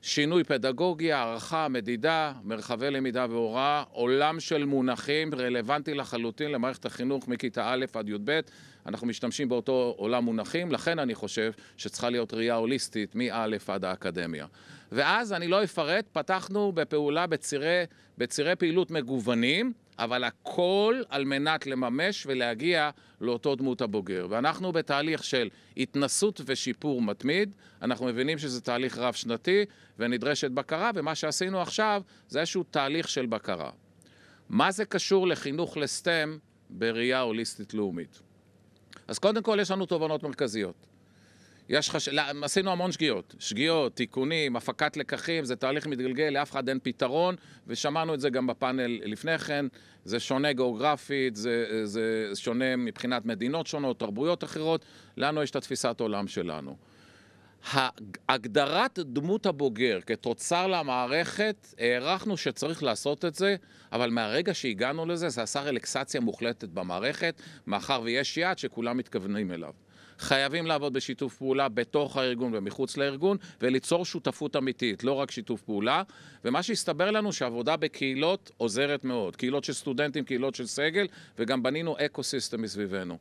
שינוי פדגוגיה, הערכה, מדידה, מרחבי למידה והוראה, עולם של מונחים רלוונטי לחלוטין למערכת החינוך מכיתה א' עד י"ב. אנחנו משתמשים באותו עולם מונחים, לכן אני חושב שצריכה להיות ראייה הוליסטית מא' עד האקדמיה. ואז אני לא אפרט, פתחנו בפעולה בצירי פעילות מגוונים, אבל הכל על מנת לממש ולהגיע לאותו דמות הבוגר. ואנחנו בתהליך של התנסות ושיפור מתמיד, אנחנו מבינים שזה תהליך רב שנתי ונדרשת בקרה, ומה שעשינו עכשיו זה איזשהו תהליך של בקרה. מה זה קשור לחינוך לסטם בראייה הוליסטית לאומית? אז קודם כל יש לנו תובנות מרכזיות. עשינו המון שגיאות, תיקונים, הפקת לקחים, זה תהליך מתגלגל, לאף אחד אין פתרון, ושמענו את זה גם בפאנל לפני כן, זה שונה גיאוגרפית, זה שונה מבחינת מדינות שונות, תרבויות אחרות, לנו יש את התפיסת עולם שלנו. הגדרת דמות הבוגר כתוצר למערכת, הערכנו שצריך לעשות את זה, אבל מהרגע שהגענו לזה, זה עשה רלקסציה מוחלטת במערכת, מאחר ויש יעד שכולם מתכוונים אליו. חייבים לעבוד בשיתוף פעולה בתוך הארגון ומחוץ לארגון, וליצור שותפות אמיתית, לא רק שיתוף פעולה. ומה שהסתבר לנו שעבודה בקהילות עוזרת מאוד. קהילות של סטודנטים, קהילות של סגל, וגם בנינו אקוסיסטם מסביבנו.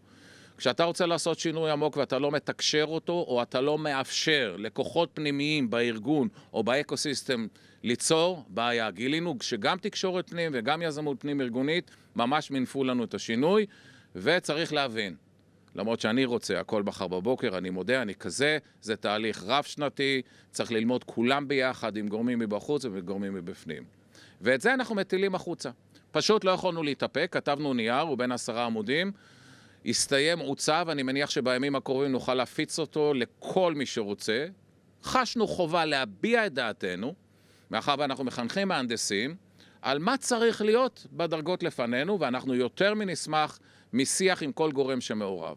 כשאתה רוצה לעשות שינוי עמוק ואתה לא מתקשר אותו, או אתה לא מאפשר לכוחות פנימיים בארגון או באקוסיסטם ליצור, בעיה. גילינו שגם תקשורת פנים וגם יזמות פנים ארגונית ממש מנפו לנו את השינוי, וצריך להבין. למרות שאני רוצה הכל מחר בבוקר, אני מודה, אני כזה, זה תהליך רב שנתי, צריך ללמוד כולם ביחד עם גורמים מבחוץ וגורמים מבפנים. ואת זה אנחנו מטילים החוצה. פשוט לא יכולנו להתאפק, כתבנו נייר, הוא בין 10 עמודים, הסתיים, עוצב, אני מניח שבימים הקרובים נוכל להפיץ אותו לכל מי שרוצה. חשנו חובה להביע את דעתנו, מאחר ואנחנו מחנכים מהנדסים, על מה צריך להיות בדרגות לפנינו, ואנחנו יותר מנשמח משיח עם כל גורם שמעורב.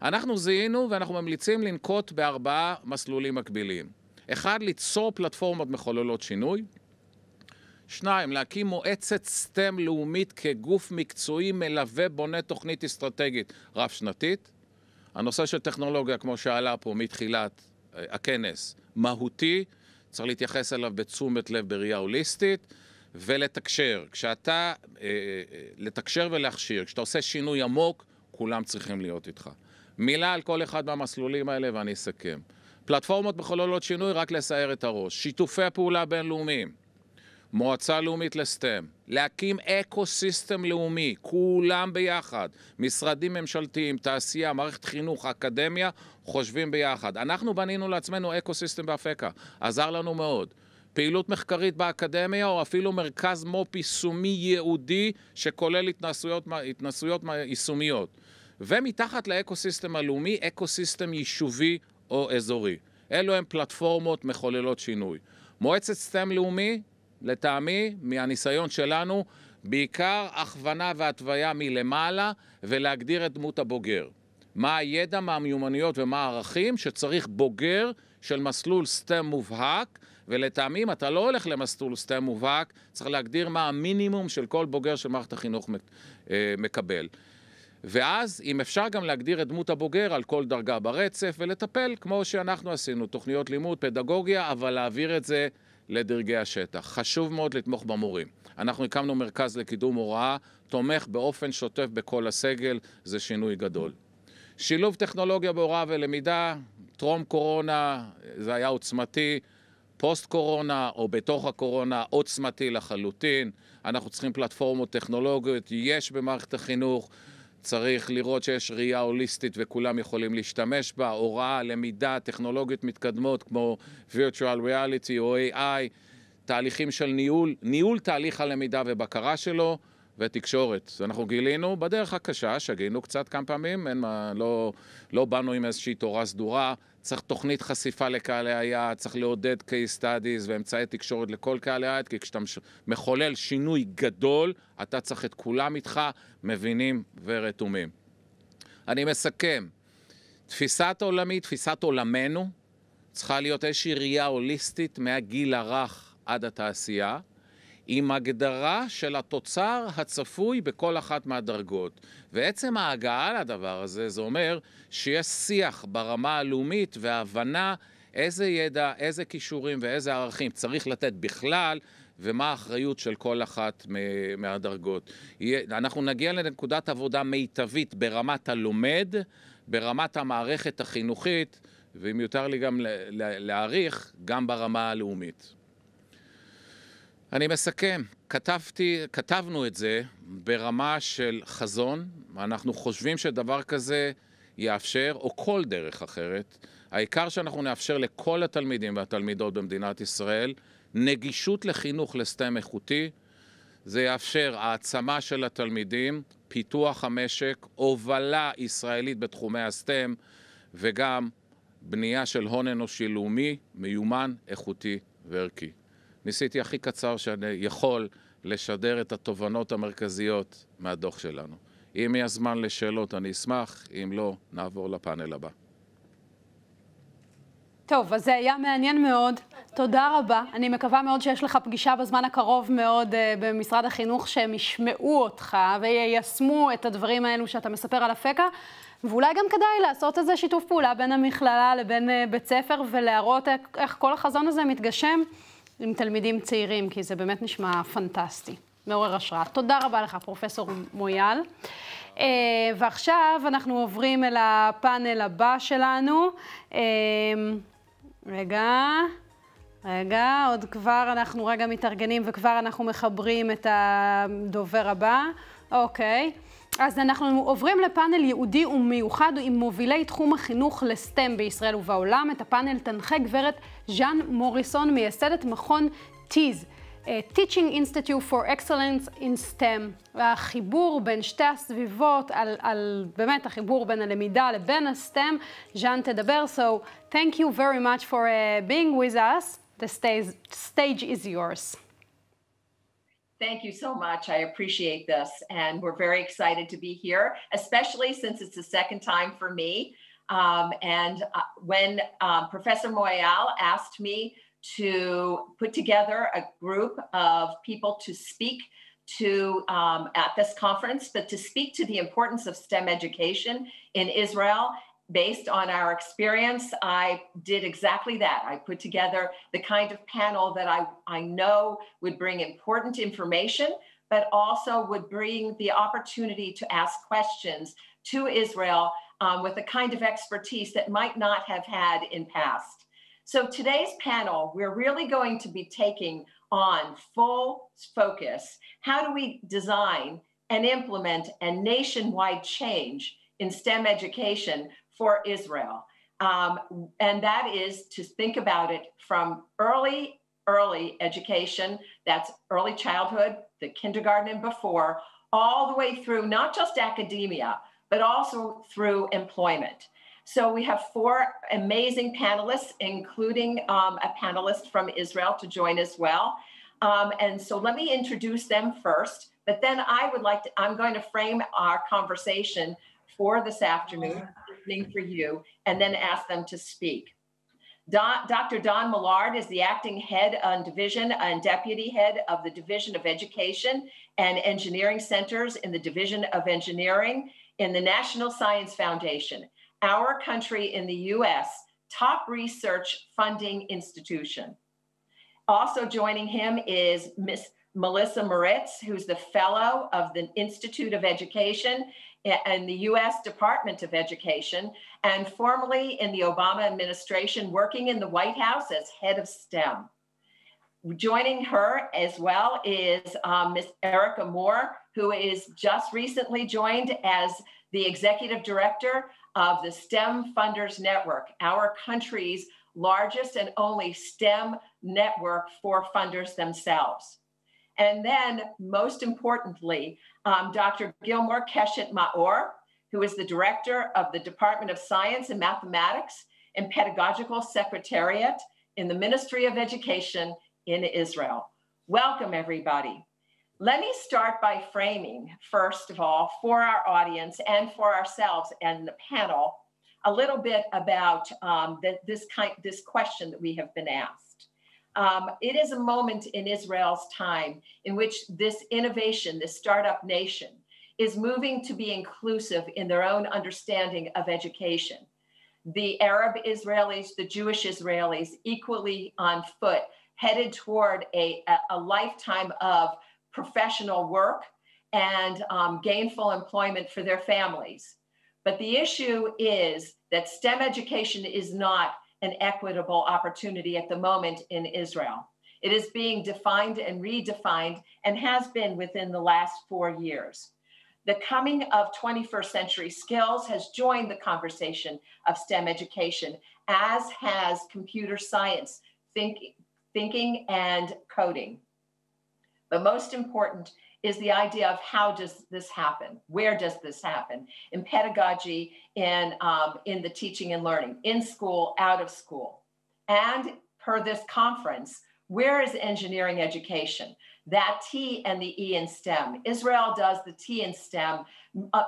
אנחנו זיהינו ואנחנו ממליצים לנקוט ב4 מסלולים מקבילים. 1, ליצור פלטפורמות מחוללות שינוי. 2, להקים מועצת סטם לאומית כגוף מקצועי מלווה בונה תוכנית אסטרטגית רב שנתית. הנושא של טכנולוגיה, כמו שעלה פה מתחילת הכנס, מהותי, צריך להתייחס אליו בתשומת לב בראייה הוליסטית, ולתקשר. כשאתה, לתקשר ולהכשיר, כשאתה עושה שינוי עמוק, כולם צריכים להיות איתך. מילה על כל אחד מהמסלולים האלה ואני אסכם. פלטפורמות מחוללות שינוי, רק לסער את הראש. שיתופי פעולה בינלאומיים. מועצה לאומית לסטם. להקים אקוסיסטם לאומי, כולם ביחד. משרדים ממשלתיים, תעשייה, מערכת חינוך, אקדמיה, חושבים ביחד. אנחנו בנינו לעצמנו אקוסיסטם באפקה. עזר לנו מאוד. פעילות מחקרית באקדמיה, או אפילו מרכז מו"פ יישומי ייעודי, שכולל התנסויות יישומיות. ומתחת לאקוסיסטם הלאומי, אקוסיסטם יישובי או אזורי. אלו הם פלטפורמות מחוללות שינוי. מועצת סטם לאומי, לטעמי, מהניסיון שלנו, בעיקר הכוונה והתוויה מלמעלה, ולהגדיר את דמות הבוגר. מה הידע, מה המיומנויות ומה הערכים שצריך בוגר של מסלול סטם מובהק, ולטעמי, אם אתה לא הולך למסלול סטם מובהק, צריך להגדיר מה המינימום של כל בוגר של מערכת החינוך מקבל. ואז, אם אפשר גם להגדיר את דמות הבוגר על כל דרגה ברצף, ולטפל כמו שאנחנו עשינו, תוכניות לימוד, פדגוגיה, אבל להעביר את זה לדרגי השטח. חשוב מאוד לתמוך במורים. אנחנו הקמנו מרכז לקידום הוראה, תומך באופן שוטף בכל הסגל, זה שינוי גדול. שילוב טכנולוגיה בהוראה ולמידה, טרום קורונה, זה היה עוצמתי, פוסט קורונה או בתוך הקורונה, עוצמתי לחלוטין. אנחנו צריכים פלטפורמות טכנולוגיות, יש במערכת החינוך, צריך לראות שיש ראייה הוליסטית וכולם יכולים להשתמש בה, הוראה, למידה, טכנולוגיות מתקדמות כמו virtual reality או AI, תהליכים של ניהול תהליך הלמידה ובקרה שלו, ותקשורת. אנחנו גילינו בדרך הקשה, שגינו קצת כמה פעמים, לא באנו עם איזושהי תורה סדורה, צריך תוכנית חשיפה לקהלי היעד, צריך לעודד case studies ואמצעי תקשורת לכל קהלי היעד, כי כשאתה מחולל שינוי גדול, אתה צריך את כולם איתך, מבינים ורתומים. אני מסכם, תפיסת עולמי, תפיסת עולמנו, צריכה להיות איזושהי ראייה הוליסטית מהגיל הרך עד התעשייה, עם הגדרה של התוצר הצפוי בכל אחת מהדרגות. ועצם ההגעה לדבר הזה, זה אומר שיש שיח ברמה הלאומית והבנה איזה ידע, איזה כישורים ואיזה ערכים צריך לתת בכלל, ומה האחריות של כל אחת מהדרגות. אנחנו נגיע לנקודת עבודה מיטבית ברמת הלומד, ברמת המערכת החינוכית, ואם יותר לי גם להעריך, גם ברמה הלאומית. אני מסכם, כתבנו את זה ברמה של חזון, אנחנו חושבים שדבר כזה יאפשר, או כל דרך אחרת, העיקר שאנחנו נאפשר לכל התלמידים והתלמידות במדינת ישראל, נגישות לחינוך לסטם איכותי, זה יאפשר העצמה של התלמידים, פיתוח המשק, הובלה ישראלית בתחומי הסטם, וגם בנייה של הון אנושי לאומי, מיומן, איכותי וערכי. ניסיתי הכי קצר שאני יכול לשדר את התובנות המרכזיות מהדוח שלנו. אם יהיה זמן לשאלות אני אשמח, אם לא, נעבור לפאנל הבא. טוב, אז זה היה מעניין מאוד. תודה רבה. אני מקווה מאוד שיש לך פגישה בזמן הקרוב מאוד במשרד החינוך, שהם ישמעו אותך ויישמו את הדברים האלו שאתה מספר על אפקה. ואולי גם כדאי לעשות איזה שיתוף פעולה בין המכללה לבין בית ספר, ולהראות איך כל החזון הזה מתגשם עם תלמידים צעירים, כי זה באמת נשמע פנטסטי, מעורר השראה. תודה רבה לך, פרופסור מויאל. ועכשיו אנחנו עוברים אל הפאנל הבא שלנו. רגע, עוד כבר אנחנו רגע מתארגנים וכבר אנחנו מחברים את הדובר הבא. אוקיי. אז אנחנו עוברים לפאנל ייעודי ומיוחד עם מובילי תחום החינוך לסטם בישראל ובעולם. את הפאנל תנחה גברת ז'אן מוריסון, מייסדת מכון טיז, Teaching Institute for Excellence in STEM. והחיבור בין שתי הסביבות, על באמת החיבור בין הלמידה לבין הסטם, ז'אן תדבר. So thank you very much for being with us. The stage is yours. Thank you so much. I appreciate this. And we're very excited to be here, especially since it's the second time for me. When Professor Moyal asked me to put together a group of people to speak to at this conference, but to speak to the importance of STEM education in Israel, based on our experience, I did exactly that. I put together the kind of panel that I know would bring important information, but also would bring the opportunity to ask questions to Israel with a kind of expertise that might not have had in past. So today's panel, we're really going to be taking on full focus. How do we design and implement a nationwide change in STEM education for Israel? And that is to think about it from early education, that's early childhood, the kindergarten and before, all the way through not just academia, but also through employment. So we have 4 amazing panelists, including a panelist from Israel to join as well. And so let me introduce them first, but then I'm going to frame our conversation for this afternoon for you, and then ask them to speak. Dr. Don Millard is the acting head on division and deputy head of the Division of Education and Engineering Centers in the Division of Engineering in the National Science Foundation, our country in the US top research funding institution. Also joining him is Miss Melissa Moritz, who's the fellow of the Institute of Education and the U.S. Department of Education, and formerly in the Obama administration, working in the White House as head of STEM. Joining her as well is Ms. Erica Moore, who is just recently joined as the executive director of the STEM Funders Network, our country's largest and only STEM network for funders themselves. And then, most importantly, Dr. Gilmore Keshet Maor, who is the director of the Department of Science and Mathematics and Pedagogical Secretariat in the Ministry of Education in Israel. Welcome, everybody. Let me start by framing, first of all, for our audience and for ourselves and the panel, a little bit about this question that we have been asked. It is a moment in Israel's time in which this innovation, this startup nation, is moving to be inclusive in their own understanding of education. The Arab Israelis, the Jewish Israelis, equally on foot, headed toward a lifetime of professional work and gainful employment for their families. But the issue is that STEM education is not an equitable opportunity at the moment in Israel. It is being defined and redefined and has been within the last 4 years. The coming of 21st century skills has joined the conversation of STEM education, as has computer science, thinking and coding. But most important is the idea of how does this happen? Where does this happen? In pedagogy, in the teaching and learning, in school, out of school. And per this conference, where is engineering education? That T and the E in STEM. Israel does the T in STEM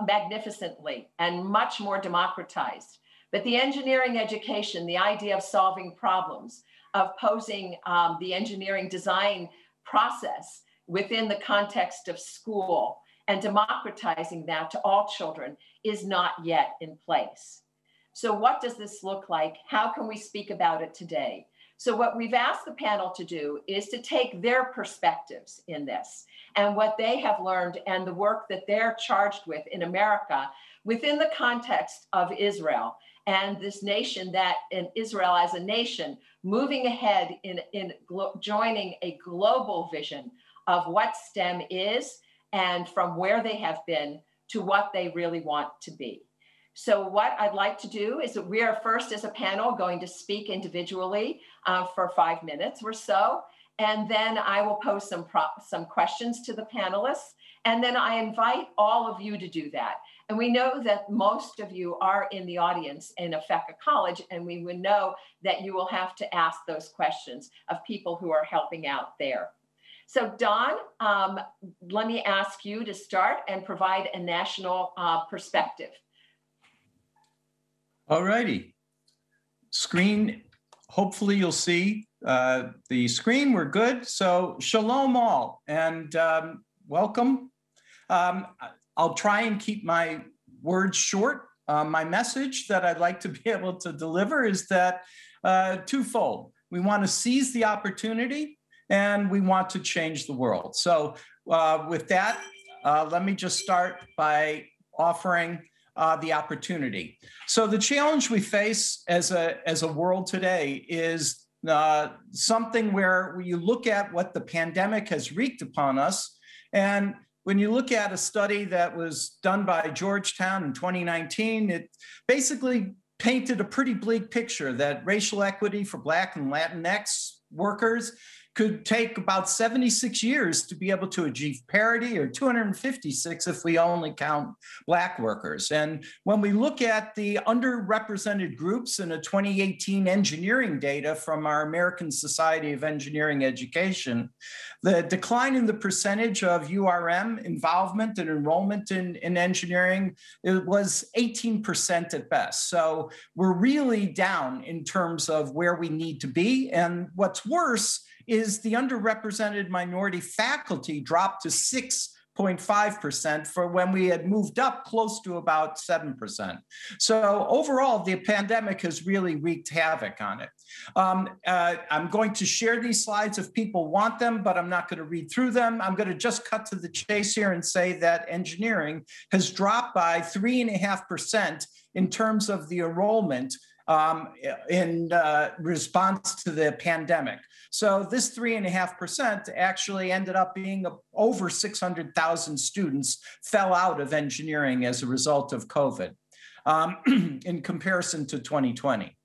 magnificently and much more democratized. But the engineering education, the idea of solving problems, of posing the engineering design process within the context of school and democratizing that to all children is not yet in place. So what does this look like? How can we speak about it today? So what we've asked the panel to do is to take their perspectives in this and what they have learned and the work that they're charged with in America within the context of Israel and this nation that in Israel as a nation moving ahead in joining a global vision of what STEM is and from where they have been to what they really want to be. So what I'd like to do is that we are first as a panel going to speak individually for 5 minutes or so, and then I will pose some questions to the panelists, and then I invite all of you to do that. And we know that most of you are in the audience in Afeka College, and we would know that you will have to ask those questions of people who are helping out there. So Don, let me ask you to start and provide a national perspective. All righty. Screen, hopefully you'll see the screen. We're good. So shalom all and welcome. I'll try and keep my words short. My message that I'd like to be able to deliver is that twofold. We want to seize the opportunity and we want to change the world. So with that, let me just start by offering the opportunity. So the challenge we face as a world today is something where you look at what the pandemic has wreaked upon us. And when you look at a study that was done by Georgetown in 2019, it basically painted a pretty bleak picture that racial equity for Black and Latinx workers could take about 76 years to be able to achieve parity, or 256 if we only count Black workers. And when we look at the underrepresented groups in a 2018 engineering data from our American Society of Engineering Education, the decline in the percentage of URM involvement and enrollment in engineering, it was 18% at best. So we're really down in terms of where we need to be. And what's worse is the underrepresented minority faculty dropped to 6.5% for when we had moved up close to about 7%. So overall, the pandemic has really wreaked havoc on it. I'm going to share these slides if people want them, but I'm not going to read through them. I'm going to just cut to the chase here and say that engineering has dropped by 3.5% in terms of the enrollment in response to the pandemic. So this 3.5% actually ended up being over 600,000 students fell out of engineering as a result of COVID in comparison to 2020.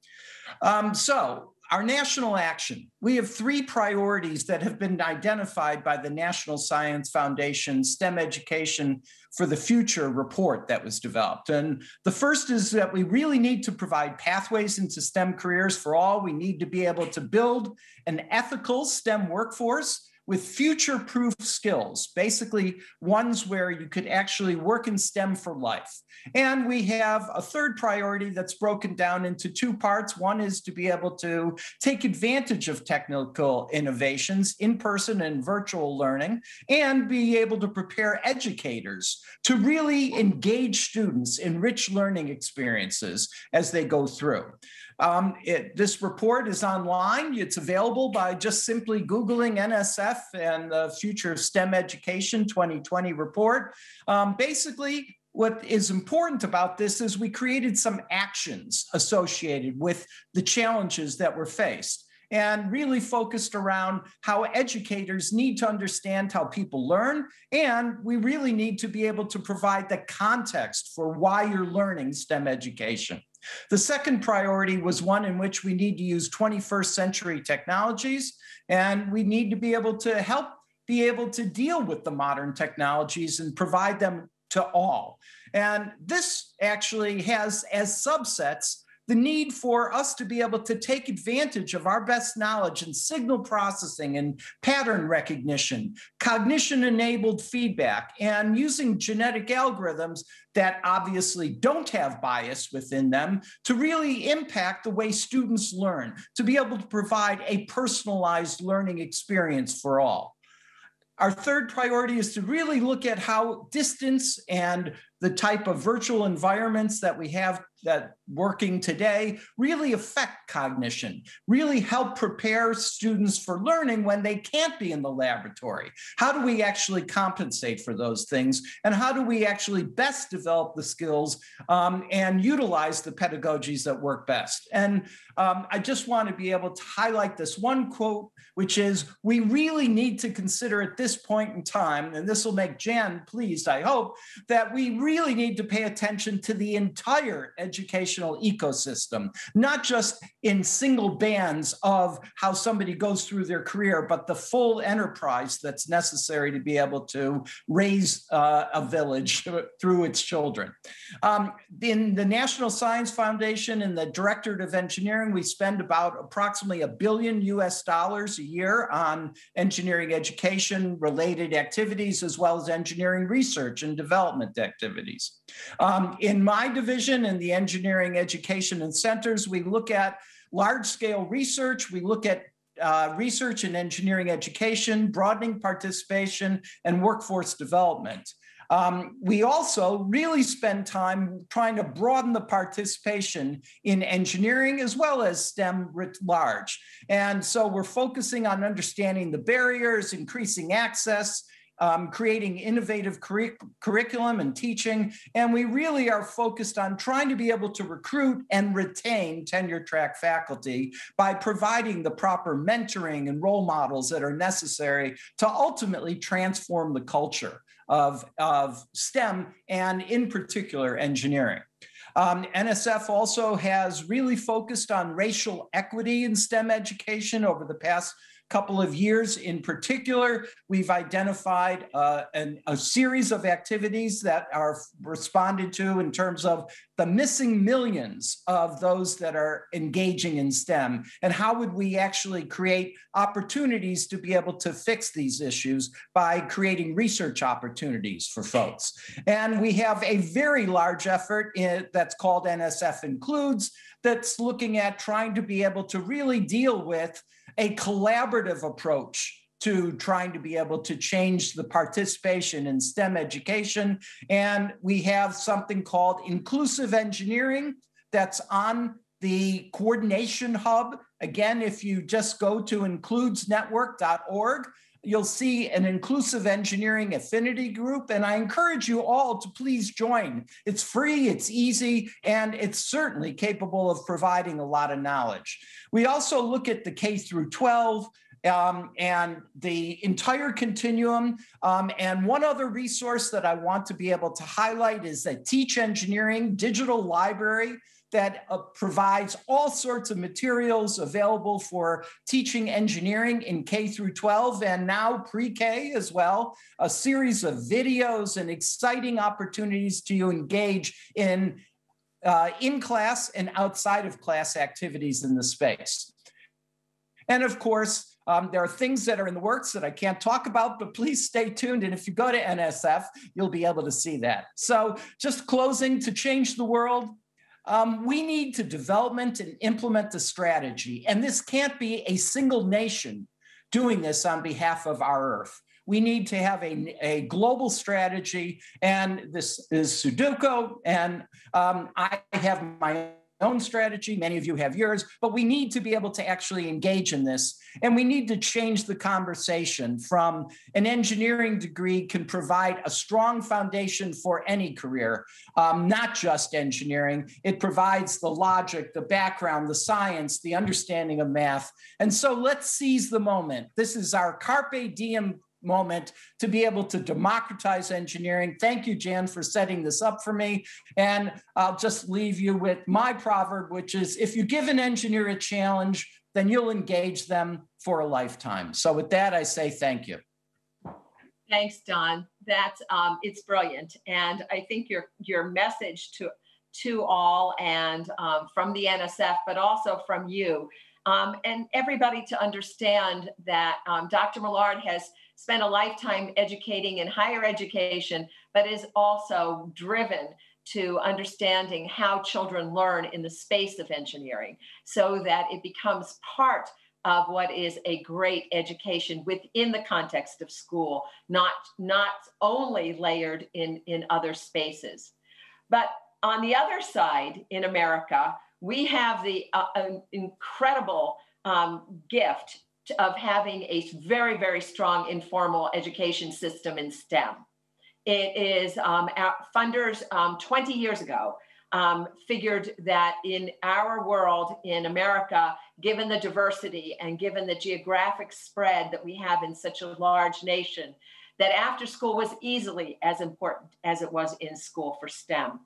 So our national action, we have 3 priorities that have been identified by the National Science Foundation STEM Education for the Future report that was developed. And the first is that we really need to provide pathways into STEM careers for all. We need to be able to build an ethical STEM workforce with future-proof skills, basically ones where you could actually work in STEM for life. And we have a third priority that's broken down into 2 parts. One is to be able to take advantage of technical innovations, in-person and virtual learning, and be able to prepare educators to really engage students in rich learning experiences as they go through. This report is online. It's available by just simply Googling NSF and the Future of STEM Education 2020 report. Basically, what is important about this is we created some actions associated with the challenges that were faced and really focused around how educators need to understand how people learn. And we really need to be able to provide the context for why you're learning STEM education. The second priority was one in which we need to use 21st century technologies, and we need to be able to help be able to deal with the modern technologies and provide them to all. And this actually has as subsets the need for us to be able to take advantage of our best knowledge in signal processing and pattern recognition, cognition-enabled feedback, and using genetic algorithms that obviously don't have bias within them to really impact the way students learn, to be able to provide a personalized learning experience for all. Our third priority is to really look at how distance and the type of virtual environments that we have that working today really affect cognition, really help prepare students for learning when they can't be in the laboratory. How do we actually compensate for those things? And how do we actually best develop the skills and utilize the pedagogies that work best? And I just want to be able to highlight this one quote, which is, we really need to consider at this point in time, and this will make Jan pleased, I hope, that we really need to pay attention to the entire educational ecosystem, not just in single bands of how somebody goes through their career, but the full enterprise that's necessary to be able to raise a village through its children. In the National Science Foundation and the Directorate of Engineering, we spend about approximately $1 billion a year on engineering education related activities, as well as engineering research and development activities. In my division, in the engineering education and centers, we look at large-scale research, we look at research in engineering education, broadening participation, and workforce development. We also really spend time trying to broaden the participation in engineering as well as STEM writ large. And so we're focusing on understanding the barriers, increasing access, creating innovative curriculum and teaching. And we really are focused on trying to be able to recruit and retain tenure track faculty by providing the proper mentoring and role models that are necessary to ultimately transform the culture of STEM and in particular engineering. NSF also has really focused on racial equity in STEM education over the past couple of years. In particular, we've identified a series of activities that are responded to in terms of the missing millions of those that are engaging in STEM, and how would we actually create opportunities to be able to fix these issues by creating research opportunities for folks. And we have a very large effort that's called NSF Includes, that's looking at trying to be able to really deal with a collaborative approach to trying to be able to change the participation in STEM education. And we have something called Inclusive Engineering that's on the Coordination Hub. Again, if you just go to includesnetwork.org, you'll see an inclusive engineering affinity group. And I encourage you all to please join. It's free, it's easy, and it's certainly capable of providing a lot of knowledge. We also look at the K through 12 and the entire continuum. And one other resource that I want to be able to highlight is the Teach Engineering digital library that provides all sorts of materials available for teaching engineering in K through 12 and now pre-K as well, a series of videos and exciting opportunities to engage in class and outside of class activities in the space. And of course, there are things that are in the works that I can't talk about, but please stay tuned. And if you go to NSF, you'll be able to see that. So just closing, to change the world, we need to development and implement the strategy. And this can't be a single nation doing this on behalf of our Earth. We need to have a global strategy. And this is Sudoku. And I have my own strategy. Many of you have yours, but we need to be able to actually engage in this. And we need to change the conversation from an engineering degree can provide a strong foundation for any career, not just engineering. It provides the logic, the background, the science, the understanding of math. And so let's seize the moment. This is our Carpe Diem moment to be able to democratize engineering. Thank you, Jan, for setting this up for me. And I'll just leave you with my proverb, which is, if you give an engineer a challenge, then you'll engage them for a lifetime. So with that, I say thank you. Thanks, Don. That's it's brilliant. And I think your message to all and from the NSF, but also from you and everybody to understand that Dr. Millard has spent a lifetime educating in higher education, but is also driven to understanding how children learn in the space of engineering so that it becomes part of what is a great education within the context of school, not only layered in other spaces. But on the other side, in America, we have the incredible gift of having a very, very strong informal education system in STEM. It is our funders 20 years ago figured that in our world, in America, given the diversity and given the geographic spread that we have in such a large nation, that after school was easily as important as it was in school for STEM.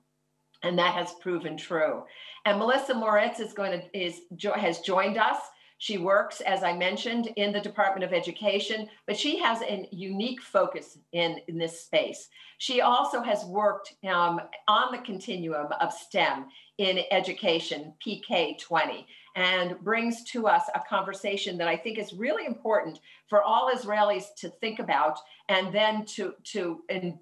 And that has proven true. And Melissa Moritz has joined us. She works, as I mentioned, in the Department of Education, but she has a unique focus in this space. She also has worked on the continuum of STEM in education, PK20, and brings to us a conversation that I think is really important for all Israelis to think about and then to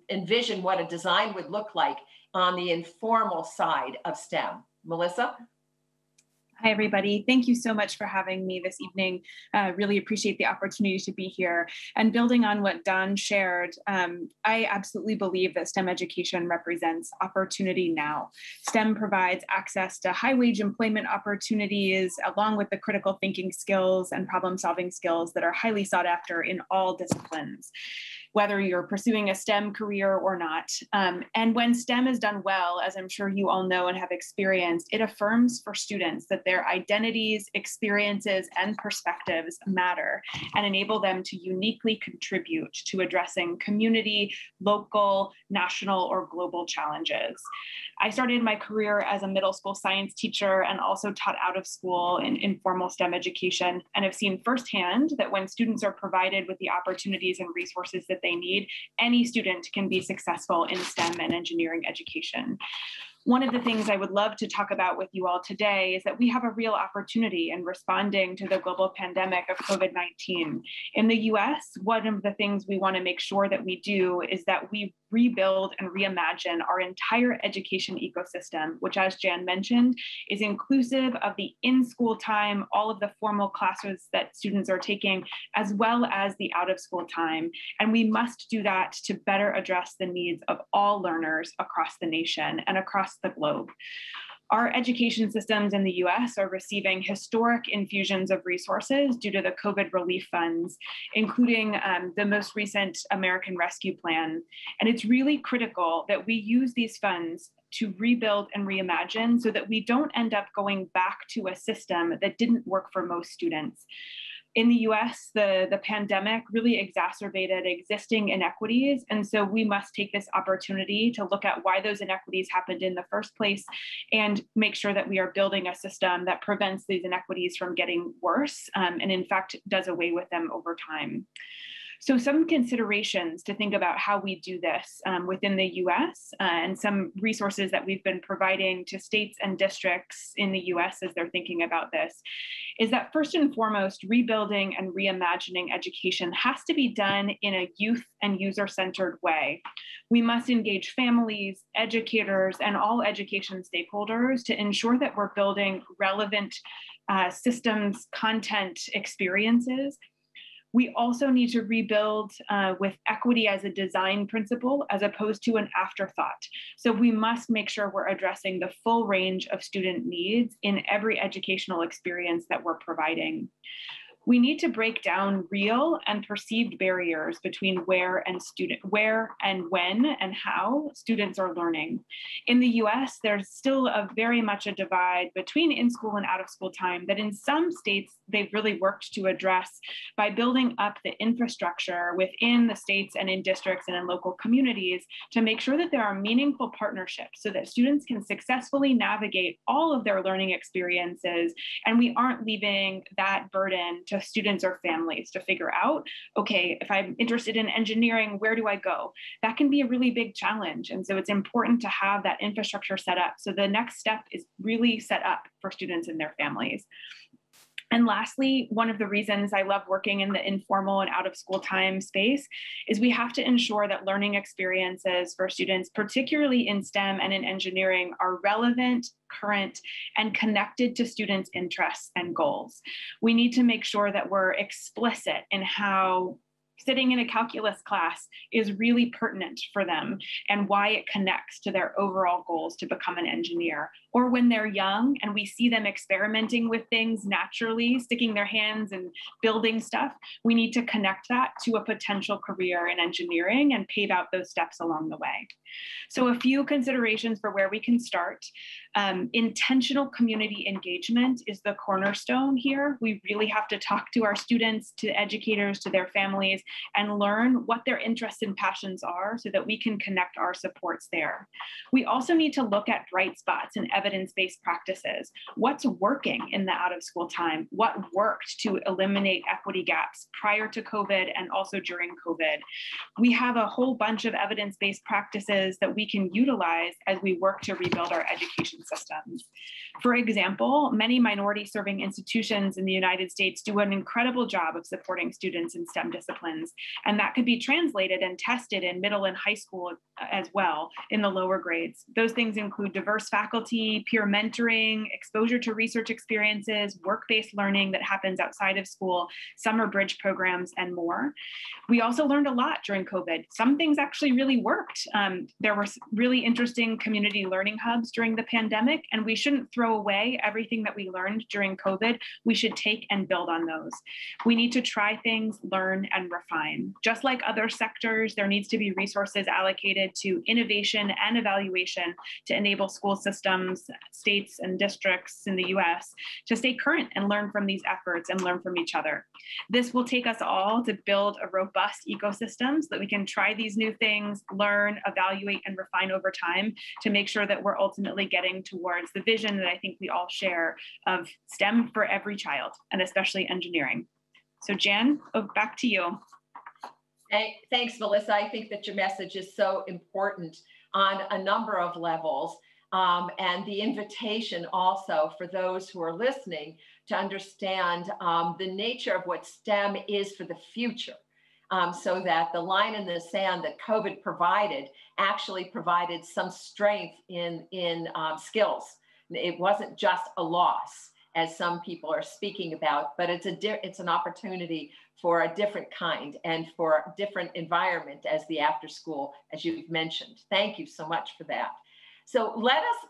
envision what a design would look like on the informal side of STEM. Melissa? Hi, everybody. Thank you so much for having me this evening. Really appreciate the opportunity to be here. And building on what Don shared, I absolutely believe that STEM education represents opportunity now. STEM provides access to high-wage employment opportunities, along with the critical thinking skills and problem-solving skills that are highly sought after in all disciplines, whether you're pursuing a STEM career or not. And when STEM is done well, as I'm sure you all know and have experienced, it affirms for students that their identities, experiences, and perspectives matter and enable them to uniquely contribute to addressing community, local, national, or global challenges. I started my career as a middle school science teacher and also taught out of school in informal STEM education, and have seen firsthand that when students are provided with the opportunities and resources that they need, any student can be successful in STEM and engineering education. One of the things I would love to talk about with you all today is that we have a real opportunity in responding to the global pandemic of COVID-19. In the US, one of the things we want to make sure that we do is that we rebuild and reimagine our entire education ecosystem, which, as Jan mentioned, is inclusive of the in-school time, all of the formal classes that students are taking, as well as the out-of-school time. And we must do that to better address the needs of all learners across the nation and across the globe. Our education systems in the US are receiving historic infusions of resources due to the COVID relief funds, including the most recent American Rescue Plan. And it's really critical that we use these funds to rebuild and reimagine so that we don't end up going back to a system that didn't work for most students. In the US, the pandemic really exacerbated existing inequities. And so we must take this opportunity to look at why those inequities happened in the first place and make sure that we are building a system that prevents these inequities from getting worse and in fact does away with them over time. So some considerations to think about how we do this within the US and some resources that we've been providing to states and districts in the US as they're thinking about this is that first and foremost, rebuilding and reimagining education has to be done in a youth and user-centered way. We must engage families, educators, and all education stakeholders to ensure that we're building relevant systems, content, experiences. We also need to rebuild with equity as a design principle as opposed to an afterthought. So we must make sure we're addressing the full range of student needs in every educational experience that we're providing. We need to break down real and perceived barriers between where and when and how students are learning. In the US, there's still very much a divide between in-school and out-of-school time that in some states they've really worked to address by building up the infrastructure within the states and in districts and in local communities to make sure that there are meaningful partnerships so that students can successfully navigate all of their learning experiences, and we aren't leaving that burden to students or families to figure out, okay, if I'm interested in engineering, where do I go? That can be a really big challenge. And so it's important to have that infrastructure set up so the next step is really set up for students and their families. And lastly, one of the reasons I love working in the informal and out of school time space is we have to ensure that learning experiences for students, particularly in STEM and in engineering, are relevant, current, and connected to students' interests and goals. We need to make sure that we're explicit in how sitting in a calculus class is really pertinent for them and why it connects to their overall goals to become an engineer. Or when they're young and we see them experimenting with things naturally, sticking their hands and building stuff, we need to connect that to a potential career in engineering and pave out those steps along the way. So a few considerations for where we can start. Intentional community engagement is the cornerstone here. We really have to talk to our students, to educators, to their families, and learn what their interests and passions are so that we can connect our supports there. We also need to look at bright spots and evidence-based practices. What's working in the out-of-school time? What worked to eliminate equity gaps prior to COVID and also during COVID? We have a whole bunch of evidence-based practices that we can utilize as we work to rebuild our education systems. For example, many minority-serving institutions in the United States do an incredible job of supporting students in STEM disciplines, and that could be translated and tested in middle and high school as well in the lower grades. Those things include diverse faculty, peer mentoring, exposure to research experiences, work-based learning that happens outside of school, summer bridge programs, and more. We also learned a lot during COVID. Some things actually really worked. There were really interesting community learning hubs during the pandemic, and we shouldn't throw away everything that we learned during COVID. We should take and build on those. We need to try things, learn, and refine. Just like other sectors, there needs to be resources allocated to innovation and evaluation to enable school systems, states, and districts in the US to stay current and learn from these efforts and learn from each other. This will take us all to build a robust ecosystem so that we can try these new things, learn, evaluate, and refine over time to make sure that we're ultimately getting towards the vision that I think we all share of STEM for every child, and especially engineering. So Jan, back to you. Thanks, Melissa. I think that your message is so important on a number of levels. And the invitation also for those who are listening to understand the nature of what STEM is for the future. So that the line in the sand that COVID provided actually provided some strength in skills. It wasn't just a loss, as some people are speaking about, but it's an opportunity for a different kind and for a different environment as the after school, as you've mentioned. Thank you so much for that. So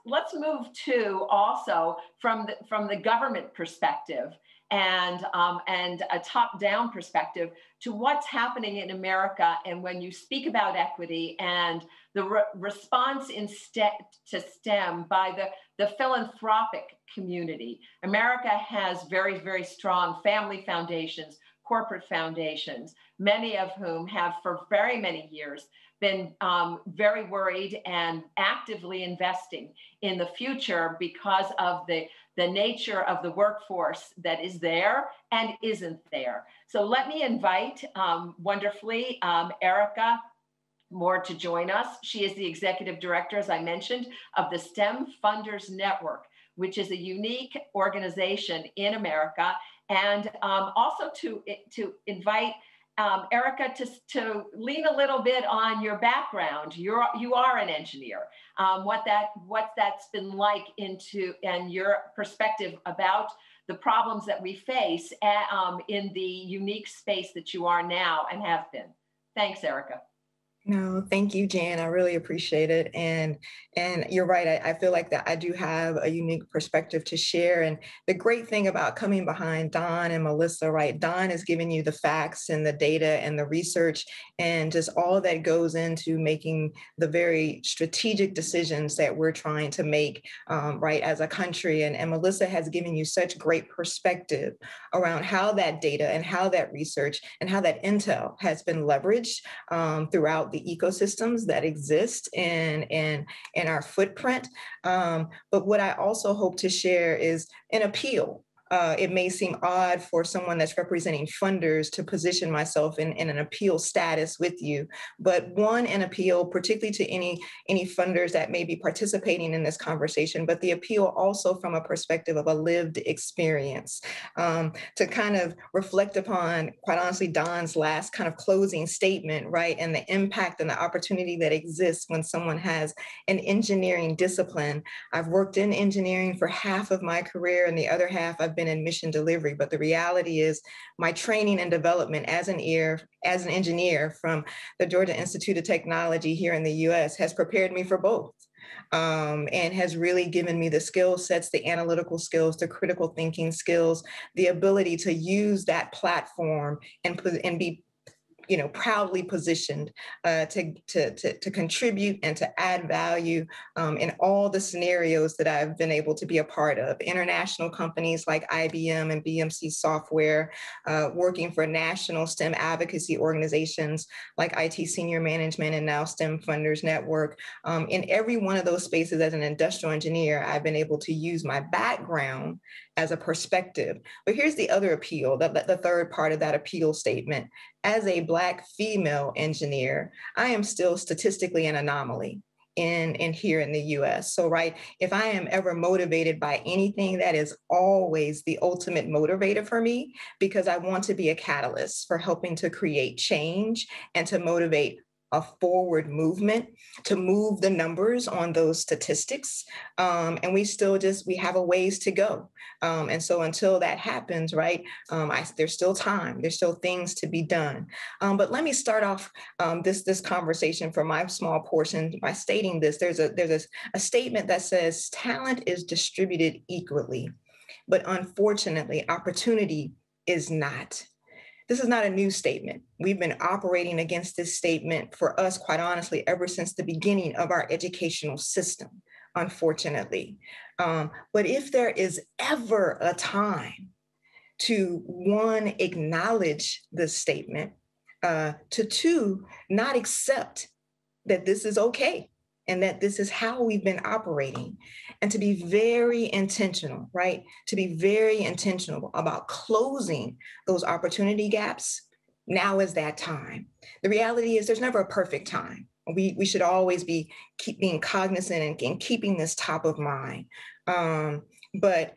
let's move to also from the government perspective and a top-down perspective to what's happening in America. And when you speak about equity and the response to STEM by the philanthropic community, America has very, very strong family foundations, corporate foundations, many of whom have for very many years been very worried and actively investing in the future because of the nature of the workforce that is there and isn't there. So let me invite wonderfully Erica Moore to join us. She is the executive director, as I mentioned, of the STEM Funders Network, which is a unique organization in America, and also to invite Erica to lean a little bit on your background. You are an engineer. What that's been like and your perspective about the problems that we face in the unique space that you are now and have been. Thanks, Erica. No, thank you, Jan. I really appreciate it. And you're right. I feel like that I do have a unique perspective to share. And the great thing about coming behind Don and Melissa, right? Don is giving you the facts and the data and the research and just all that goes into making the very strategic decisions that we're trying to make, right, as a country. And Melissa has given you such great perspective around how that data and how that research and how that intel has been leveraged throughout the ecosystems that exist in our footprint. But what I also hope to share is an appeal it may seem odd for someone that's representing funders to position myself in an appeal status with you, but one, an appeal particularly to any funders that may be participating in this conversation, but the appeal also from a perspective of a lived experience, to kind of reflect upon, quite honestly, Don's last kind of closing statement, right? And the impact and the opportunity that exists when someone has an engineering discipline. I've worked in engineering for half of my career, and the other half I've been in mission delivery. But the reality is my training and development as an engineer from the Georgia Institute of Technology here in the US has prepared me for both. And has really given me the skill sets, the analytical skills, the critical thinking skills, the ability to use that platform and be proudly positioned to contribute and to add value in all the scenarios that I've been able to be a part of. International companies like IBM and BMC Software, working for national STEM advocacy organizations like IT Senior Management and now STEM Funders Network. In every one of those spaces as an industrial engineer, I've been able to use my background as a perspective. But here's the other appeal, the third part of that appeal statement. As a Black female engineer, I am still statistically an anomaly in here in the US. So, right, if I am ever motivated by anything, that is always the ultimate motivator for me, because I want to be a catalyst for helping to create change and to motivate a forward movement, to move the numbers on those statistics. And we have a ways to go. And so until that happens, right, there's still time, there's still things to be done. But let me start off this conversation for my small portion by stating this. There's a statement that says talent is distributed equally, but unfortunately, opportunity is not. This is not a new statement. We've been operating against this statement for us, quite honestly, ever since the beginning of our educational system, unfortunately. But if there is ever a time to, one, acknowledge this statement, to two, not accept that this is okay and that this is how we've been operating, and to be very intentional, right? To be very intentional about closing those opportunity gaps. Now is that time. The reality is there's never a perfect time. We should always be being cognizant and keeping this top of mind. But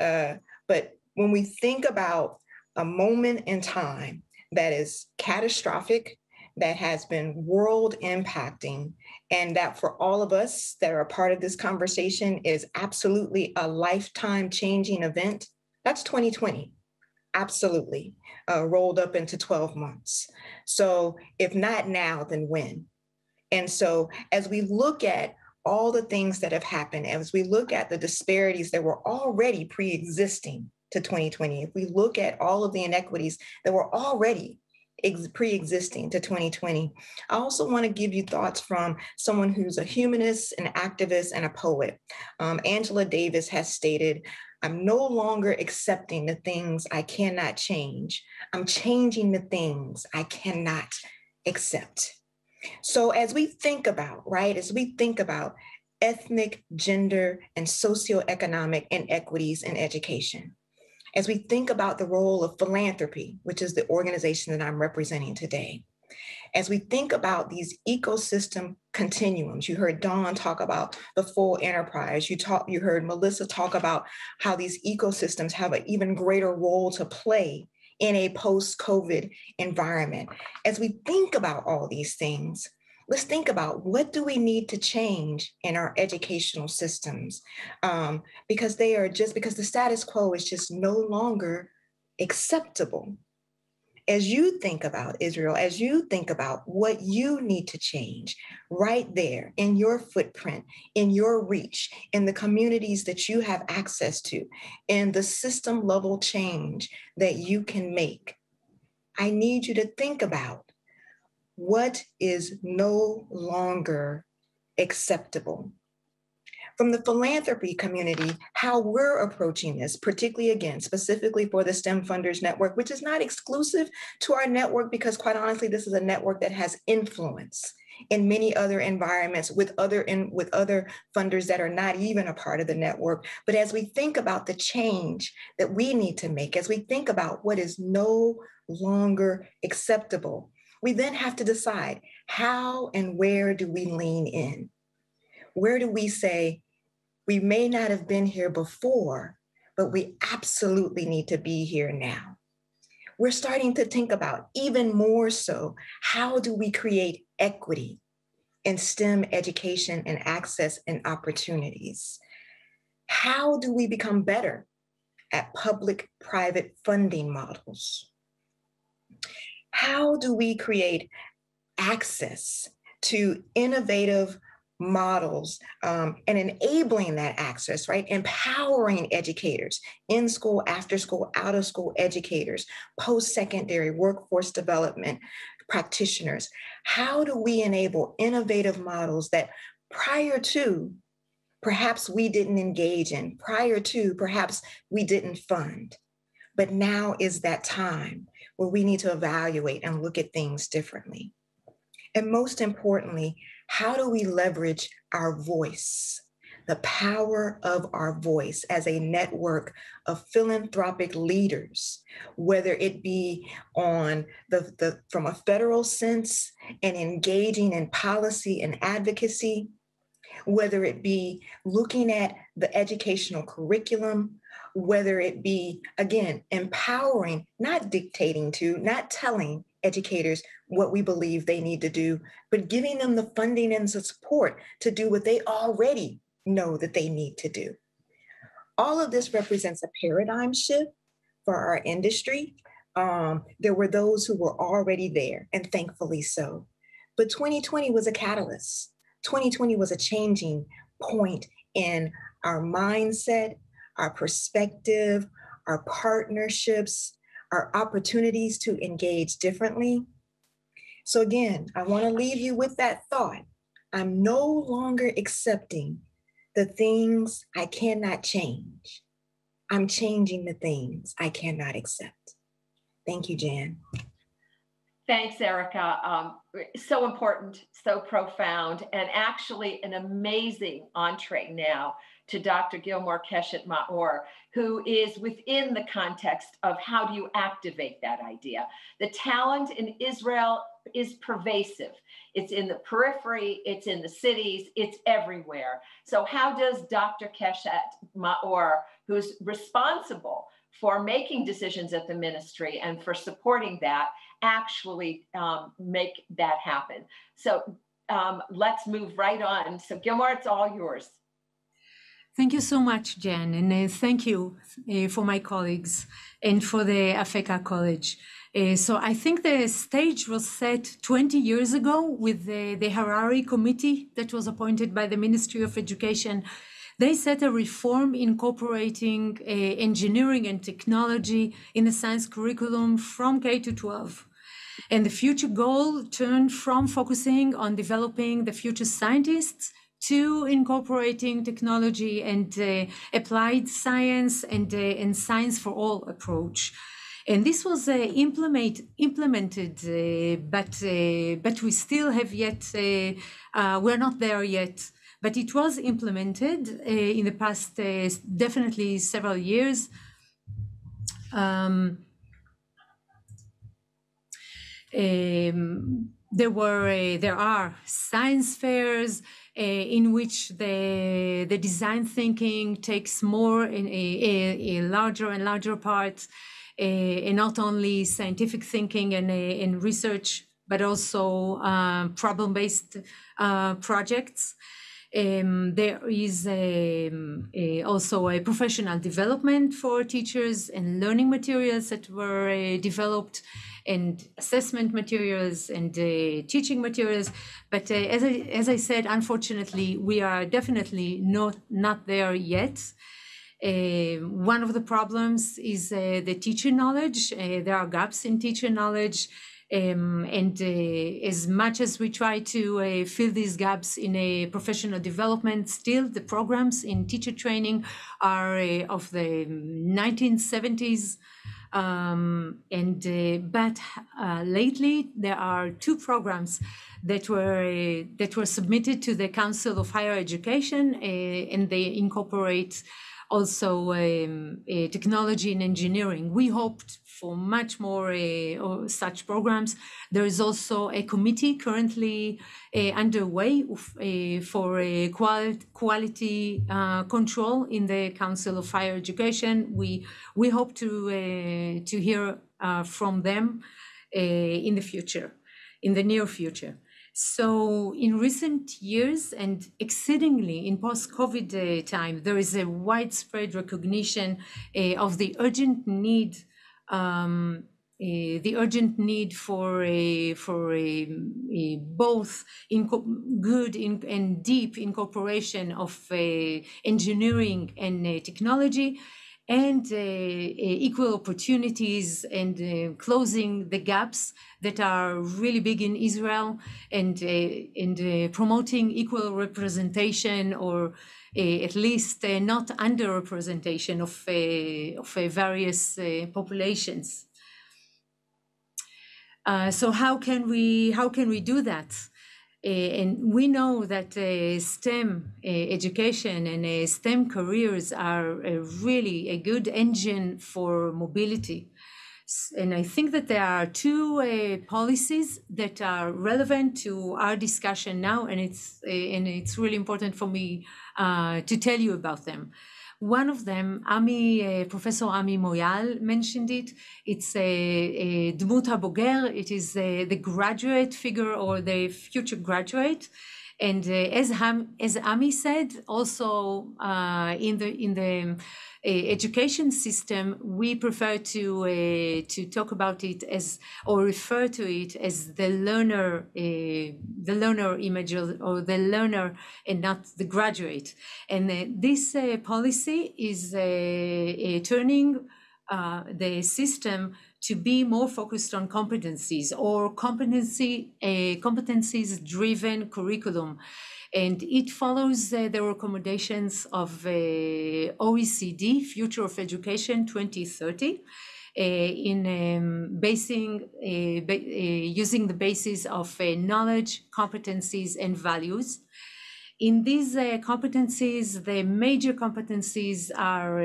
when we think about a moment in time that is catastrophic, that has been world impacting, and that for all of us that are a part of this conversation is absolutely a lifetime changing event, that's 2020, absolutely, rolled up into 12 months. So if not now, then when? And so as we look at all the things that have happened, as we look at the disparities that were already pre-existing to 2020, if we look at all of the inequities that were already pre-existing to 2020. I also want to give you thoughts from someone who's a humanist, an activist, and a poet. Angela Davis has stated, "I'm no longer accepting the things I cannot change. I'm changing the things I cannot accept." So as we think about, right, ethnic, gender, and socioeconomic inequities in education, as we think about the role of philanthropy, which is the organization that I'm representing today, as we think about these ecosystem continuums, you heard Dawn talk about the full enterprise, you heard Melissa talk about how these ecosystems have an even greater role to play in a post-COVID environment. As we think about all these things, let's think about what do we need to change in our educational systems, because the status quo is just no longer acceptable. As you think about Israel, as you think about what you need to change right there in your footprint, in your reach, in the communities that you have access to, in the system level change that you can make, I need you to think about what is no longer acceptable. From the philanthropy community, how we're approaching this, particularly again, specifically for the STEM Funders Network, which is not exclusive to our network, because quite honestly, this is a network that has influence in many other environments with other funders that are not even a part of the network. But as we think about the change that we need to make, as we think about what is no longer acceptable, we then have to decide how and where do we lean in? Where do we say, we may not have been here before, but we absolutely need to be here now? We're starting to think about, even more so, how do we create equity in STEM education and access and opportunities? How do we become better at public-private funding models? How do we create access to innovative models and enabling that access, right? Empowering educators, in school, after school, out of school educators, post-secondary workforce development practitioners. How do we enable innovative models that prior to, perhaps we didn't engage in, prior to, perhaps we didn't fund, but now is that time where we need to evaluate and look at things differently. And most importantly, how do we leverage our voice, the power of our voice as a network of philanthropic leaders, whether it be on from a federal sense and engaging in policy and advocacy, whether it be looking at the educational curriculum, whether it be, again, empowering, not dictating to, not telling educators what we believe they need to do, but giving them the funding and the support to do what they already know that they need to do. All of this represents a paradigm shift for our industry. There were those who were already there, and thankfully so. But 2020 was a catalyst. 2020 was a changing point in our mindset, our perspective, our partnerships, our opportunities to engage differently. So again, I want to leave you with that thought. I'm no longer accepting the things I cannot change. I'm changing the things I cannot accept. Thank you, Jan. Thanks, Erica. So important, so profound, and actually an amazing entree now to Dr. Gilmore Keshet-Maor, who is within the context of how do you activate that idea. The talent in Israel is pervasive. It's in the periphery, it's in the cities, it's everywhere. So how does Dr. Keshet-Maor, who's responsible for making decisions at the ministry and for supporting that, actually make that happen? So let's move right on. So Gilmore, it's all yours. Thank you so much, Jan, and thank you for my colleagues and for the Afeka College. So I think the stage was set 20 years ago with the Harari Committee that was appointed by the Ministry of Education. They set a reform incorporating engineering and technology in the science curriculum from K to 12. And the future goal turned from focusing on developing the future scientists to incorporating technology and applied science and science for all approach. And this was implemented, but we still have yet, we're not there yet. But it was implemented in the past, definitely several years. There are science fairs in which the design thinking takes more in a larger and larger part, and not only scientific thinking and research, but also problem-based projects. There is also a professional development for teachers and learning materials that were developed, and assessment materials and teaching materials. But as I said, unfortunately, we are definitely not there yet. One of the problems is the teacher knowledge. There are gaps in teacher knowledge. As much as we try to fill these gaps in a professional development, still the programs in teacher training are of the 1970s. But lately there are two programs that were submitted to the Council of Higher Education, and they incorporate also technology and engineering. We hoped for much more such programs. There is also a committee currently underway for quality control in the Council of Higher Education. We hope to hear from them in the future, in the near future. So in recent years, and exceedingly in post-COVID time, there is a widespread recognition of the urgent need for both good and deep incorporation of engineering and technology, and equal opportunities, and closing the gaps that are really big in Israel, and promoting equal representation, or at least not underrepresentation of various populations. So how can we do that? And we know that STEM education and STEM careers are really a good engine for mobility. And I think that there are two policies that are relevant to our discussion now, and it's really important for me to tell you about them. One of them, Professor Ami Moyal mentioned it. It's a Dmut HaBoger. It is the graduate figure, or the future graduate. And as Ami said, also in the education system, we prefer to talk about it as, or refer to it as the learner image, or the learner, and not the graduate. And this policy is turning the system to be more focused on competencies, or competencies-driven curriculum. And it follows the recommendations of OECD, Future of Education 2030, in using the basis of knowledge, competencies, and values. In these competencies, the major competencies are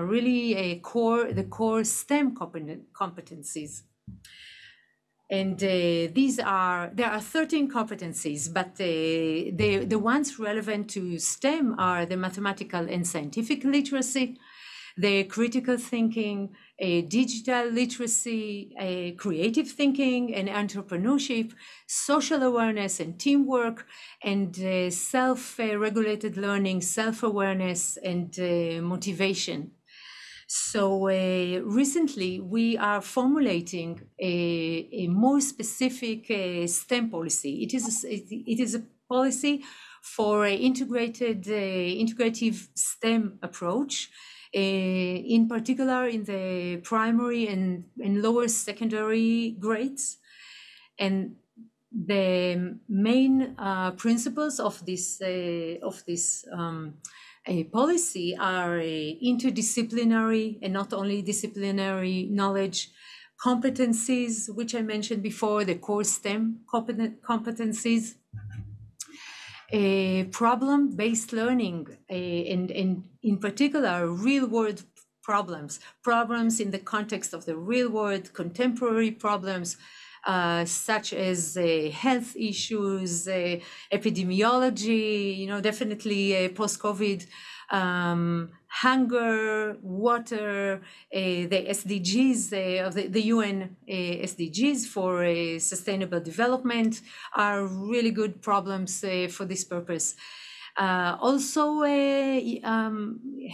really the core STEM competencies. And there are 13 competencies, but the ones relevant to STEM are the mathematical and scientific literacy, the critical thinking, digital literacy, creative thinking and entrepreneurship, social awareness and teamwork, and self-regulated learning, self-awareness, and motivation. So recently, we are formulating a more specific STEM policy. It is a policy for an integrative STEM approach, in particular in the primary and lower secondary grades. And the main principles of this policy are interdisciplinary and not only disciplinary knowledge, competencies, which I mentioned before, the core STEM competencies, problem-based learning, and in particular, real-world problems in the context of the real world, contemporary problems, such as health issues, epidemiology, definitely post-COVID, hunger, water, the SDGs of the UN SDGs for sustainable development are really good problems for this purpose. Also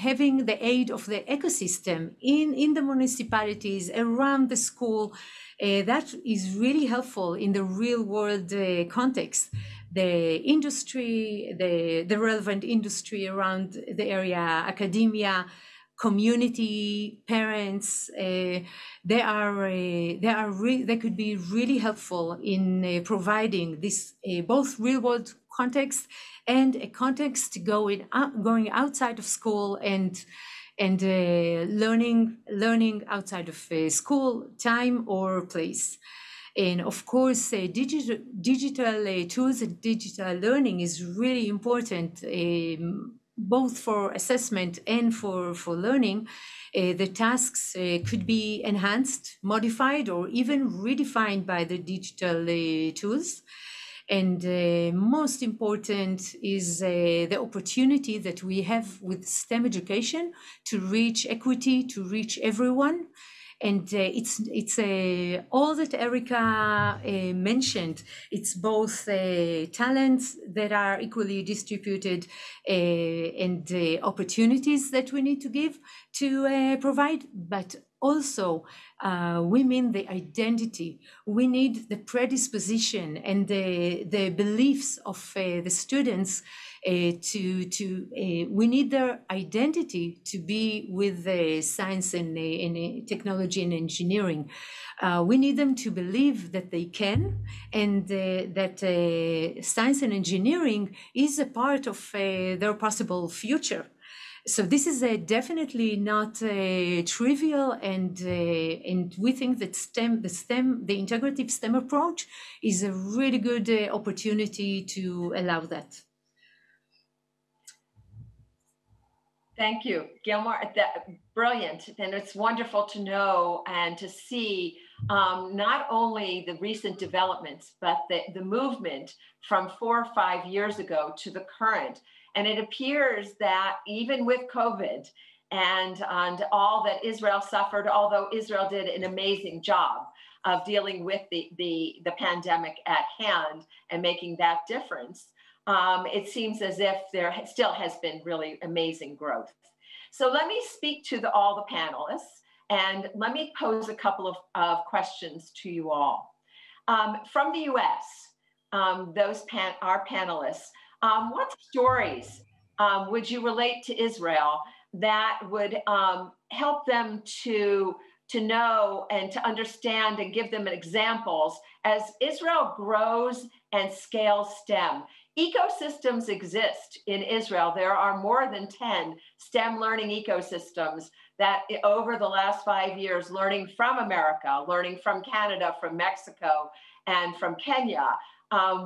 having the aid of the ecosystem in the municipalities around the school, that is really helpful in the real world context. The industry, the relevant industry around the area, academia, community, parents, they could be really helpful in providing this both real world context and a context going outside of school and learning outside of school time or place. And of course, digital tools and digital learning is really important, both for assessment and for learning. The tasks could be enhanced, modified, or even redefined by the digital tools. And most important is the opportunity that we have with STEM education to reach equity, to reach everyone. And it's all that Erica mentioned. It's both talents that are equally distributed and opportunities that we need to give to provide, but also women, the identity. We need the predisposition and the beliefs of the students we need their identity to be with science and technology and engineering. We need them to believe that they can, and that science and engineering is a part of their possible future. So this is definitely not trivial, and we think that the integrative STEM approach is a really good opportunity to allow that. Thank you, Gilmore. Brilliant. And it's wonderful to know and to see not only the recent developments, but the movement from 4 or 5 years ago to the current. And it appears that even with COVID and all that Israel suffered, although Israel did an amazing job of dealing with the pandemic at hand and making that difference, it seems as if there still has been really amazing growth. So let me speak to all the panelists, and let me pose a couple of questions to you all. From the US, our panelists, what stories would you relate to Israel that would help them to know and to understand and give them examples as Israel grows and scales STEM? Ecosystems exist in Israel. There are more than 10 STEM learning ecosystems that over the last 5 years, learning from America, learning from Canada, from Mexico, and from Kenya,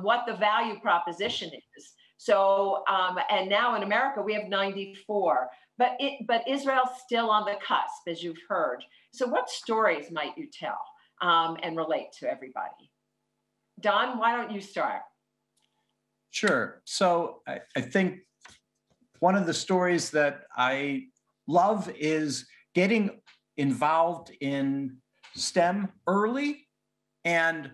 what the value proposition is. So, and now in America, we have 94, but Israel's still on the cusp, as you've heard. So what stories might you tell and relate to everybody? Don, why don't you start? Sure. So I think one of the stories that I love is getting involved in STEM early and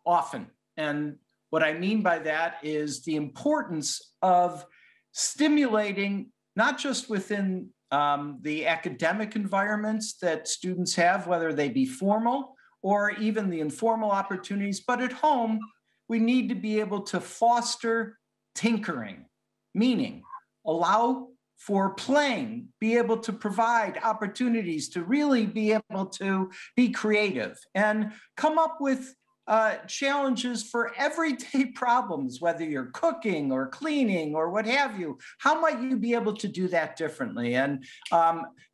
often. And what I mean by that is the importance of stimulating, not just within the academic environments that students have, whether they be formal or even the informal opportunities, but at home, we need to be able to foster tinkering, meaning allow for playing, be able to provide opportunities to really be able to be creative and come up with challenges for everyday problems, whether you're cooking or cleaning or what have you. How might you be able to do that differently? And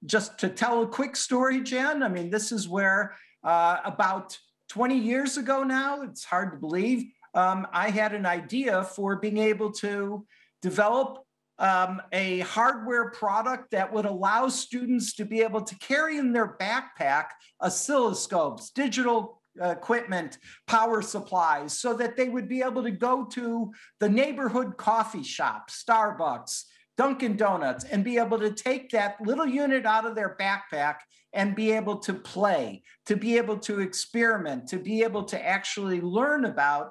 just to tell a quick story, Jen, I mean, this is where about 20 years ago now, it's hard to believe, I had an idea for being able to develop a hardware product that would allow students to be able to carry in their backpack oscilloscopes, digital equipment, power supplies, so that they would be able to go to the neighborhood coffee shop, Starbucks, Dunkin' Donuts, and be able to take that little unit out of their backpack and be able to play, to be able to experiment, to be able to actually learn about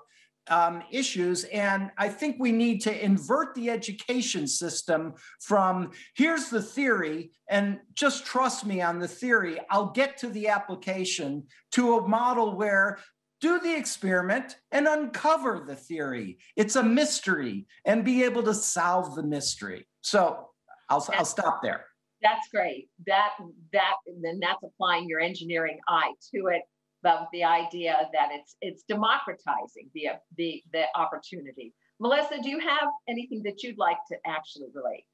issues. And I think we need to invert the education system from here's the theory and just trust me on the theory, I'll get to the application, to a model where do the experiment and uncover the theory. It's a mystery and be able to solve the mystery. So I'll stop there. That's great. Then that's applying your engineering eye to it, but with the idea that it's democratizing the opportunity. Melissa, do you have anything that you'd like to actually relate?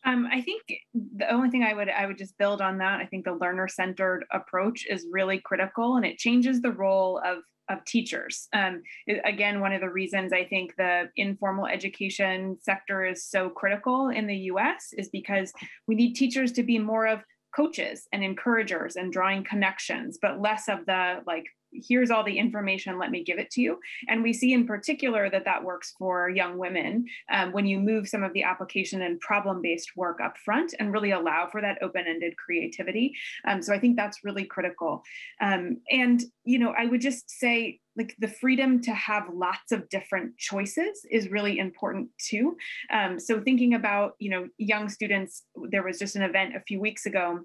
I think the only thing I would just build on that, I think the learner-centered approach is really critical, and it changes the role of teachers. Again, one of the reasons I think the informal education sector is so critical in the US is because we need teachers to be more of coaches and encouragers and drawing connections, but less of the like, here's all the information, let me give it to you. And we see in particular that works for young women when you move some of the application and problem-based work up front and really allow for that open-ended creativity. So I think that's really critical. And, I would just say, like, the freedom to have lots of different choices is really important too. So thinking about, young students, there was just an event a few weeks ago.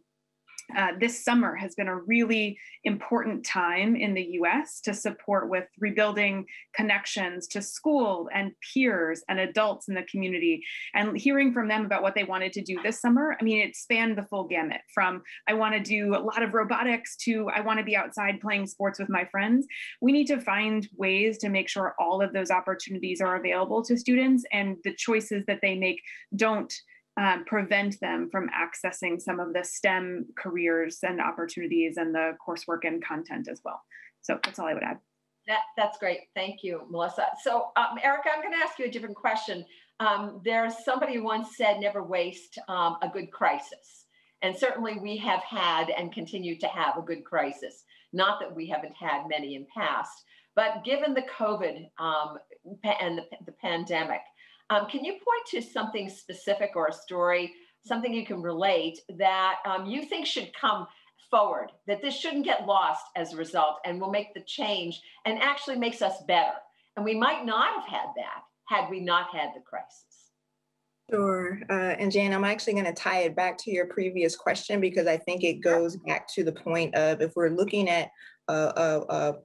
This summer has been a really important time in the US to support with rebuilding connections to school and peers and adults in the community, and hearing from them about what they wanted to do this summer. I mean, it spanned the full gamut from I want to do a lot of robotics to I want to be outside playing sports with my friends. We need to find ways to make sure all of those opportunities are available to students, and the choices that they make don't prevent them from accessing some of the STEM careers and opportunities and the coursework and content as well. So that's all I would add. That's great. Thank you, Melissa. So Erica, I'm going to ask you a different question. There's somebody who once said, never waste a good crisis. And certainly we have had and continue to have a good crisis. Not that we haven't had many in past, but given the COVID and the pandemic, can you point to something specific or a story, something you can relate that you think should come forward, that this shouldn't get lost as a result and will make the change and actually makes us better? And we might not have had that had we not had the crisis. Sure. And Jan, I'm actually going to tie it back to your previous question, because I think it goes back to the point of if we're looking at a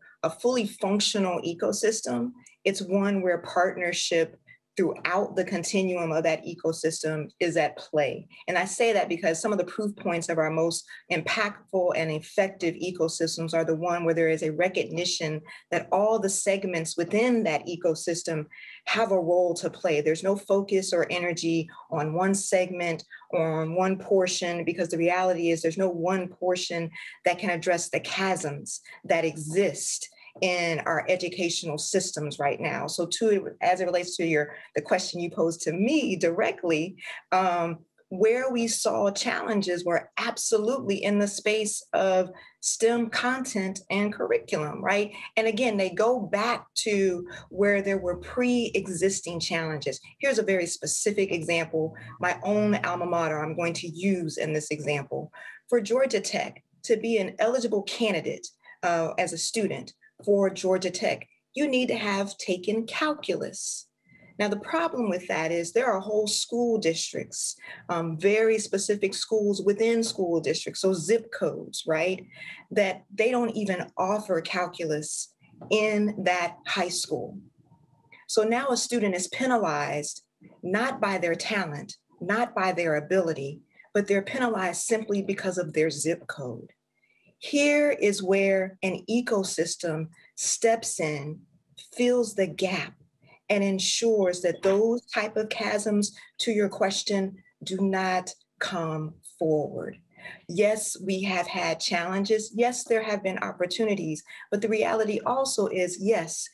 fully functional ecosystem, it's one where partnership throughout the continuum of that ecosystem is at play. And I say that because some of the proof points of our most impactful and effective ecosystems are the one where there is a recognition that all the segments within that ecosystem have a role to play. There's no focus or energy on one segment or on one portion, because the reality is there's no one portion that can address the chasms that exist in our educational systems right now. So as it relates to the question you posed to me directly, where we saw challenges were absolutely in the space of STEM content and curriculum, right? And again, they go back to where there were pre-existing challenges. Here's a very specific example, my own alma mater I'm going to use in this example. For Georgia Tech, to be an eligible candidate as a student for Georgia Tech, you need to have taken calculus. Now, the problem with that is there are whole school districts, very specific schools within school districts, so zip codes, right, that they don't even offer calculus in that high school. So now a student is penalized not by their talent, not by their ability, but they're penalized simply because of their zip code. Here is where an ecosystem steps in, fills the gap, and ensures that those type of chasms, to your question, do not come forward. Yes, we have had challenges. Yes, there have been opportunities, but the reality also is, yes,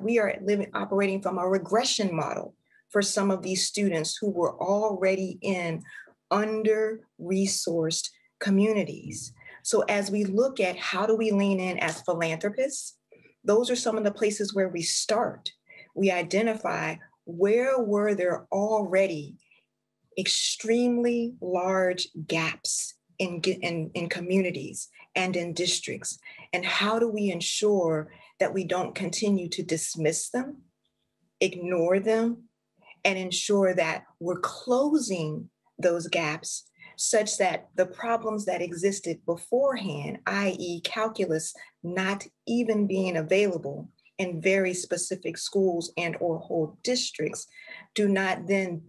we are operating from a regression model for some of these students who were already in under-resourced communities. So as we look at how do we lean in as philanthropists, those are some of the places where we start. We identify where were there already extremely large gaps in communities and in districts, and how do we ensure that we don't continue to dismiss them, ignore them, and ensure that we're closing those gaps such that the problems that existed beforehand, i.e. calculus not even being available in very specific schools and or whole districts, do not then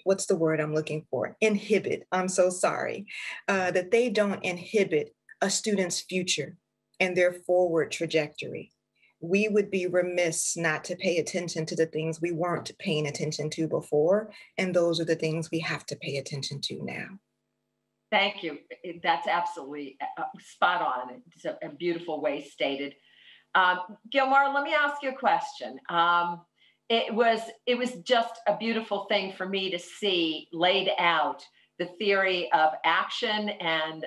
what's the word I'm looking for? Inhibit, I'm so sorry, that they don't inhibit a student's future and their forward trajectory. We would be remiss not to pay attention to the things we weren't paying attention to before, and those are the things we have to pay attention to now. Thank you. That's absolutely spot on. It's a beautiful way stated. Gilmore, let me ask you a question. It was just a beautiful thing for me to see laid out the theory of action and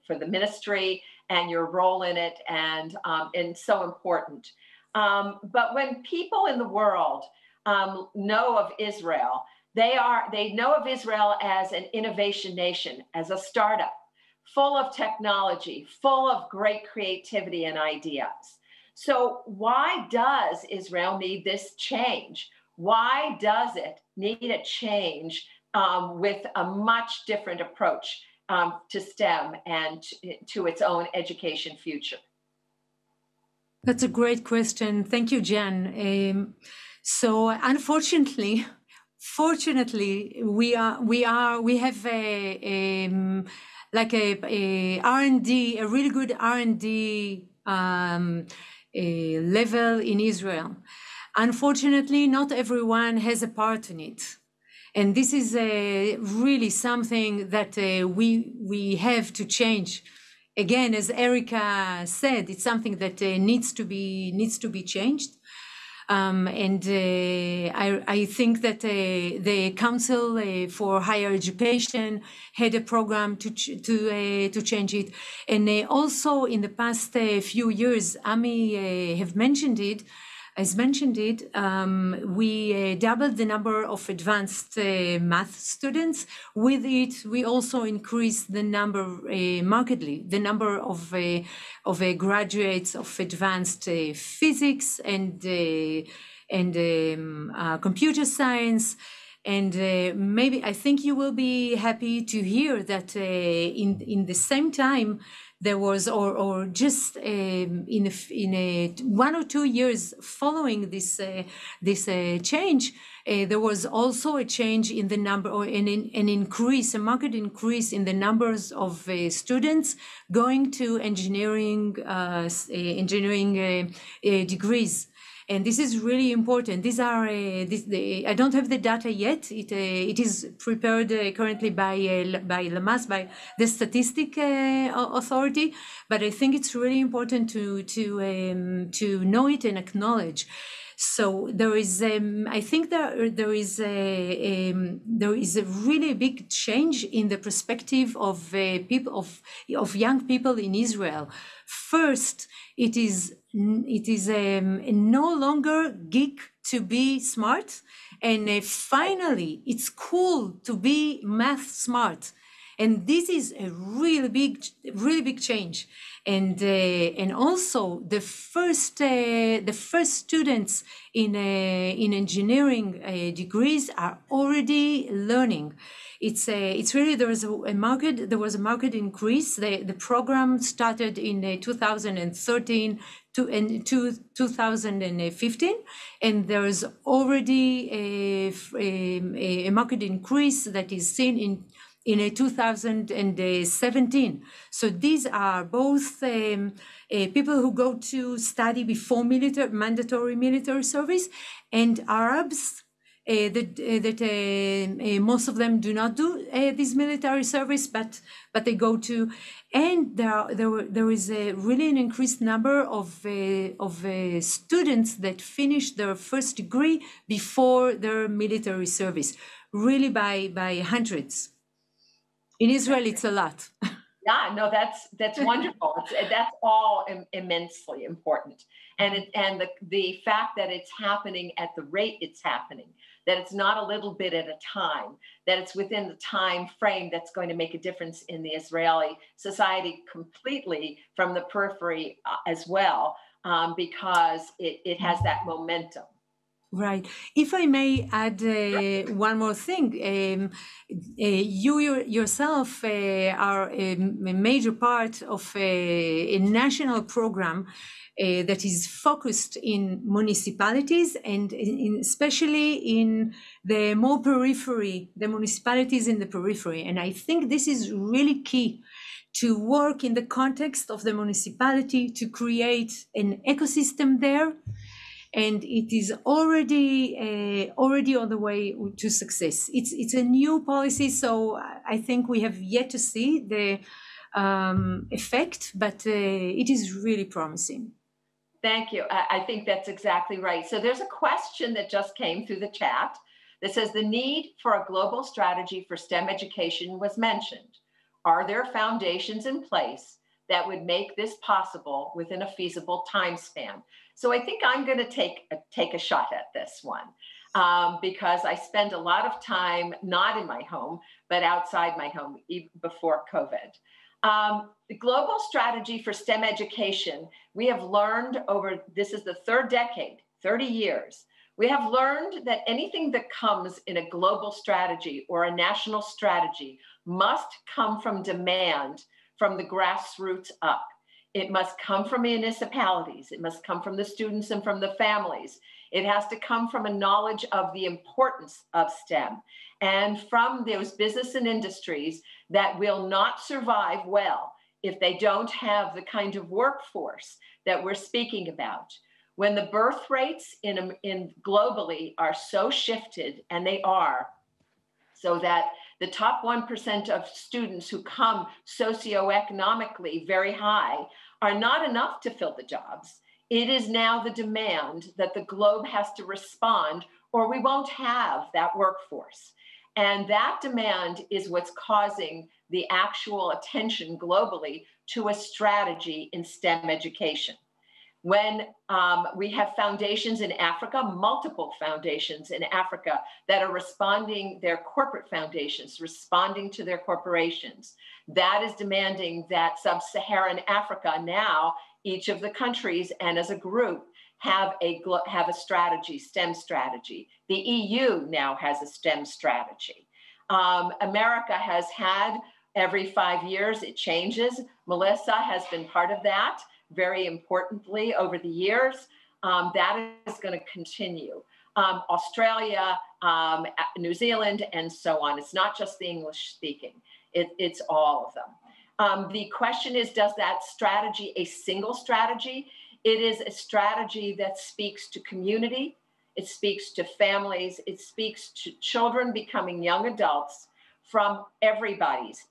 for the ministry and your role in it, and so important. But when people in the world know of Israel, they know of Israel as an innovation nation, as a startup, full of technology, full of great creativity and ideas. So why does Israel need this change? Why does it need a change with a much different approach to STEM and to its own education future? That's a great question. Thank you, Jan. So unfortunately, fortunately, we have like a R&D, a really good R&D level in Israel. Unfortunately, not everyone has a part in it. And this is really something that we have to change. Again, as Erica said, it's something that needs to be changed. I think that the Council for Higher Education had a program to change it, and also in the past few years, Ami has mentioned it. We doubled the number of advanced math students. With it, we also increased the number markedly, the number of graduates of advanced physics and computer science. And maybe I think you will be happy to hear that in the same time, there was, or just in 1 or 2 years following this change, there was also a change in the number, or an increase, a marked increase in the numbers of students going to engineering degrees. And this is really important. These are, I don't have the data yet. It is prepared currently by LMAS, by the Statistic Authority. But I think it's really important to know it and acknowledge. So there is, I think there is a really big change in the perspective of people, of young people in Israel. First, it is no longer geek to be smart, and finally, it's cool to be math smart, and this is a really big change. And also the first students in engineering degrees are already learning. It's really, there was a market increase. The program started in 2013 to 2015, and there's already a market increase that is seen in 2017. So these are both people who go to study before mandatory military service, and Arabs that most of them do not do this military service, but they go to, and there is really an increased number of students that finish their first degree before their military service, really by hundreds. In Israel, it's a lot. Yeah, no, that's wonderful. That's all immensely important, and the fact that it's happening at the rate it's happening, that it's not a little bit at a time, that it's within the time frame that's going to make a difference in the Israeli society completely from the periphery as well, because it has that momentum. Right. If I may add one more thing, you yourself are a major part of a national program that is focused in municipalities and especially in the more periphery, the municipalities in the periphery. And I think this is really key to work in the context of the municipality to create an ecosystem there. And it is already on the way to success. It's a new policy, so I think we have yet to see the effect, but it is really promising. Thank you. I think that's exactly right. So there's a question that just came through the chat that says the need for a global strategy for STEM education was mentioned. Are there foundations in place that would make this possible within a feasible time span? So I think I'm going to take a shot at this one because I spend a lot of time not in my home, but outside my home even before COVID. The global strategy for STEM education, we have learned this is the third decade, 30 years. We have learned that anything that comes in a global strategy or a national strategy must come from demand from the grassroots up. It must come from municipalities. It must come from the students and from the families. It has to come from a knowledge of the importance of STEM and from those business and industries that will not survive well if they don't have the kind of workforce that we're speaking about. When the birth rates in globally are so shifted, and they are, so that the top 1% of students who come socioeconomically very high are not enough to fill the jobs. It is now the demand that the globe has to respond, or we won't have that workforce. And that demand is what's causing the actual attention globally to a strategy in STEM education. When we have foundations in Africa, multiple foundations in Africa that are responding, their corporate foundations, responding to their corporations, that is demanding that sub-Saharan Africa now, each of the countries and as a group, have a strategy, STEM strategy. The EU now has a STEM strategy. America has had every 5 years, it changes. Melissa has been part of that. Very importantly over the years, that is going to continue. Australia, New Zealand, and so on. It's not just the English speaking, it's all of them. The question is, does that strategy, a single strategy? It is a strategy that speaks to community, it speaks to families, it speaks to children becoming young adults from everybody's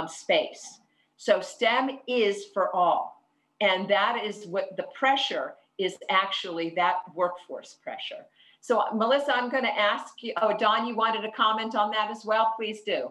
space. So STEM is for all. And that is what the pressure is, actually that workforce pressure. So Melissa, I'm going to ask you, Don, you wanted to comment on that as well? Please do.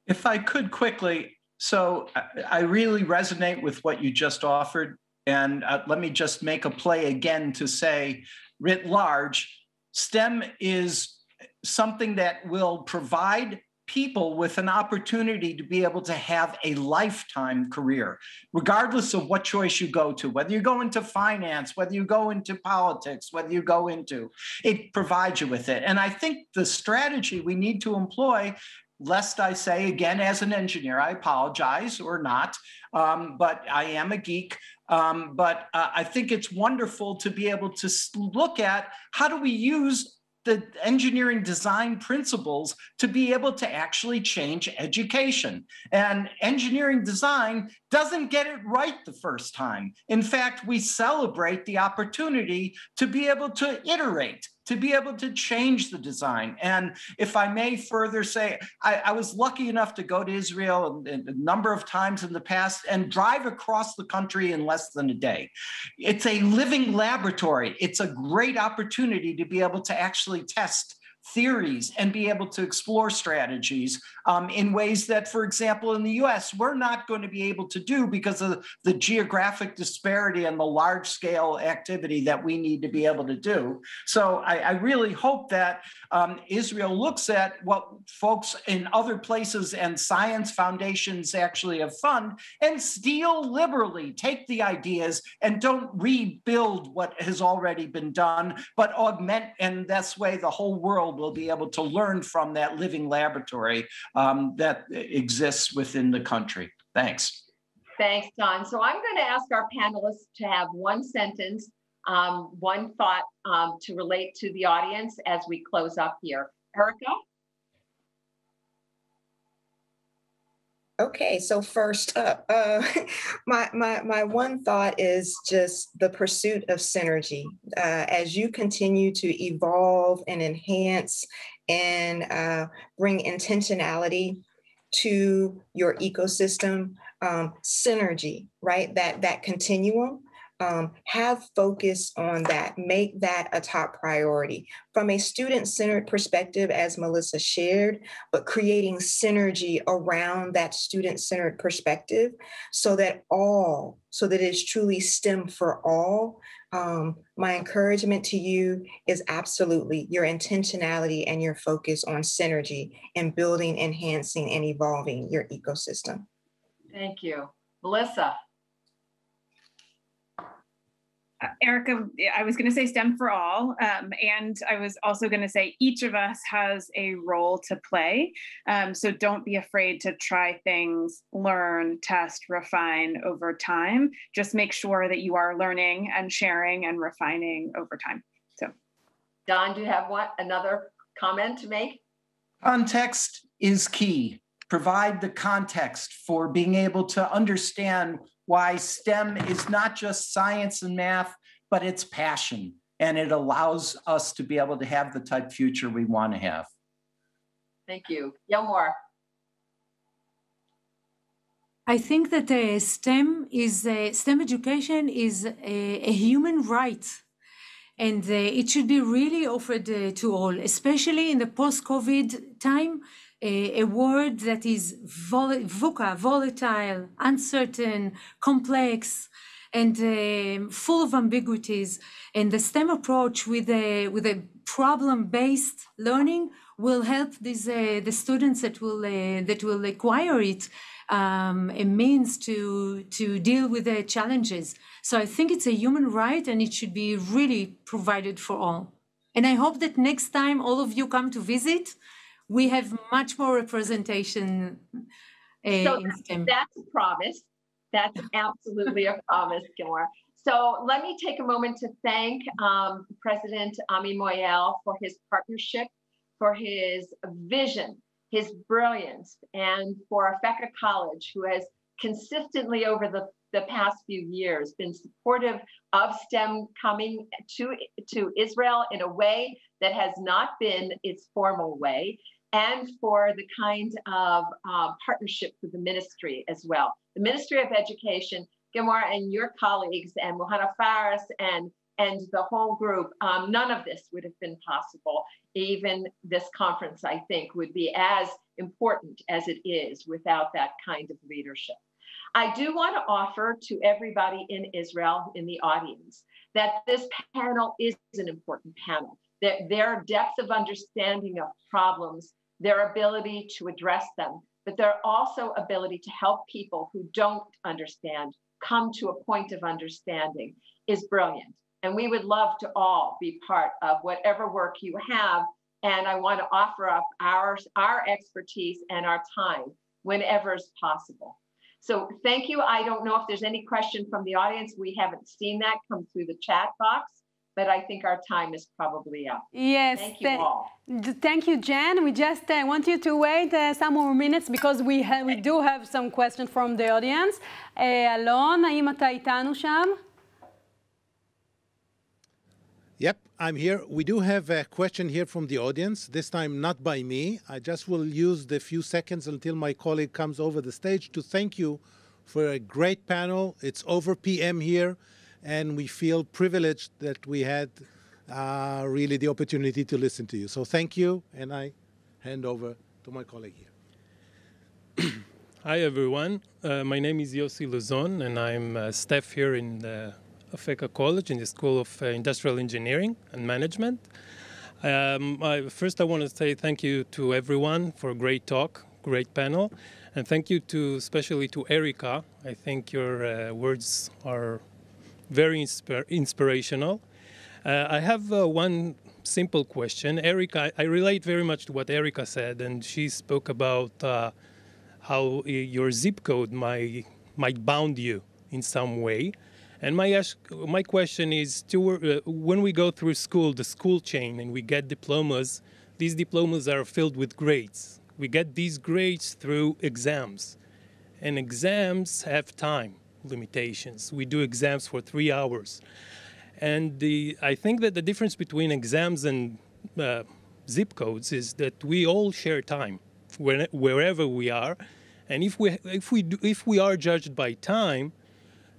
If I could quickly, so I really resonate with what you just offered. And let me just make a play again to say, writ large, STEM is something that will provide people with an opportunity to be able to have a lifetime career, regardless of what choice you go to, whether you go into finance, whether you go into politics, whether you go into, it provides you with it. And I think the strategy we need to employ, lest I say again, as an engineer, I apologize or not, but I am a geek. But I think it's wonderful to be able to look at how do we use the engineering design principles to be able to actually change education. And engineering design doesn't get it right the first time. In fact, we celebrate the opportunity to be able to iterate, to be able to change the design. And if I may further say, I was lucky enough to go to Israel a number of times in the past and drive across the country in less than a day. It's a living laboratory. It's a great opportunity to be able to actually test theories and be able to explore strategies in ways that, for example, in the US, we're not going to be able to do because of the geographic disparity and the large scale activity that we need to be able to do. So I really hope that Israel looks at what folks in other places and science foundations actually have funded and steal liberally, take the ideas and don't rebuild what has already been done, but augment, and that's way the whole world will be able to learn from that living laboratory that exists within the country. Thanks. Thanks, Don. So I'm going to ask our panelists to have one sentence, one thought to relate to the audience as we close up here. Erica? Okay, so first up, my one thought is just the pursuit of synergy. As you continue to evolve and enhance and bring intentionality to your ecosystem, synergy, right? That continuum. Have focus on that, make that a top priority from a student-centered perspective, as Melissa shared, but creating synergy around that student-centered perspective so that it's truly STEM for all. My encouragement to you is absolutely your intentionality and your focus on synergy and building, enhancing, and evolving your ecosystem. Thank you. Melissa? Erica, I was going to say STEM for all, and I was also going to say each of us has a role to play. So don't be afraid to try things, learn, test, refine over time. Just make sure that you are learning and sharing and refining over time. So, Don, do you have another comment to make? Context is key. Provide the context for being able to understand why STEM is not just science and math, but it's passion. And it allows us to be able to have the type of future we want to have. Thank you. Gilmore. I think that STEM education is a human right. And it should be really offered to all, especially in the post-COVID time. A word that is VUCA, volatile, uncertain, complex, and full of ambiguities. And the STEM approach with a problem-based learning will help the students that will acquire it a means to deal with the challenges. So I think it's a human right, and it should be really provided for all. And I hope that next time all of you come to visit, we have much more representation in STEM. That's a promise. That's absolutely a promise, Gilmore. So let me take a moment to thank President Ami Moayel for his partnership, for his vision, his brilliance, and for Afeka College, who has consistently over the past few years been supportive of STEM coming to Israel in a way that has not been its formal way, and for the kind of partnership with the ministry as well. The Ministry of Education, Gilmore and your colleagues, and Mohana Faris and the whole group, none of this would have been possible. Even this conference, I think, would be as important as it is without that kind of leadership. I do want to offer to everybody in Israel, in the audience, that this panel is an important panel, that their depth of understanding of problems, their ability to address them, but their also ability to help people who don't understand come to a point of understanding is brilliant. And we would love to all be part of whatever work you have. And I want to offer up our expertise and our time whenever is possible. So thank you. I don't know if there's any question from the audience. We haven't seen that come through the chat box, but I think our time is probably up. Yes. Thank you all. Thank you, Jen. We just want you to wait some more minutes because we do have some questions from the audience. אלון, האם אתה איתנו שם? Yep, I'm here. We do have a question here from the audience, this time not by me. I just will use the few seconds until my colleague comes over the stage to thank you for a great panel. It's over PM here, and we feel privileged that we had really the opportunity to listen to you. So thank you, and I hand over to my colleague here. Hi, everyone. My name is Yossi Luzon, and I'm staff here in the Afeka College in the School of Industrial Engineering and Management. First, I want to say thank you to everyone for a great talk, great panel, and thank you especially to Erica. I think your words are very inspirational. I have one simple question. Erica, I relate very much to what Erica said, and she spoke about how your zip code might bound you in some way. And my question is, when we go through school, the school chain, and we get diplomas, these diplomas are filled with grades. We get these grades through exams. And exams have time limitations. We do exams for 3 hours. And I think that the difference between exams and zip codes is that we all share time wherever we are. And if we are judged by time,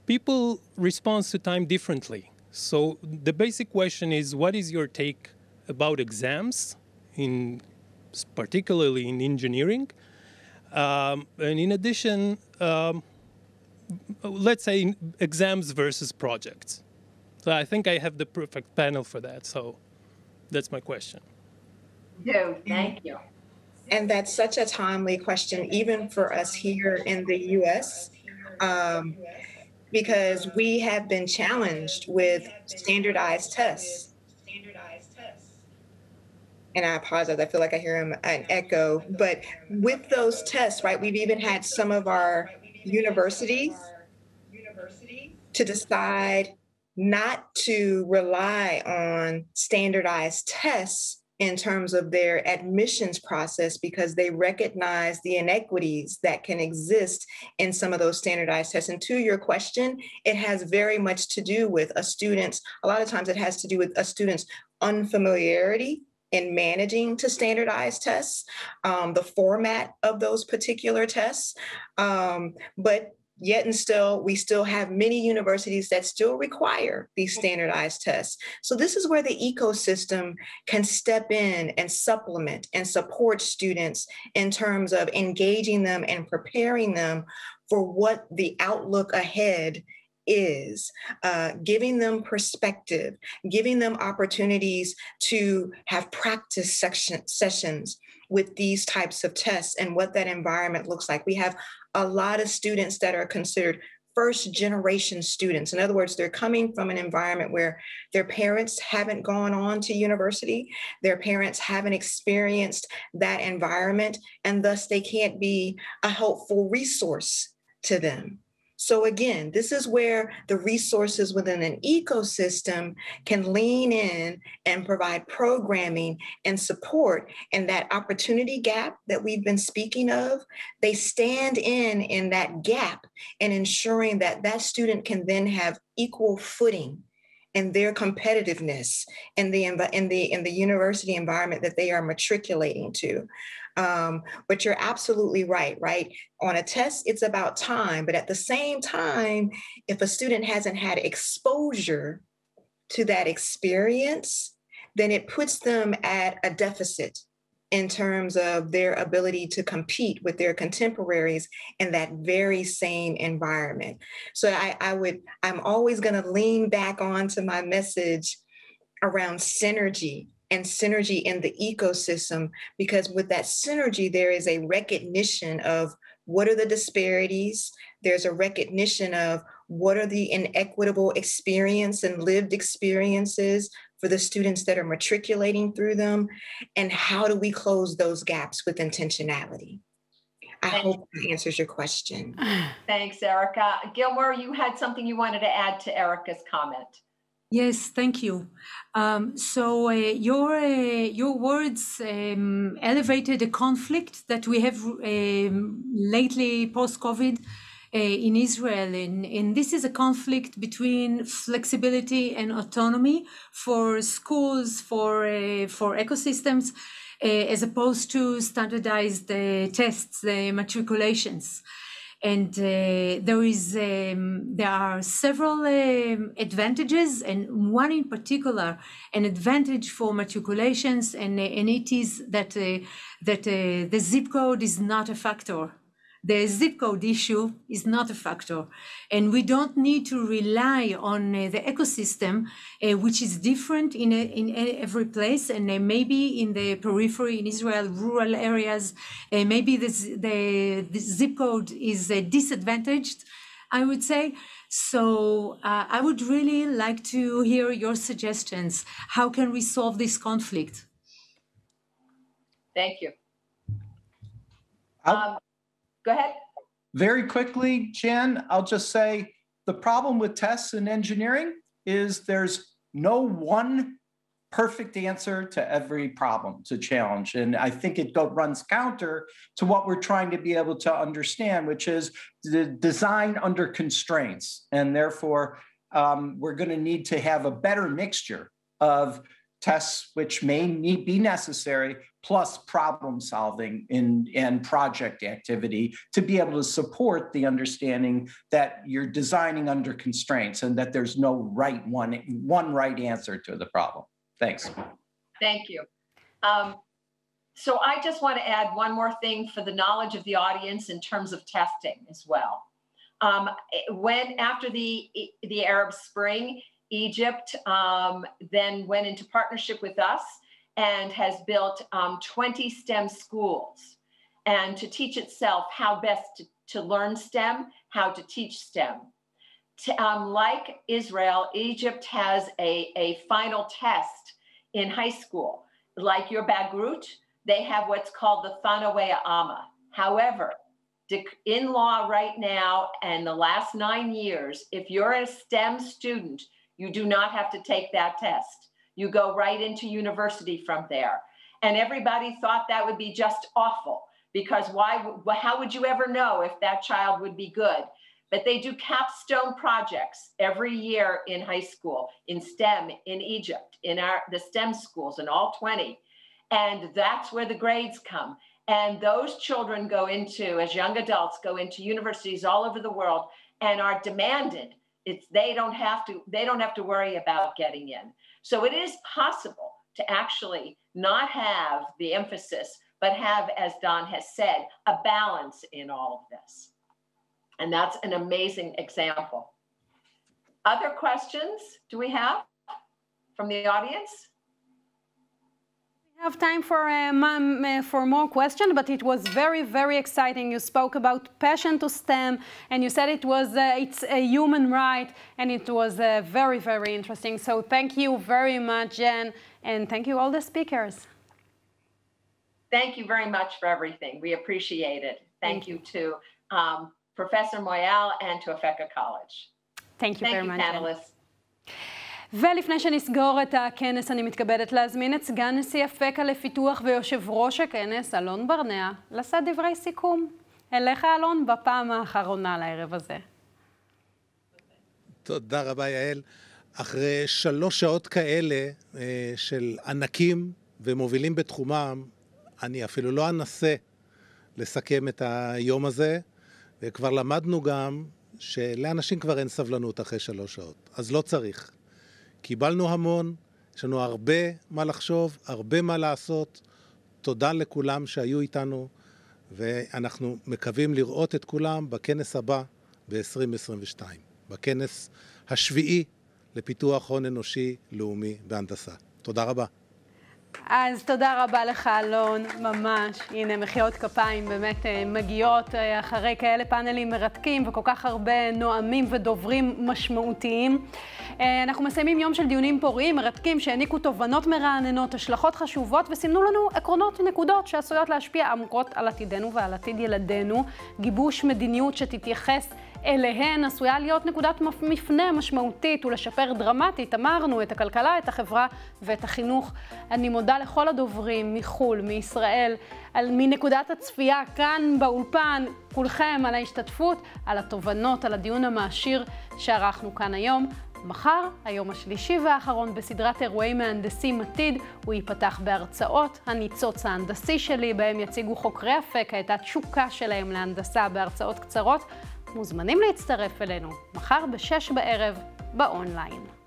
people respond to time differently. So the basic question is, what is your take about exams, particularly in engineering? And in addition, let's say exams versus projects. So I think I have the perfect panel for that. So that's my question. Thank you. And that's such a timely question, even for us here in the U.S., because we have been challenged with standardized tests. And I apologize, I feel like I hear an echo, but with those tests, right, we've even had some of our universities to decide not to rely on standardized tests in terms of their admissions process, because they recognize the inequities that can exist in some of those standardized tests. And to your question, it has very much to do with a lot of times it has to do with a student's unfamiliarity in managing to standardized tests, the format of those particular tests. But yet and still, we still have many universities that still require these standardized tests. So this is where the ecosystem can step in and supplement and support students in terms of engaging them and preparing them for what the outlook ahead is, giving them perspective, giving them opportunities to have practice sessions with these types of tests and what that environment looks like. We have a lot of students that are considered first generation students. In other words, they're coming from an environment where their parents haven't gone on to university, their parents haven't experienced that environment, and thus they can't be a helpful resource to them. So again, this is where the resources within an ecosystem can lean in and provide programming and support. And that opportunity gap that we've been speaking of, they stand in that gap and ensuring that that student can then have equal footing and their competitiveness in the university environment that they are matriculating to. But you're absolutely right? On a test, it's about time. But at the same time, if a student hasn't had exposure to that experience, then it puts them at a deficit in terms of their ability to compete with their contemporaries in that very same environment. So I'm always going to lean back onto my message around synergy and synergy in the ecosystem, because with that synergy, there is a recognition of what are the disparities. There's a recognition of what are the inequitable experience and lived experiences for the students that are matriculating through them, and how do we close those gaps with intentionality? I hope that answers your question. Thanks, Erica. Gilmore, you had something you wanted to add to Erica's comment. Yes, thank you. So your words elevated a conflict that we have lately post-COVID in Israel, and this is a conflict between flexibility and autonomy for schools, for ecosystems, as opposed to standardized tests, matriculations. And there are several advantages, and one in particular, an advantage for matriculations, and it is that the zip code is not a factor. The zip code issue is not a factor, and we don't need to rely on the ecosystem, which is different in every place, and maybe in the periphery in Israel, rural areas, maybe the zip code is disadvantaged, I would say. So I would really like to hear your suggestions. How can we solve this conflict? Thank you. Go ahead. Very quickly, Jan, I'll just say the problem with tests in engineering is there's no one perfect answer to every problem, to challenge. And I think it runs counter to what we're trying to be able to understand, which is the design under constraints. And therefore, we're going to need to have a better mixture of tests which may be necessary, plus problem solving and project activity to be able to support the understanding that you're designing under constraints and that there's no one right answer to the problem. Thanks. Thank you. So I just want to add one more thing for the knowledge of the audience in terms of testing as well. After the Arab Spring, Egypt then went into partnership with us and has built 20 STEM schools, and to teach itself how best to learn STEM, how to teach STEM. Like Israel, Egypt has a final test in high school. Like your Bagrut, they have what's called the Thanawei Amma. However, in law right now and the last 9 years, if you're a STEM student, you do not have to take that test. You go right into university from there. And everybody thought that would be just awful, because how would you ever know if that child would be good? But they do capstone projects every year in high school, in STEM, in Egypt, in the STEM schools, in all 20. And that's where the grades come. And those children go into, as young adults, go into universities all over the world and are demanded. They don't have to worry about getting in. So it is possible to actually not have the emphasis, but have, as Don has said, a balance in all of this. And that's an amazing example. Other questions do we have from the audience? We have time for more questions, but it was very, very exciting. You spoke about passion to STEM, and you said it's a human right, and it was very, very interesting. So thank you very much, Jen, and thank you all the speakers. Thank you very much for everything. We appreciate it. Thank you to Professor Moyal and to Afeka College. Thank you very much, panelists. ולפני שנסגור את הכנס, אני מתכבדת להזמין את סגן נשיא אפקה לפיתוח ויושב ראש הכנס, אלון ברנע, לשאת דברי סיכום. אליך, אלון, בפעם האחרונה לערב הזה. תודה רבה, יעל. אחרי 3 שעות כאלה של ענקים ומובילים בתחומם, אני אפילו לא אנסה לסכם את היום הזה, וכבר למדנו גם שלאנשים כבר אין סבלנות אחרי 3 שעות, אז לא צריך. קיבלנו המון, יש לנו הרבה מה לחשוב, הרבה מה לעשות. תודה לכולם שהיו איתנו, ואנחנו מקווים לראות את כולם בכנס הבא ב-2022, בכנס השביעי לפיתוח הון אנושי לאומי בהנדסה. תודה רבה. אז תודה רבה לך, אלון, ממש. הנה, מחיאות כפיים באמת מגיעות אחרי כאלה פאנלים מרתקים וכל כך הרבה נואמים ודוברים משמעותיים. אנחנו מסיימים יום של דיונים פוריים, מרתקים, שהעניקו תובנות מרעננות, השלכות חשובות וסימנו לנו עקרונות ונקודות שעשויות להשפיע עמוקות על עתידנו ועל עתיד ילדינו. גיבוש מדיניות שתתייחס אליהן עשויה להיות נקודת מפנה משמעותית ולשפר דרמטית, אמרנו, את הכלכלה, את החברה ואת החינוך. אני מודה לכל הדוברים מחול, מישראל, מנקודת הצפייה כאן באולפן, כולכם על ההשתתפות, על התובנות, על הדיון המעשיר שערכנו כאן היום. מחר, היום השלישי והאחרון בסדרת אירועי מהנדסים עתיד, הוא ייפתח בהרצאות הניצוץ ההנדסי שלי, בהם יציגו חוקרי אפקה את התשוקה שלהם להנדסה בהרצאות קצרות. מוזמנים להצטרף אלינו מחר ב-18:00 באונליין.